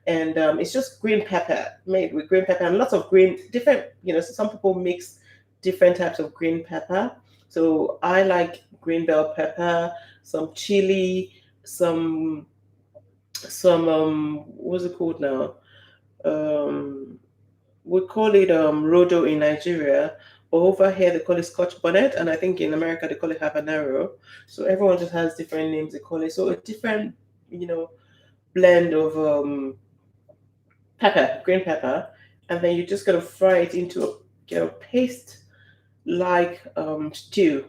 And it's just green pepper made with green pepper and lots of green, different, some people mix different types of green pepper. So I like green bell pepper, some chili, some what's it called now? um, we call it rodo in Nigeria, but over here they call it Scotch bonnet, and I think in America they call it habanero. So everyone just has different names they call it. So a different, you know, blend of pepper, green pepper, and then you're just gonna fry it into a paste like stew,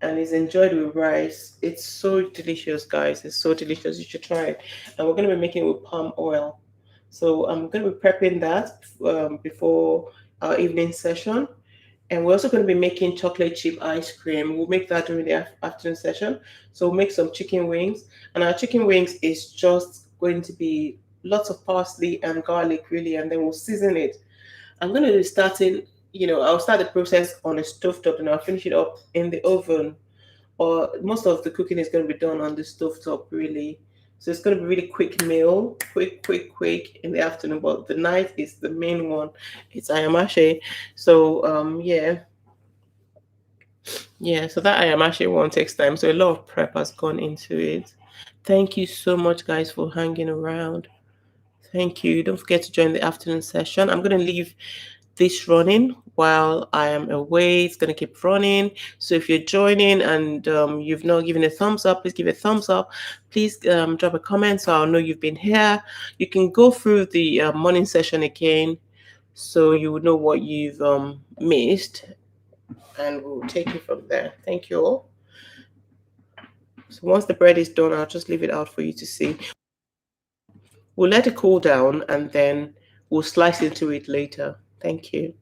and it's enjoyed with rice. It's so delicious, guys. It's so delicious. You should try it. And we're gonna be making it with palm oil. So I'm gonna be prepping that before our evening session. And we're also going to be making chocolate chip ice cream. We'll make that during the afternoon session. So we'll make some chicken wings. And our chicken wings is just going to be lots of parsley and garlic, really, and then we'll season it. I'm going to be starting, I'll start the process on a stovetop and I'll finish it up in the oven. Or most of the cooking is going to be done on the stovetop, really. So it's going to be really quick meal, quick in the afternoon. But the night is the main one. It's Ayamashe. So yeah. So that Ayamashe one takes time. So a lot of prep has gone into it. Thank you so much, guys, for hanging around. Thank you. Don't forget to join the afternoon session. I'm going to leave this running while I am away. It's going to keep running. So if you're joining and you've not given a thumbs up, please give a thumbs up. Please drop a comment so I'll know you've been here. You can go through the morning session again so you would know what you've missed, and we'll take it from there. Thank you all. So once the bread is done, I'll just leave it out for you to see. We'll let it cool down and then we'll slice into it later. Thank you.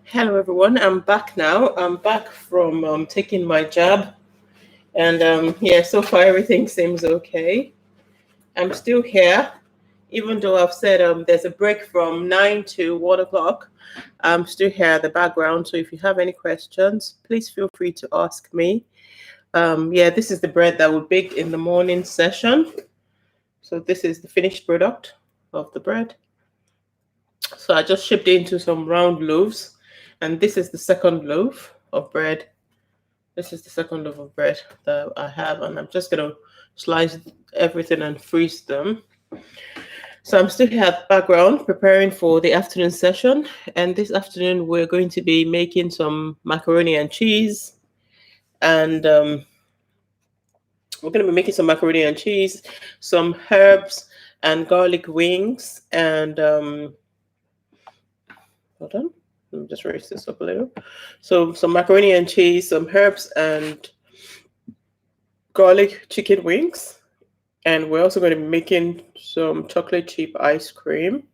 Hello, everyone. I'm back now. I'm back from taking my jab, and yeah, so far everything seems okay. I'm still here, even though I've said there's a break from 9 to 1 o'clock. I'm still here at the background. So if you have any questions, please feel free to ask me. Yeah, this is the bread that we baked in the morning session. So this is the finished product of the bread. So I just shipped it into some round loaves, and this is the second loaf of bread. This is the second loaf of bread that I have, and I'm just gonna slice everything and freeze them. So I'm still here at the background preparing for the afternoon session, and this afternoon we're going to be making some macaroni and cheese, and we're going to be making some macaroni and cheese, some herbs and garlic wings, and hold on. Let me just raise this up a little. So some macaroni and cheese, some herbs and garlic chicken wings. And we're also going to be making some chocolate chip ice cream.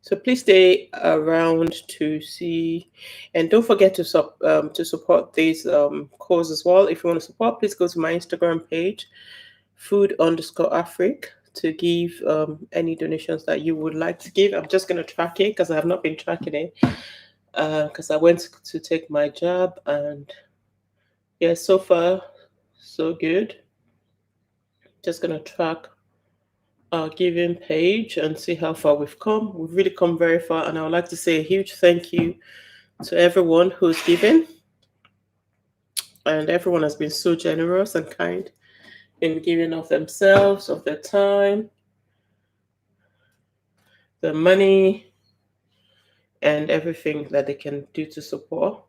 So please stay around to see, and don't forget to support these cause as well. If you want to support, please go to my Instagram page, food_Afrique, to give any donations that you would like to give. I'm just going to track it because I have not been tracking it because I went to take my jab, and yeah, so far so good. Just going to track our giving page and see how far we've come. We've really come very far, and I would like to say a huge thank you to everyone who's given, and everyone has been so generous and kind in giving of themselves, of their time, their money, and everything that they can do to support.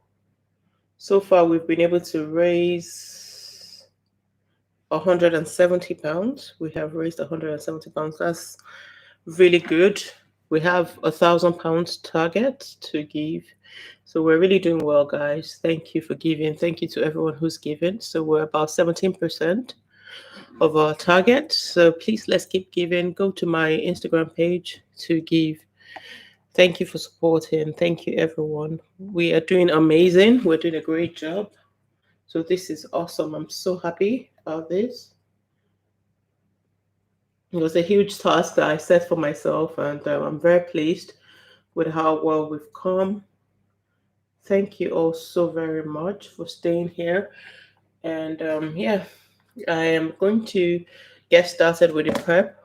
So far, we've been able to raise £170. We have raised £170. That's really good. We have £1,000 target to give. So we're really doing well, guys. Thank you for giving. Thank you to everyone who's given. So we're about 17% of our target. So please, let's keep giving. Go to my Instagram page to give. Thank you for supporting. Thank you, everyone. We are doing amazing. We're doing a great job. So this is awesome. I'm so happy about this. It was a huge task that I set for myself, and I'm very pleased with how well we've come. Thank you all so very much for staying here. And yeah, I am going to get started with the prep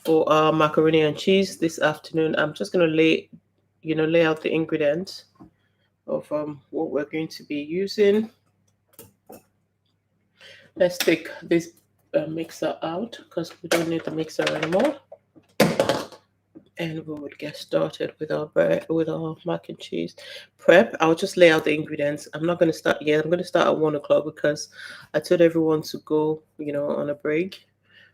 for our macaroni and cheese this afternoon. I'm just going to lay out the ingredients of what we're going to be using. Let's take this mixer out because we don't need the mixer anymore. And we would get started with our bread, with our mac and cheese prep. I'll just lay out the ingredients. I'm not going to start yet. I'm going to start at 1 o'clock because I told everyone to go, on a break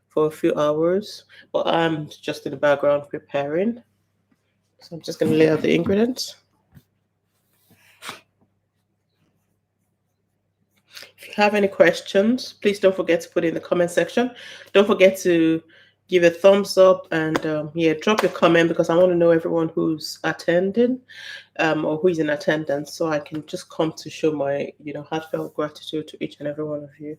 for a few hours. But I'm just in the background preparing. So I'm just going to lay out the ingredients. If you have any questions, please don't forget to put it in the comment section. Don't forget to give a thumbs up and yeah, drop your comment because I want to know everyone who's attending or who is in attendance, so I can just come to show my heartfelt gratitude to each and every one of you.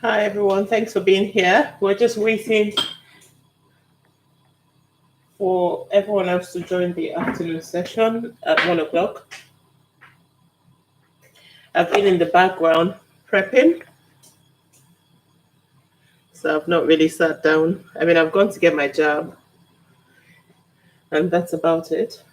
Hi everyone, thanks for being here. We're just waiting for everyone else to join the afternoon session at 1 o'clock. I've been in the background prepping, so I've not really sat down. I mean, I've gone to get my job, and that's about it.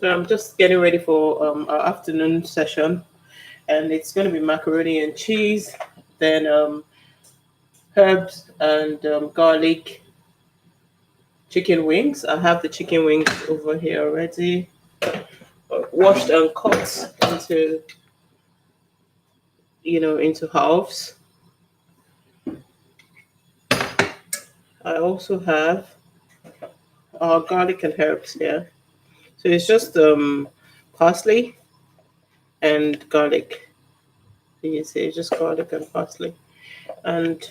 So I'm just getting ready for our afternoon session, and it's going to be macaroni and cheese, then herbs and garlic chicken wings. I have the chicken wings over here already, washed and cut into into halves. I also have garlic and herbs here. So it's just parsley and garlic. You see, it's just garlic and parsley. And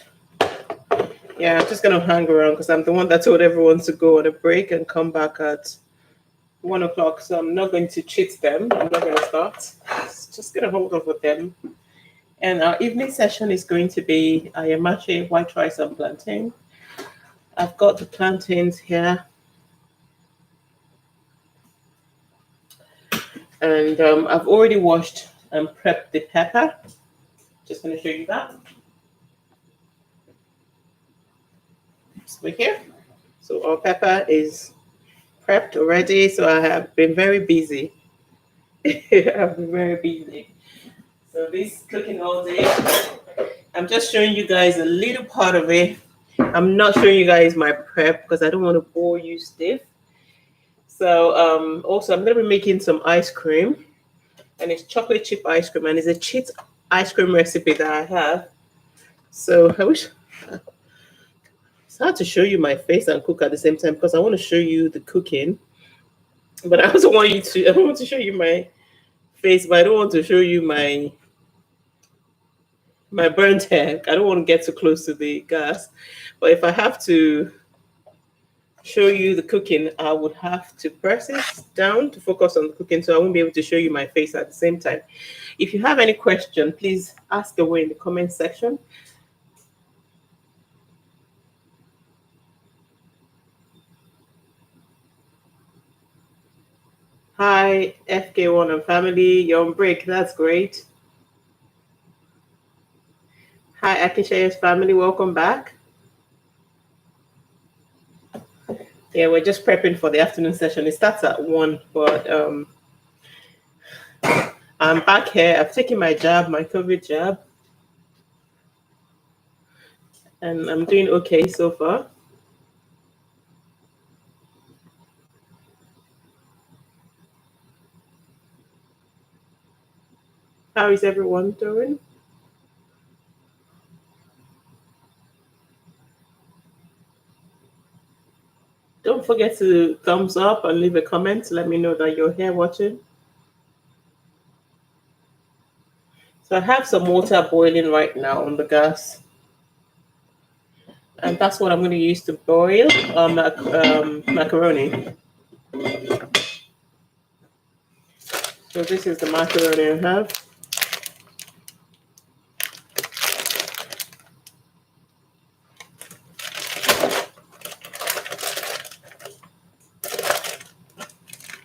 yeah, I'm just gonna hang around because I'm the one that told everyone to go on a break and come back at 1 o'clock. So I'm not going to cheat them. I'm not gonna start. Just gonna hold on with them. And our evening session is going to be Ayamashe, white rice and plantain. I've got the plantains here. And I've already washed and prepped the pepper. Just going to show you that. Over here. So our pepper is prepped already. So I have been very busy. I've been very busy. So this cooking all day. I'm just showing you guys a little part of it. I'm not showing you guys my prep because I don't want to bore you stiff. So also I'm going to be making some ice cream. And it's chocolate chip ice cream. And it's a cheat ice cream recipe that I have. So I wish it's hard to show you my face and cook at the same time because I want to show you the cooking, but I also want you to. I want to show you my face, but I don't want to show you my burnt hair. I don't want to get too close to the gas. But if I have to show you the cooking, I would have to press it down to focus on the cooking, so I won't be able to show you my face at the same time. If you have any question, please ask away in the comment section. Hi, FK1 and family. You're on break. That's great. Hi, Akishaya's family. Welcome back. Yeah, we're just prepping for the afternoon session. It starts at 1, but I'm back here. I've taken my jab, my COVID jab, and I'm doing okay so far. How is everyone doing? Don't forget to thumbs up and leave a comment to let me know that you're here watching. So I have some water boiling right now on the gas. And that's what I'm going to use to boil macaroni. So this is the macaroni I have.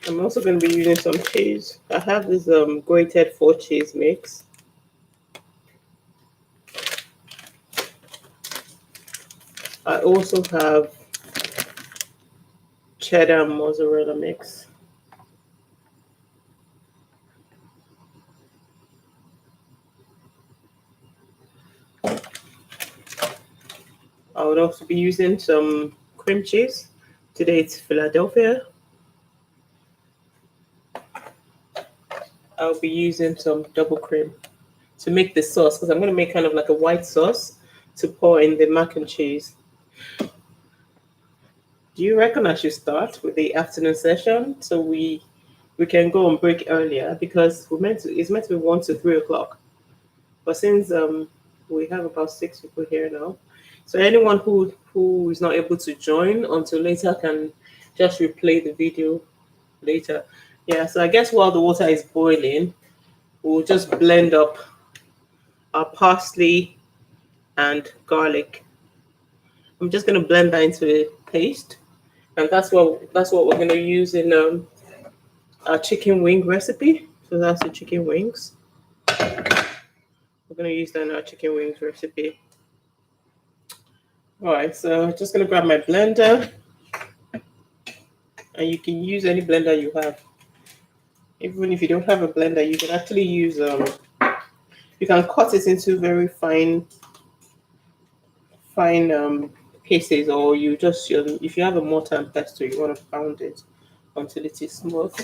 I'm also going to be using some cheese. I have this grated 4 cheese mix. I also have cheddar and mozzarella mix. I would also be using some cream cheese. Today it's Philadelphia. I'll be using some double cream to make the sauce because I'm going to make kind of like a white sauce to pour in the mac and cheese. Do you reckon I should start with the afternoon session so we can go on break earlier because it's meant to be 1 to 3 o'clock. But since we have about 6 people here now, So anyone who is not able to join until later can just replay the video later. Yeah, so I guess while the water is boiling, we'll just blend up our parsley and garlic. I'm just gonna blend that into a paste, and that's what we're gonna use in our chicken wing recipe. So that's the chicken wings. We're gonna use that in our chicken wings recipe. All right, so just gonna grab my blender, and you can use any blender you have. Even if you don't have a blender, you can actually use you can cut it into very fine pieces, or you just if you have a mortar and pestle, you want to pound it until it is smooth.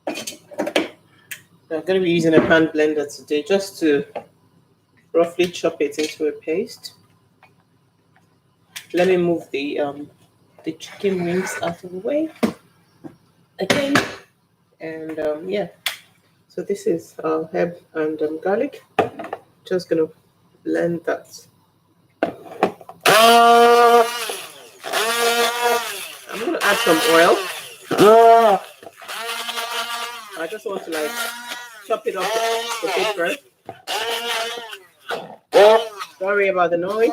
I'm going to be using a hand blender today just to roughly chop it into a paste. Let me move the chicken wings out of the way again, and yeah. So this is herb and garlic. Just gonna blend that. I'm gonna add some oil. I just want to like chop it up a bit first. Sorry about the noise.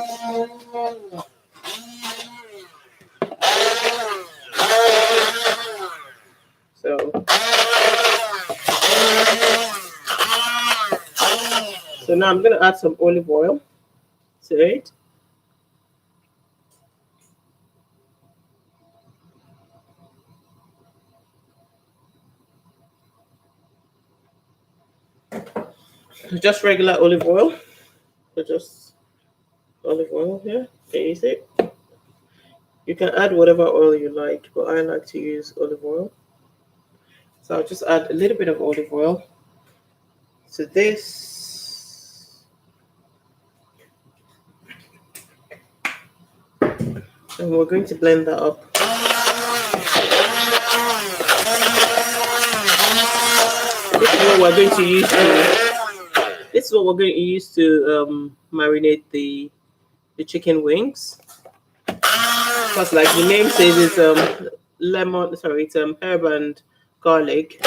So now I'm gonna add some olive oil to it. Just regular olive oil. So just olive oil here. Can you see it? You can add whatever oil you like, but I like to use olive oil. So I'll just add a little bit of olive oil to this. And we're going to blend that up. This is what we're going to use to marinate the chicken wings. Because like the name says, it's it's herb and garlic.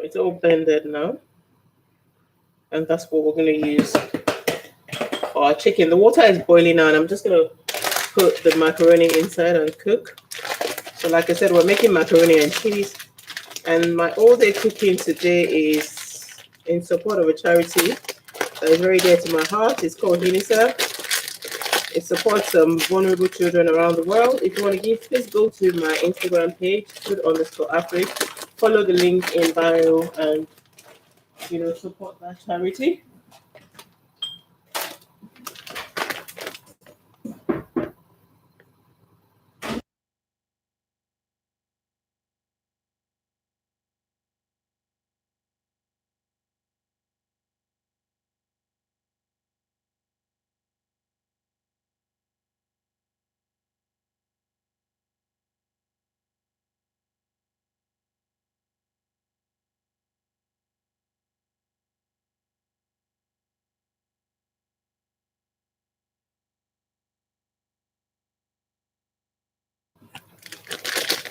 It's all blended now, and that's what we're going to use for our chicken. The water is boiling now, and I'm just going to put the macaroni inside and cook. So like I said, we're making macaroni and cheese, and my all-day cooking today is in support of a charity that is very dear to my heart. It's called UNICEF. It supports vulnerable children around the world. If you want to give, please go to my Instagram page, food_Africa. Follow the link in bio and support that charity.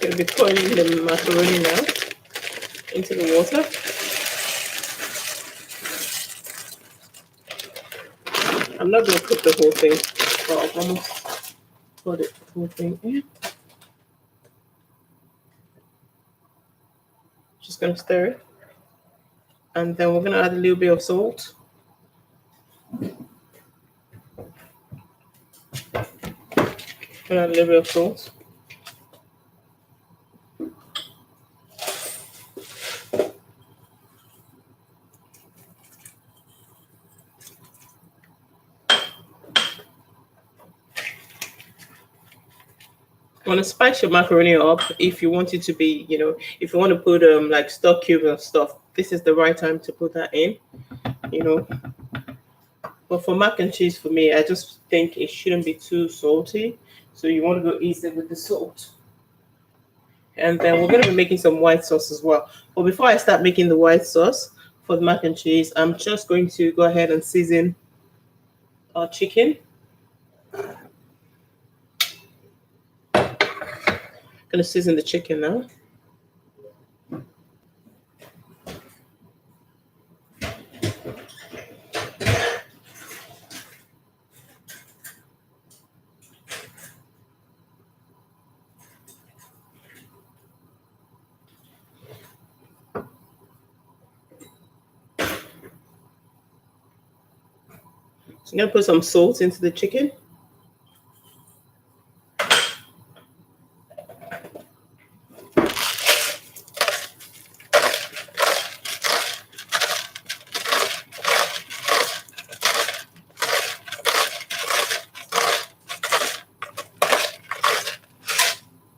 You'll be pouring the macaroni now into the water. I'm not going to cook the whole thing. So I've almost put the whole thing in. Just gonna stir it. And then we're gonna add a little bit of salt. Gonna add a little bit of salt. Want to spice your macaroni up if you want it to be, if you want to put like stock cubes and stuff, this is the right time to put that in, But for mac and cheese, for me, I just think it shouldn't be too salty. So you want to go easy with the salt. And then we're going to be making some white sauce as well. But before I start making the white sauce for the mac and cheese, I'm just going to go ahead and season our chicken. I'm going to season the chicken now. So I'm going to put some salt into the chicken.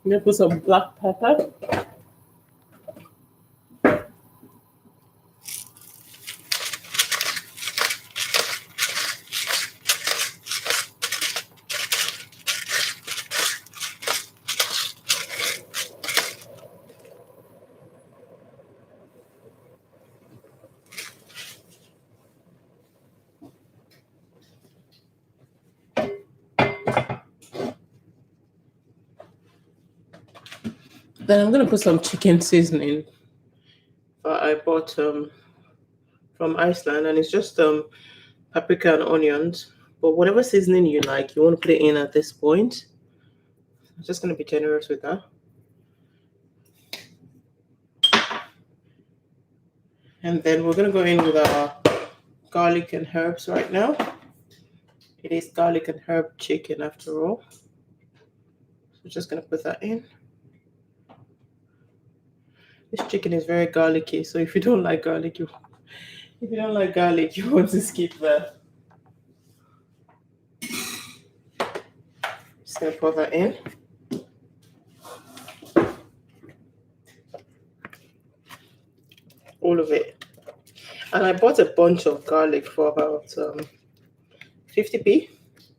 I'm going to put some black pepper. Then I'm going to put some chicken seasoning that I bought from Iceland, and it's just paprika and onions. But whatever seasoning you like, you want to put it in at this point. I'm just going to be generous with that. And then we're going to go in with our garlic and herbs right now. It is garlic and herb chicken after all. So we're just going to put that in. This chicken is very garlicky, so if you don't like garlic, you want to skip that. Just gonna pour that in. All of it. And I bought a bunch of garlic for about 50p.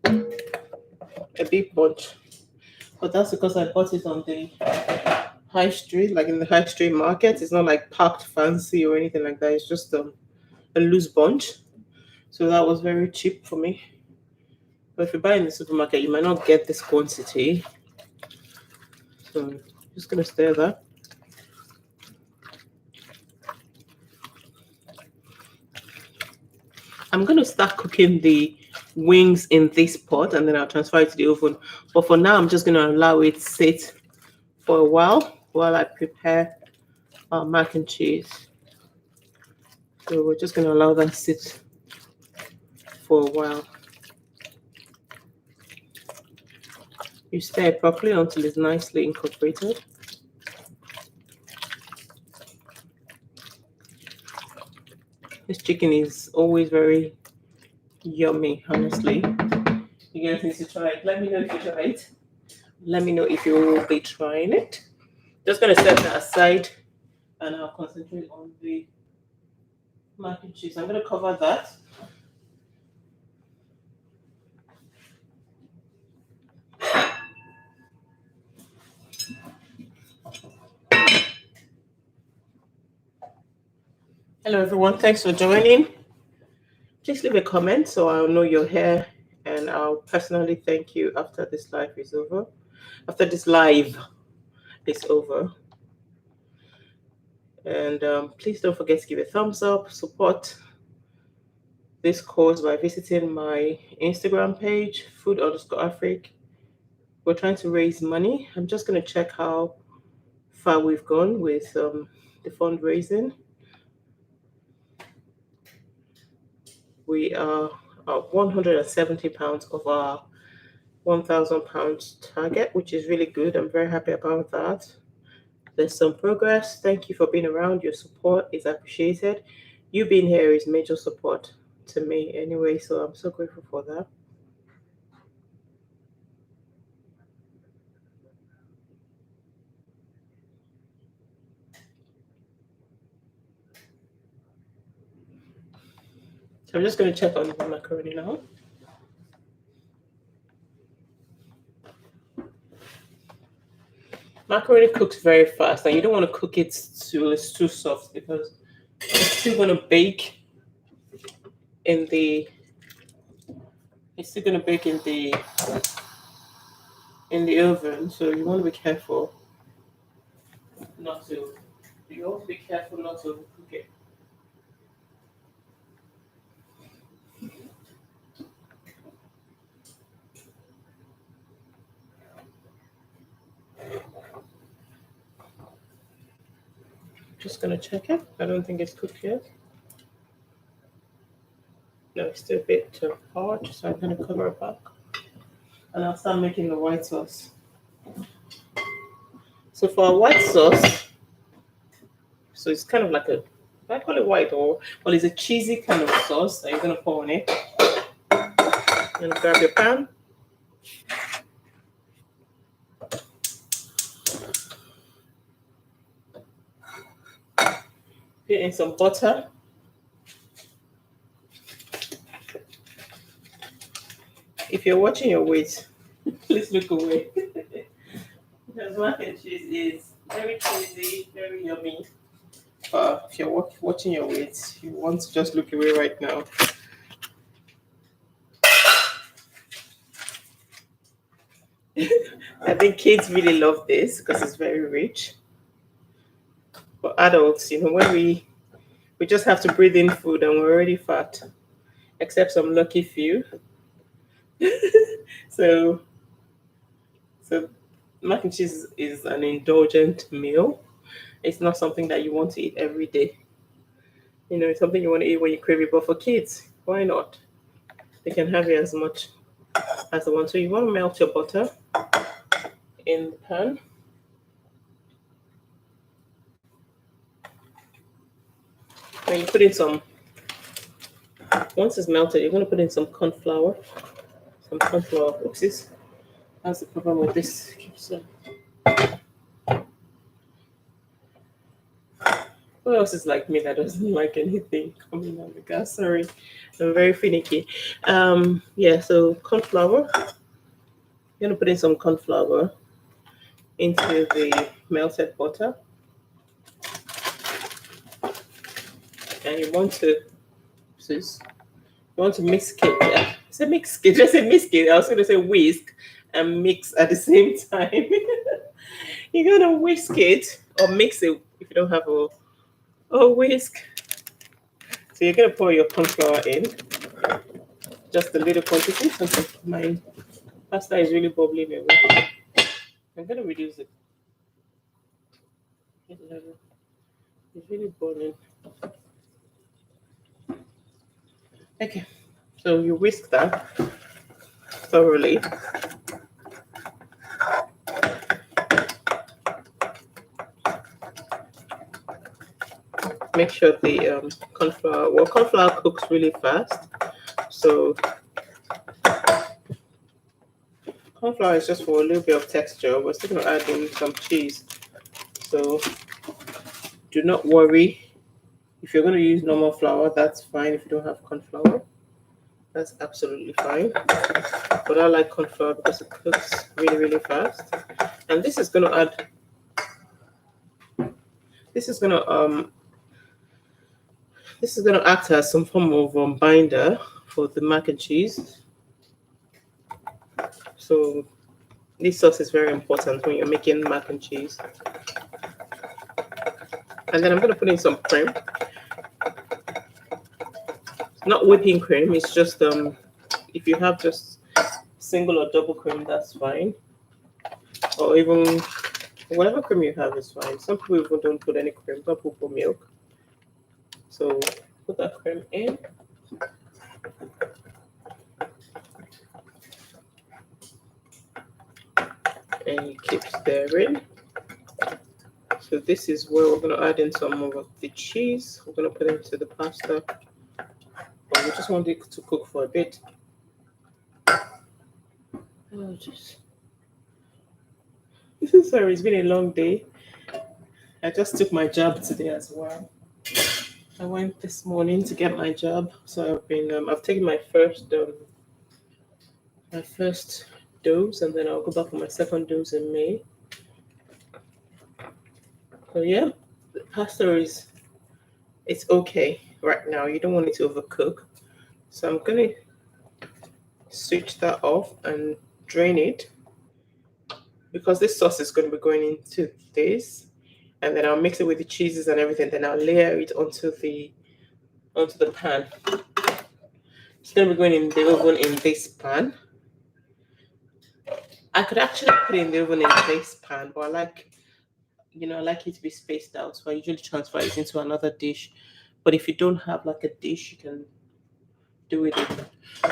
A big bunch. But that's because I bought it on the high street, like in the high street market. It's not like packed fancy or anything like that. It's just a loose bunch. So that was very cheap for me. But if you buy in the supermarket, you might not get this quantity. So I'm just gonna stir that. I'm gonna start cooking the wings in this pot and then I'll transfer it to the oven. But for now, I'm just gonna allow it sit for a while I prepare our mac and cheese. So we're just gonna allow that sit for a while. You stir it properly until it's nicely incorporated. This chicken is always very yummy, honestly. You guys need to try it. Let me know if you try it. Let me know if you will be trying it. Just gonna set that aside and I'll concentrate on the mac and cheese. I'm gonna cover that. Hello everyone, thanks for joining. Please leave a comment so I'll know you're here and I'll personally thank you after this live is over. After this live is over. And please don't forget to give a thumbs up, support this course by visiting my Instagram page, food_Afrique. We're trying to raise money. I'm just going to check how far we've gone with the fundraising. We are at 170 pounds of our 1,000 pounds target, which is really good. I'm very happy about that. There's some progress. Thank you for being around. Your support is appreciated. You being here is major support to me anyway, so I'm so grateful for that. So I'm just going to check on the macaroni now. Macaroni cooks very fast, and you don't want to cook it till it's too soft because it's still going to bake in the. It's still going to bake in the oven, so you want to be careful not to. You want to be careful not to cook it. Just gonna check it. I don't think it's cooked yet. No, it's still a bit hard, so I'm gonna cover it back. And I'll start making the white sauce. So for a white sauce, so it's kind of like I call it white or well, it's a cheesy kind of sauce that you're gonna pour on it. You're gonna grab your pan. Put in some butter. If you're watching your weight, please look away. Because mac and cheese is very cheesy, very yummy. If you're watching your weight, you want to just look away right now. I think kids really love this because it's very rich. For adults, when we just have to breathe in food and we're already fat, except some lucky few. so mac and cheese is an indulgent meal. It's not something that you want to eat every day. It's something you want to eat when you crave it. But for kids, why not? They can have it as much as they want. So you want to melt your butter in the pan. Then you put in once it's melted, you're going to put in some corn flour. Oopsies. That's the problem with this. Who else is like me that doesn't like anything coming on the gas? Sorry, I'm very finicky. So corn flour. You're gonna put in some corn flour into the melted butter, and you want to mix it. I said mix it. Just say mix it. I was gonna say whisk and mix at the same time. You're gonna whisk it or mix it if you don't have a whisk. So you're gonna pour your corn flour in, just a little quantity. Since my pasta is really bubbling away, I'm gonna reduce it. It's really boiling. Okay, so you whisk that thoroughly. Make sure the corn flour cooks really fast. So corn flour is just for a little bit of texture. We're still going to add in some cheese. So do not worry. If you're going to use normal flour, that's fine. If you don't have corn flour, that's absolutely fine. But I like corn flour because it cooks really, really fast. And this is going to add. This is going to act as some form of binder for the mac and cheese. So this sauce is very important when you're making mac and cheese. And then I'm going to put in some cream. not whipping cream. It's just if you have just single or double cream, that's fine. Or even whatever cream you have is fine. Some people even don't put any cream. Some people put milk. So put that cream in and keep stirring. So this is where we're going to add in some of the cheese. We're going to put it into the pasta. But we just want it to cook for a bit. Oh, sorry, it's been a long day. I just took my jab today as well. I went this morning to get my jab, so I've taken my first dose, and then I'll go back for my second dose in May. So yeah, the pasta it's okay right now. You don't want it to overcook, so I'm gonna switch that off and drain it because this sauce is going to be going into this, and then I'll mix it with the cheeses and everything. Then I'll layer it onto the pan. It's going to be going in the oven in this pan. I could actually put it in the oven in this pan, but I like it to be spaced out. So I usually transfer it into another dish. But if you don't have like a dish, you can do it in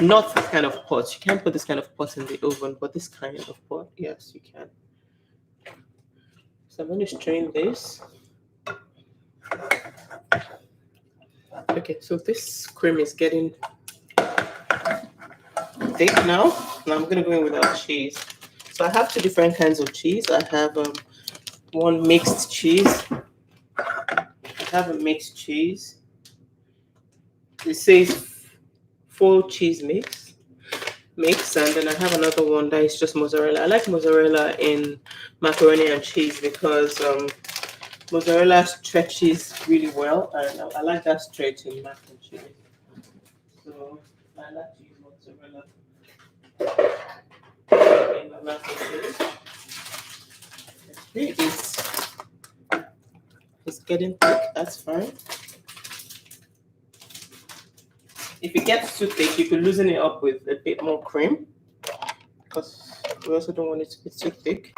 not this kind of pot. You can't put this kind of pot in the oven, but this kind of pot, yes, you can. So I'm going to strain this. Okay, so this cream is getting thick now. Now I'm going to go in without cheese. So I have two different kinds of cheese. I have one mixed cheese. I have a mixed cheese. It says full cheese mix, and then I have another one that is just mozzarella. I like mozzarella in macaroni and cheese because mozzarella stretches really well, and I like that stretch in mac and cheese. So I like to use mozzarella in my mac and cheese. It's getting thick. That's fine. If it gets too thick, you could loosen it up with a bit more cream because we also don't want it to be too thick.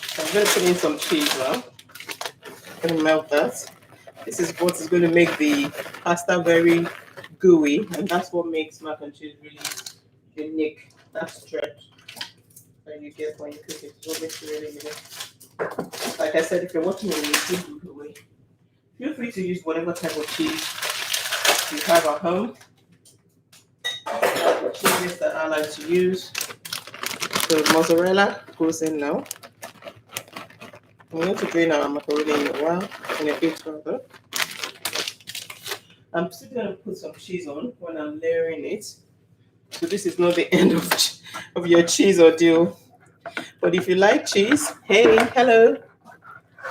So I'm going to put in some cheese now. I'm going to melt that. This is what is going to make the pasta very gooey, and that's what makes mac and cheese really unique. That stretch that you get when you cook it. What makes it really unique. Like I said, if you're watching it on YouTube, feel free to use whatever type of cheese you have at home. Cheeses that I like to use. So mozzarella goes in now. I'm going to drain our macaroni in a bit further. I'm still going to put some cheese on when I'm layering it. So this is not the end of your cheese ordeal. But if you like cheese, hey, hello.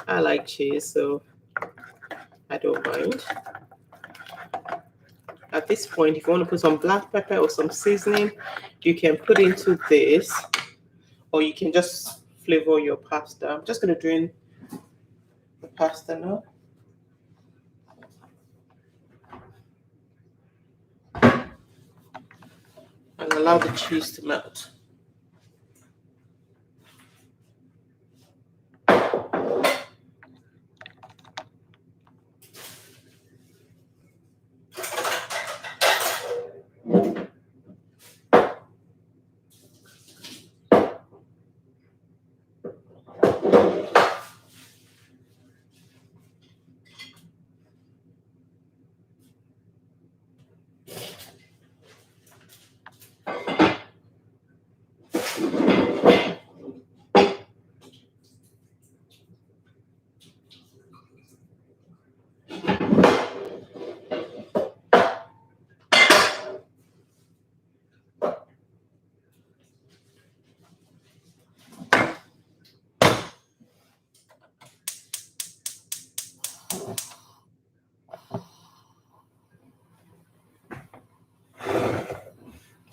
I like cheese, so I don't mind. At this point, if you want to put some black pepper or some seasoning, you can put into this, or you can just flavor your pasta. I'm just going to drain the pasta now. And allow the cheese to melt.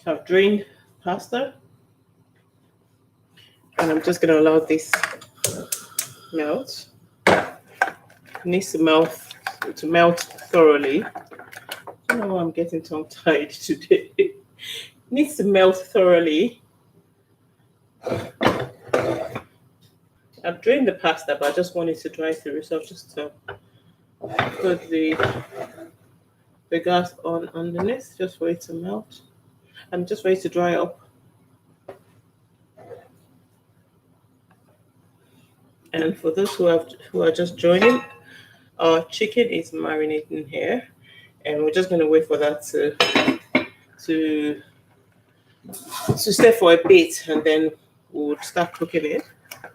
So I've drained pasta. And I'm just going to allow this melt. It needs to melt thoroughly. I don't know why I'm getting tongue-tied today. It needs to melt thoroughly. I've drained the pasta, but I just want it to dry through. So I've just put the gas on underneath just for it to melt. I'm just for it to dry up. And for those who are just joining, our chicken is marinating here, and we're just going to wait for that to stay for a bit, and then we'll start cooking it.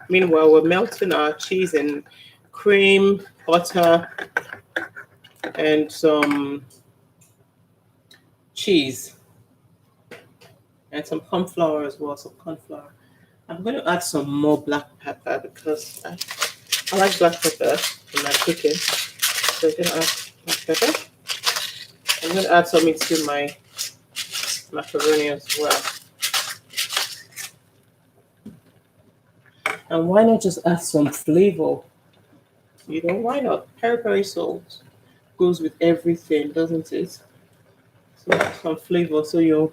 Meanwhile, we're melting our cheese and cream, butter, and some cheese, and some corn flour as well. Some corn flour. I'm going to add some more black pepper because I like black pepper in my cooking. So I'm going to add black pepper. I'm going to add some into my macaroni as well. And why not just add some flavor? You know, why not? Peri salt goes with everything, doesn't it? So some flavor, so your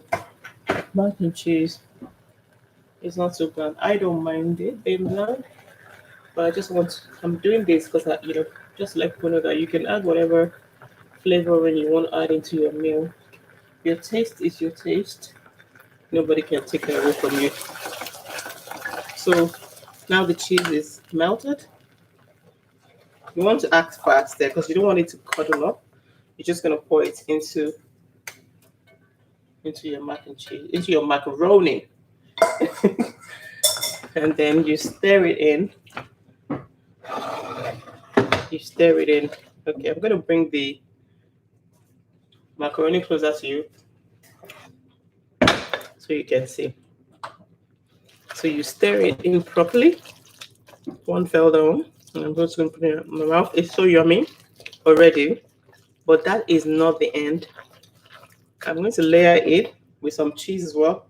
mac and cheese is not so bland. I don't mind it being bland, but I'm doing this because just let people know that you can add whatever flavoring you want to add into your meal. Your taste is your taste. Nobody can take it away from you. So now the cheese is melted. You want to act fast there because you don't want it to cuddle up. You're just going to pour it into your mac and cheese, into your macaroni. And then you stir it in. Okay, I'm going to bring the macaroni closer to you so you can see. So you stir it in properly. One fell down. And I'm just going to put it in my mouth. It's so yummy already. But that is not the end. I'm going to layer it with some cheese as well.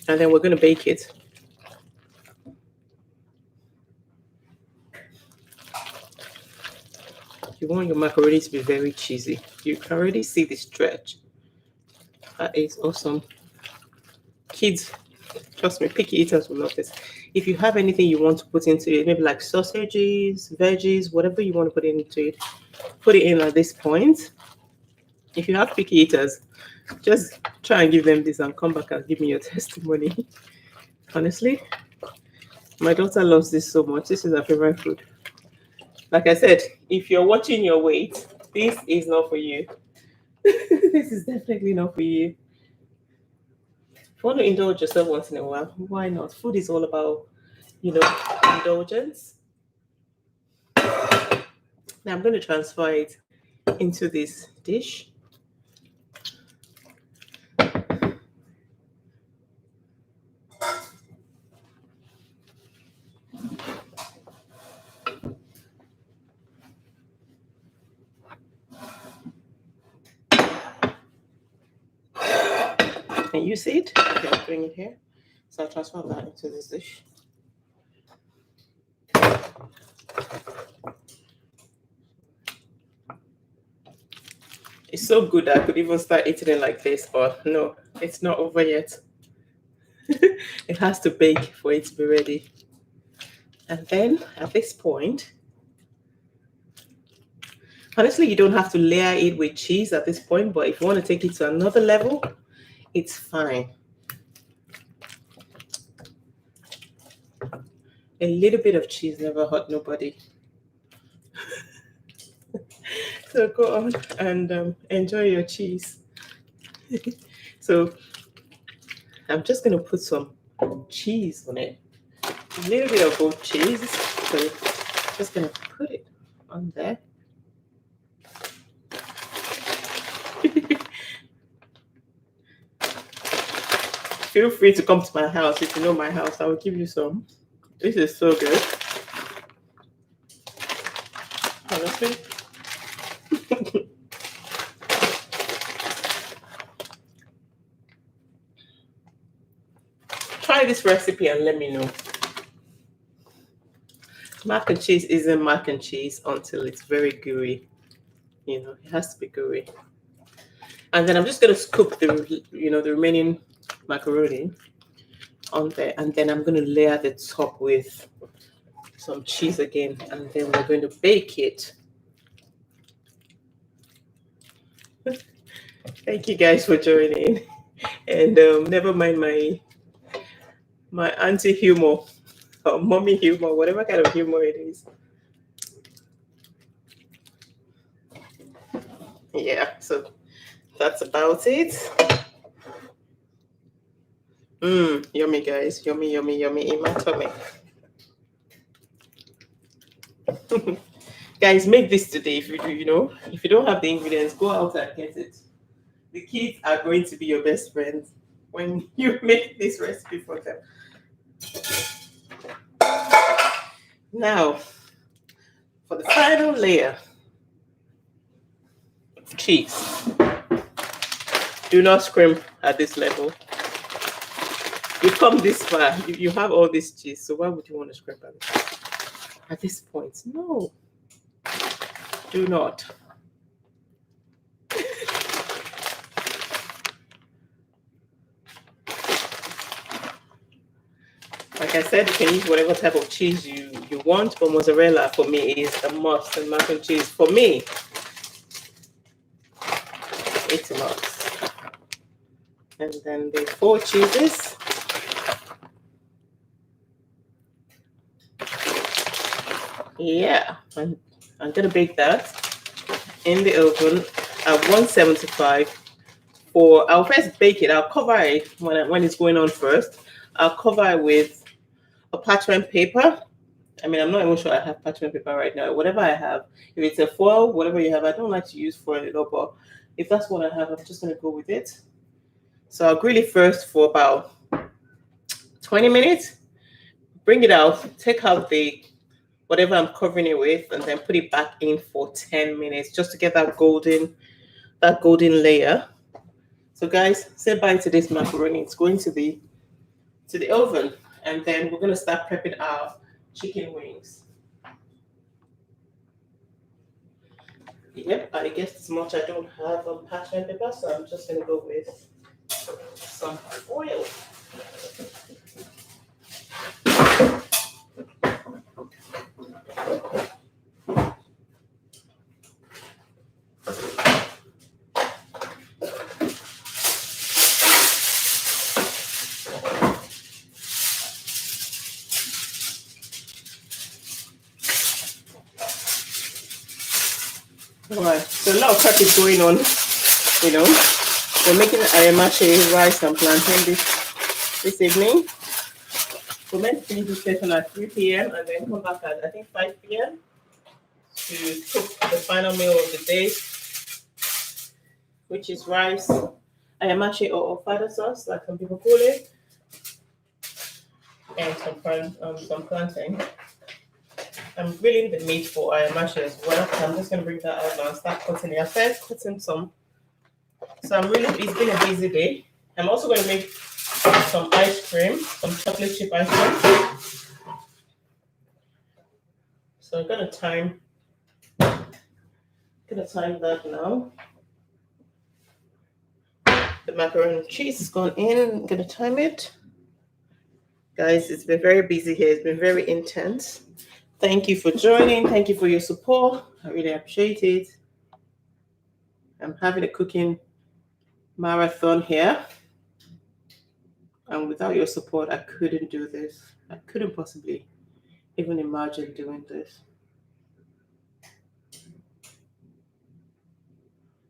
And then we're going to bake it. You want your macaroni to be very cheesy. You can already see the stretch. That is awesome. Kids, trust me, picky eaters will love this. If you have anything you want to put into it, maybe like sausages, veggies, whatever you want to put into it, put it in at this point. If you have picky eaters, just try and give them this and come back and give me your testimony. Honestly, my daughter loves this so much. This is her favorite food. Like I said, if you're watching your weight, this is not for you. This is definitely not for you. If you want to indulge yourself once in a while, why not? Food is all about, indulgence. Now I'm going to transfer it into this dish. Can you see it? Okay, I'll bring it here. So I'll transfer that into this dish. It's so good that I could even start eating it like this, but no, it's not over yet. It has to bake for it to be ready. And then at this point, honestly, you don't have to layer it with cheese at this point, but if you want to take it to another level, it's fine. A little bit of cheese never hurt nobody. So go on and enjoy your cheese. So I'm just going to put some cheese on it. A little bit of goat cheese. So I'm just going to put it on there. Feel free to come to my house. If you know my house, I will give you some. This is so good. Honestly. try this recipe and let me know. Mac and cheese isn't mac and cheese until it's very gooey. You know, it has to be gooey. And then I'm just gonna scoop the the remaining macaroni on there, and then I'm gonna layer the top with some cheese again, and then we're going to bake it. Thank you guys for joining, and never mind my auntie humor or mommy humor, whatever kind of humor it is. Yeah, so that's about it. Yummy guys, yummy, yummy, yummy in my tummy. Guys, make this today. If if you don't have the ingredients, go out and get it. The kids are going to be your best friends when you make this recipe for them. Now, for the final layer of cheese. Do not scrimp at this level. You've come this far. You have all this cheese, so why would you want to scrimp at this point? No. Do not. Like I said, you can use whatever type of cheese you want, but mozzarella for me is a must, and mac and cheese for me, it's a must. And then the 4 cheeses. Yeah, I'm gonna bake that in the oven at 175 I'll first bake it. I'll cover it when it's going on first. I'll cover it with a parchment paper. I mean, I'm not even sure I have parchment paper right now. Whatever I have, if it's a foil, whatever you have, I don't like to use foil at all, but if that's what I have, I'm just gonna go with it. So I'll grill it first for about 20 minutes. Bring it out, take out the whatever I'm covering it with, and then put it back in for 10 minutes just to get that golden layer. So guys, say bye to this macaroni. It's going to the oven, and then we're gonna start prepping our chicken wings. Yep, I guess as much I don't have parchment paper, so I'm just gonna go with some oil. Alright, so a lot of prep is going on, We're making Ayamashe rice and plantain this evening. We're meant to finish this session at 3 p.m. and then come back at, I think, 5 p.m. to cook the final meal of the day, which is rice, Ayamashe or Ofada sauce, like some people call it, and some plantain. I'm grilling the meat for Ayamashe as well. So I'm just going to bring that out now and start cutting it. I first cutting some. So it's been a busy day. I'm also going to make some ice cream, some chocolate chip ice cream. So I'm going to time that now. The macaroni and cheese has gone in. I'm going to time it. Guys, it's been very busy here. It's been very intense. Thank you for joining. Thank you for your support. I really appreciate it. I'm having a cooking marathon here. And without your support, I couldn't do this. I couldn't possibly even imagine doing this.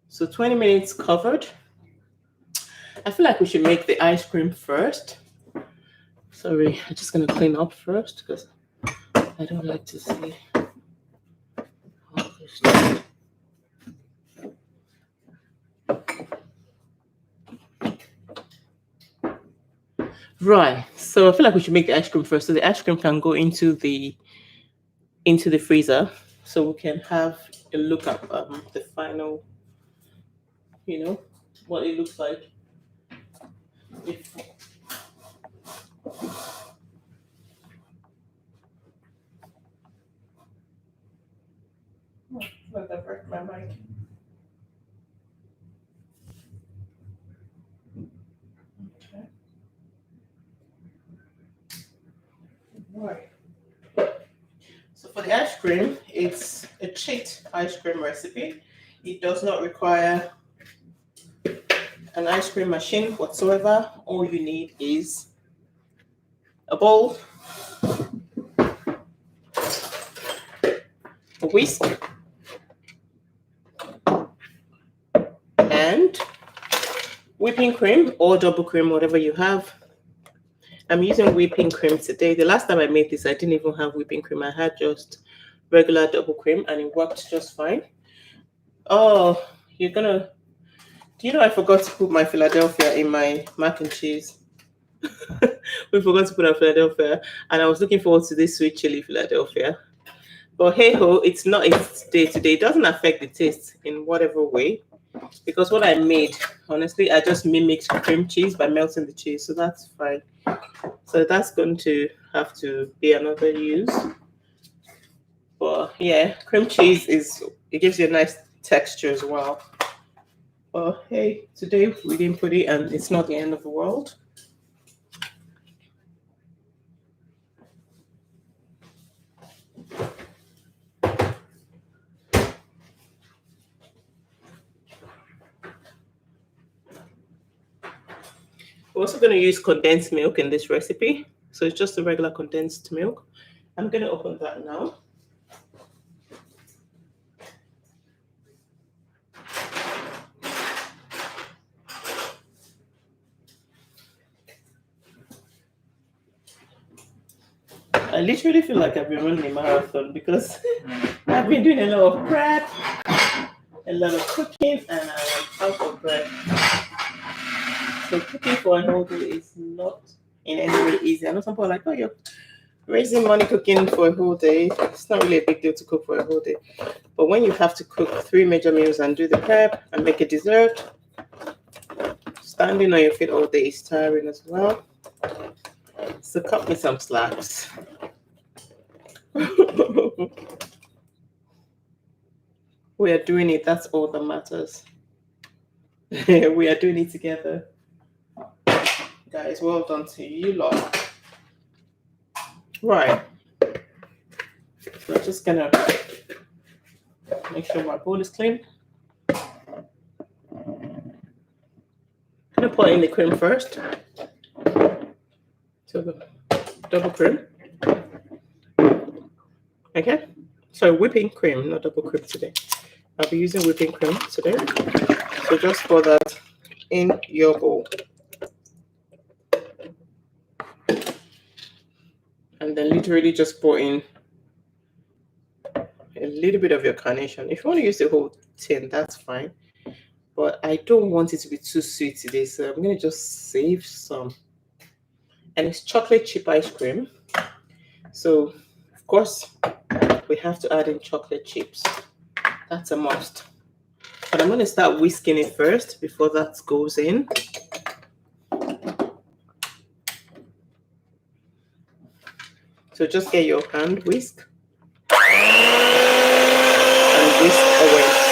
So 20 minutes covered. I feel like we should make the ice cream first. Sorry, I'm just going to clean up first because I don't like to see all this stuff. Right, so I feel like we should make the ice cream first, so the ice cream can go into the freezer, so we can have a look at the final, what it looks like Let that break my mic. Okay. Right. So for the ice cream, it's a cheat ice cream recipe. It does not require an ice cream machine whatsoever. All you need is a bowl, a whisk, and whipping cream or double cream, whatever you have. I'm using whipping cream today. The last time I made this, I didn't even have whipping cream. I had just regular double cream and it worked just fine. Oh, you're gonna... Do you know I forgot to put my Philadelphia in my mac and cheese? We forgot to put our Philadelphia, and I was looking forward to this sweet chili Philadelphia. But hey ho, it's not its day today. It doesn't affect the taste in whatever way. Because what I made, honestly, I just mimicked cream cheese by melting the cheese, so that's fine. So that's going to have to be another use. But yeah, cream cheese it gives you a nice texture as well. But hey, today we didn't put it, and it's not the end of the world. We're also going to use condensed milk in this recipe. So it's just a regular condensed milk. I'm going to open that now. I literally feel like I've been running a marathon because I've been doing a lot of prep, a lot of cooking, and I'm out of breath. So cooking for a whole day is not in any way easy. I know some people are like, oh, you're raising money cooking for a whole day. It's not really a big deal to cook for a whole day. But when you have to cook 3 major meals and do the prep and make a dessert, standing on your feet all day is tiring as well. So cut me some slacks. We are doing it. That's all that matters. We are doing it together. Guys, well done to you lot. Right. So I'm just gonna make sure my bowl is clean. I'm gonna put in the cream first. So the double cream. Okay. So whipping cream, not double cream today. I'll be using whipping cream today. So just pour that in your bowl. And then literally just pour in a little bit of your carnation. If you want to use the whole tin, that's fine. But I don't want it to be too sweet today, so I'm going to just save some. And it's chocolate chip ice cream. So, of course, we have to add in chocolate chips. That's a must. But I'm going to start whisking it first before that goes in. So just get your hand whisk and whisk away.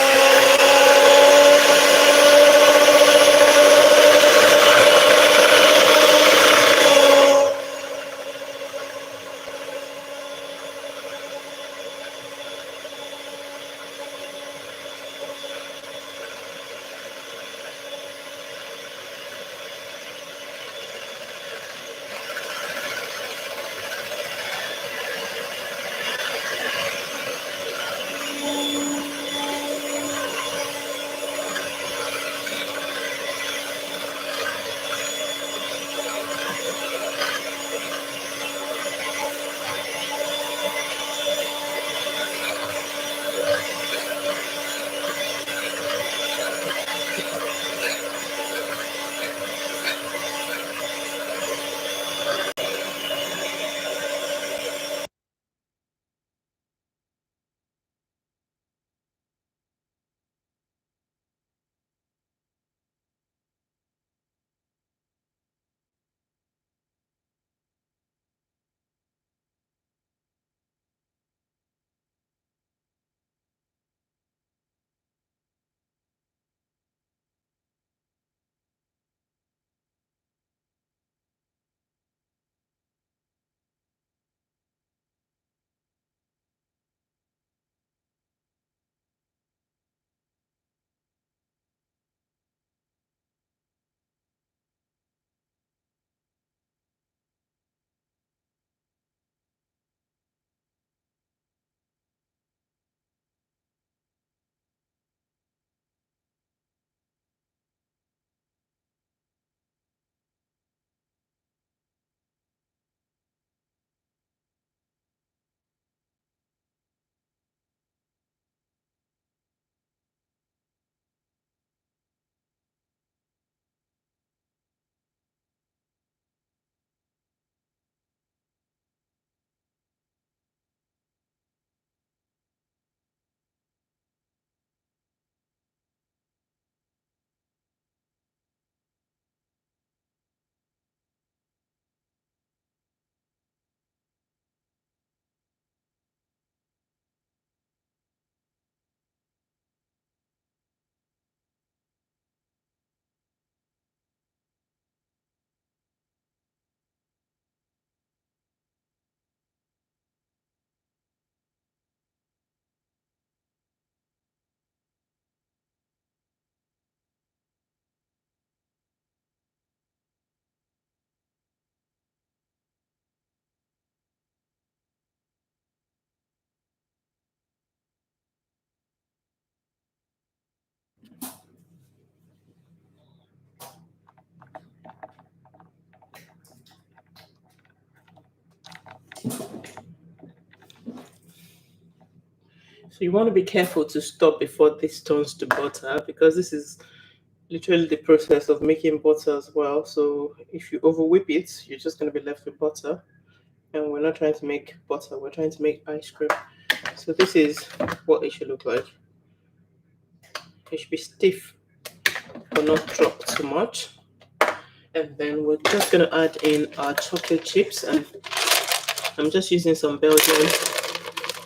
So you want to be careful to stop before this turns to butter, because this is literally the process of making butter as well. So if you over whip it, you're just going to be left with butter. And we're not trying to make butter, we're trying to make ice cream. So this is what it should look like. It should be stiff but not drop too much. And then we're just going to add in our chocolate chips, and I'm just using some Belgian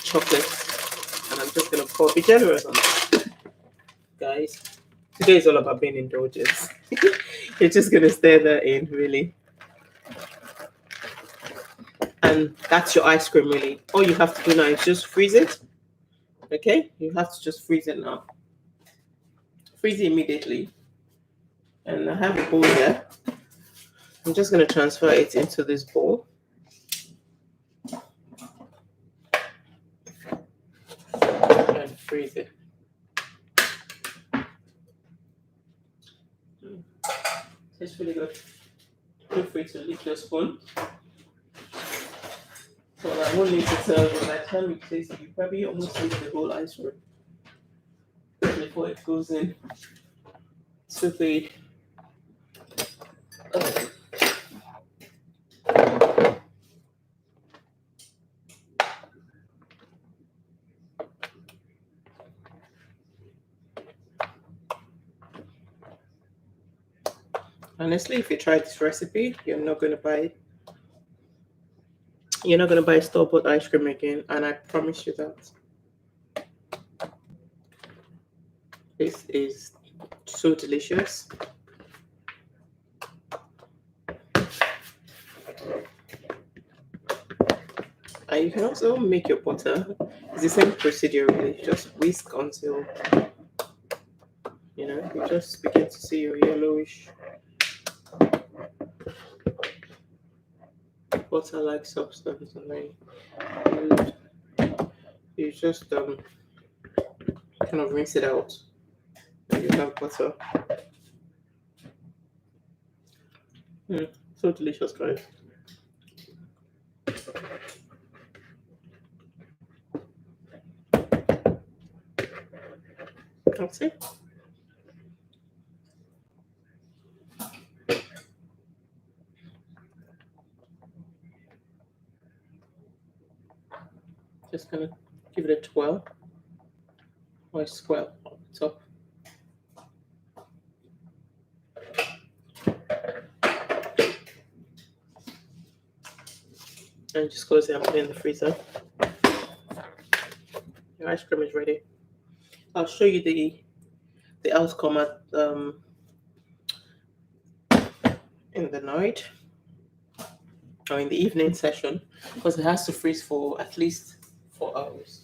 chocolate, and I'm just going to pour. Be generous on that, guys. Today is all about being indulgent. You're just going to stir that in, really. And that's your ice cream, really. All you have to do now is just freeze it. Okay? You have to just freeze it now. Freeze it immediately. And I have a bowl here. I'm just going to transfer it into this bowl. And freeze it. Tastes really good. Feel free to lick your spoon. So I won't need to tell you, by the time you taste it, you probably almost taste the whole ice cream before it goes in to the oven. Honestly, if you try this recipe, you're not going to buy store-bought ice cream again, and I promise you that. This is so delicious. And you can also make your butter. It's the same procedure, really. Just whisk until you just begin to see your yellowish butter-like substance, and then you just kind of rinse it out, and you have butter. So delicious, guys. That's it. Just gonna give it a twirl or a swirl on the top. And just close it and put it in the freezer. Your ice cream is ready. I'll show you the outcome at in the night or in the evening session, because it has to freeze for at least 4 hours.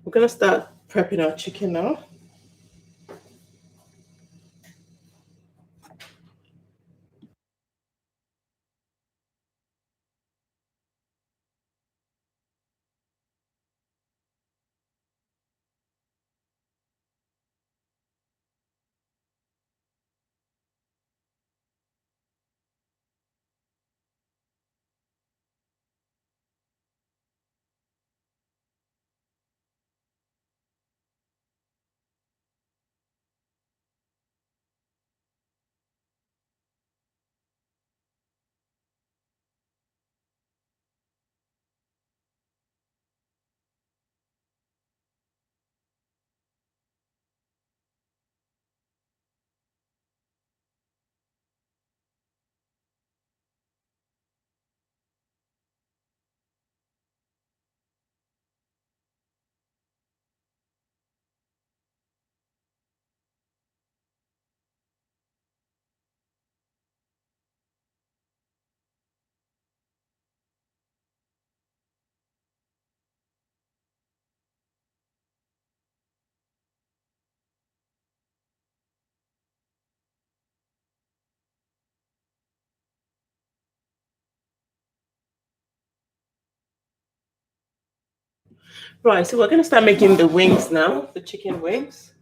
We're gonna start prepping our chicken now. Right, so we're going to start making the wings now, the chicken wings.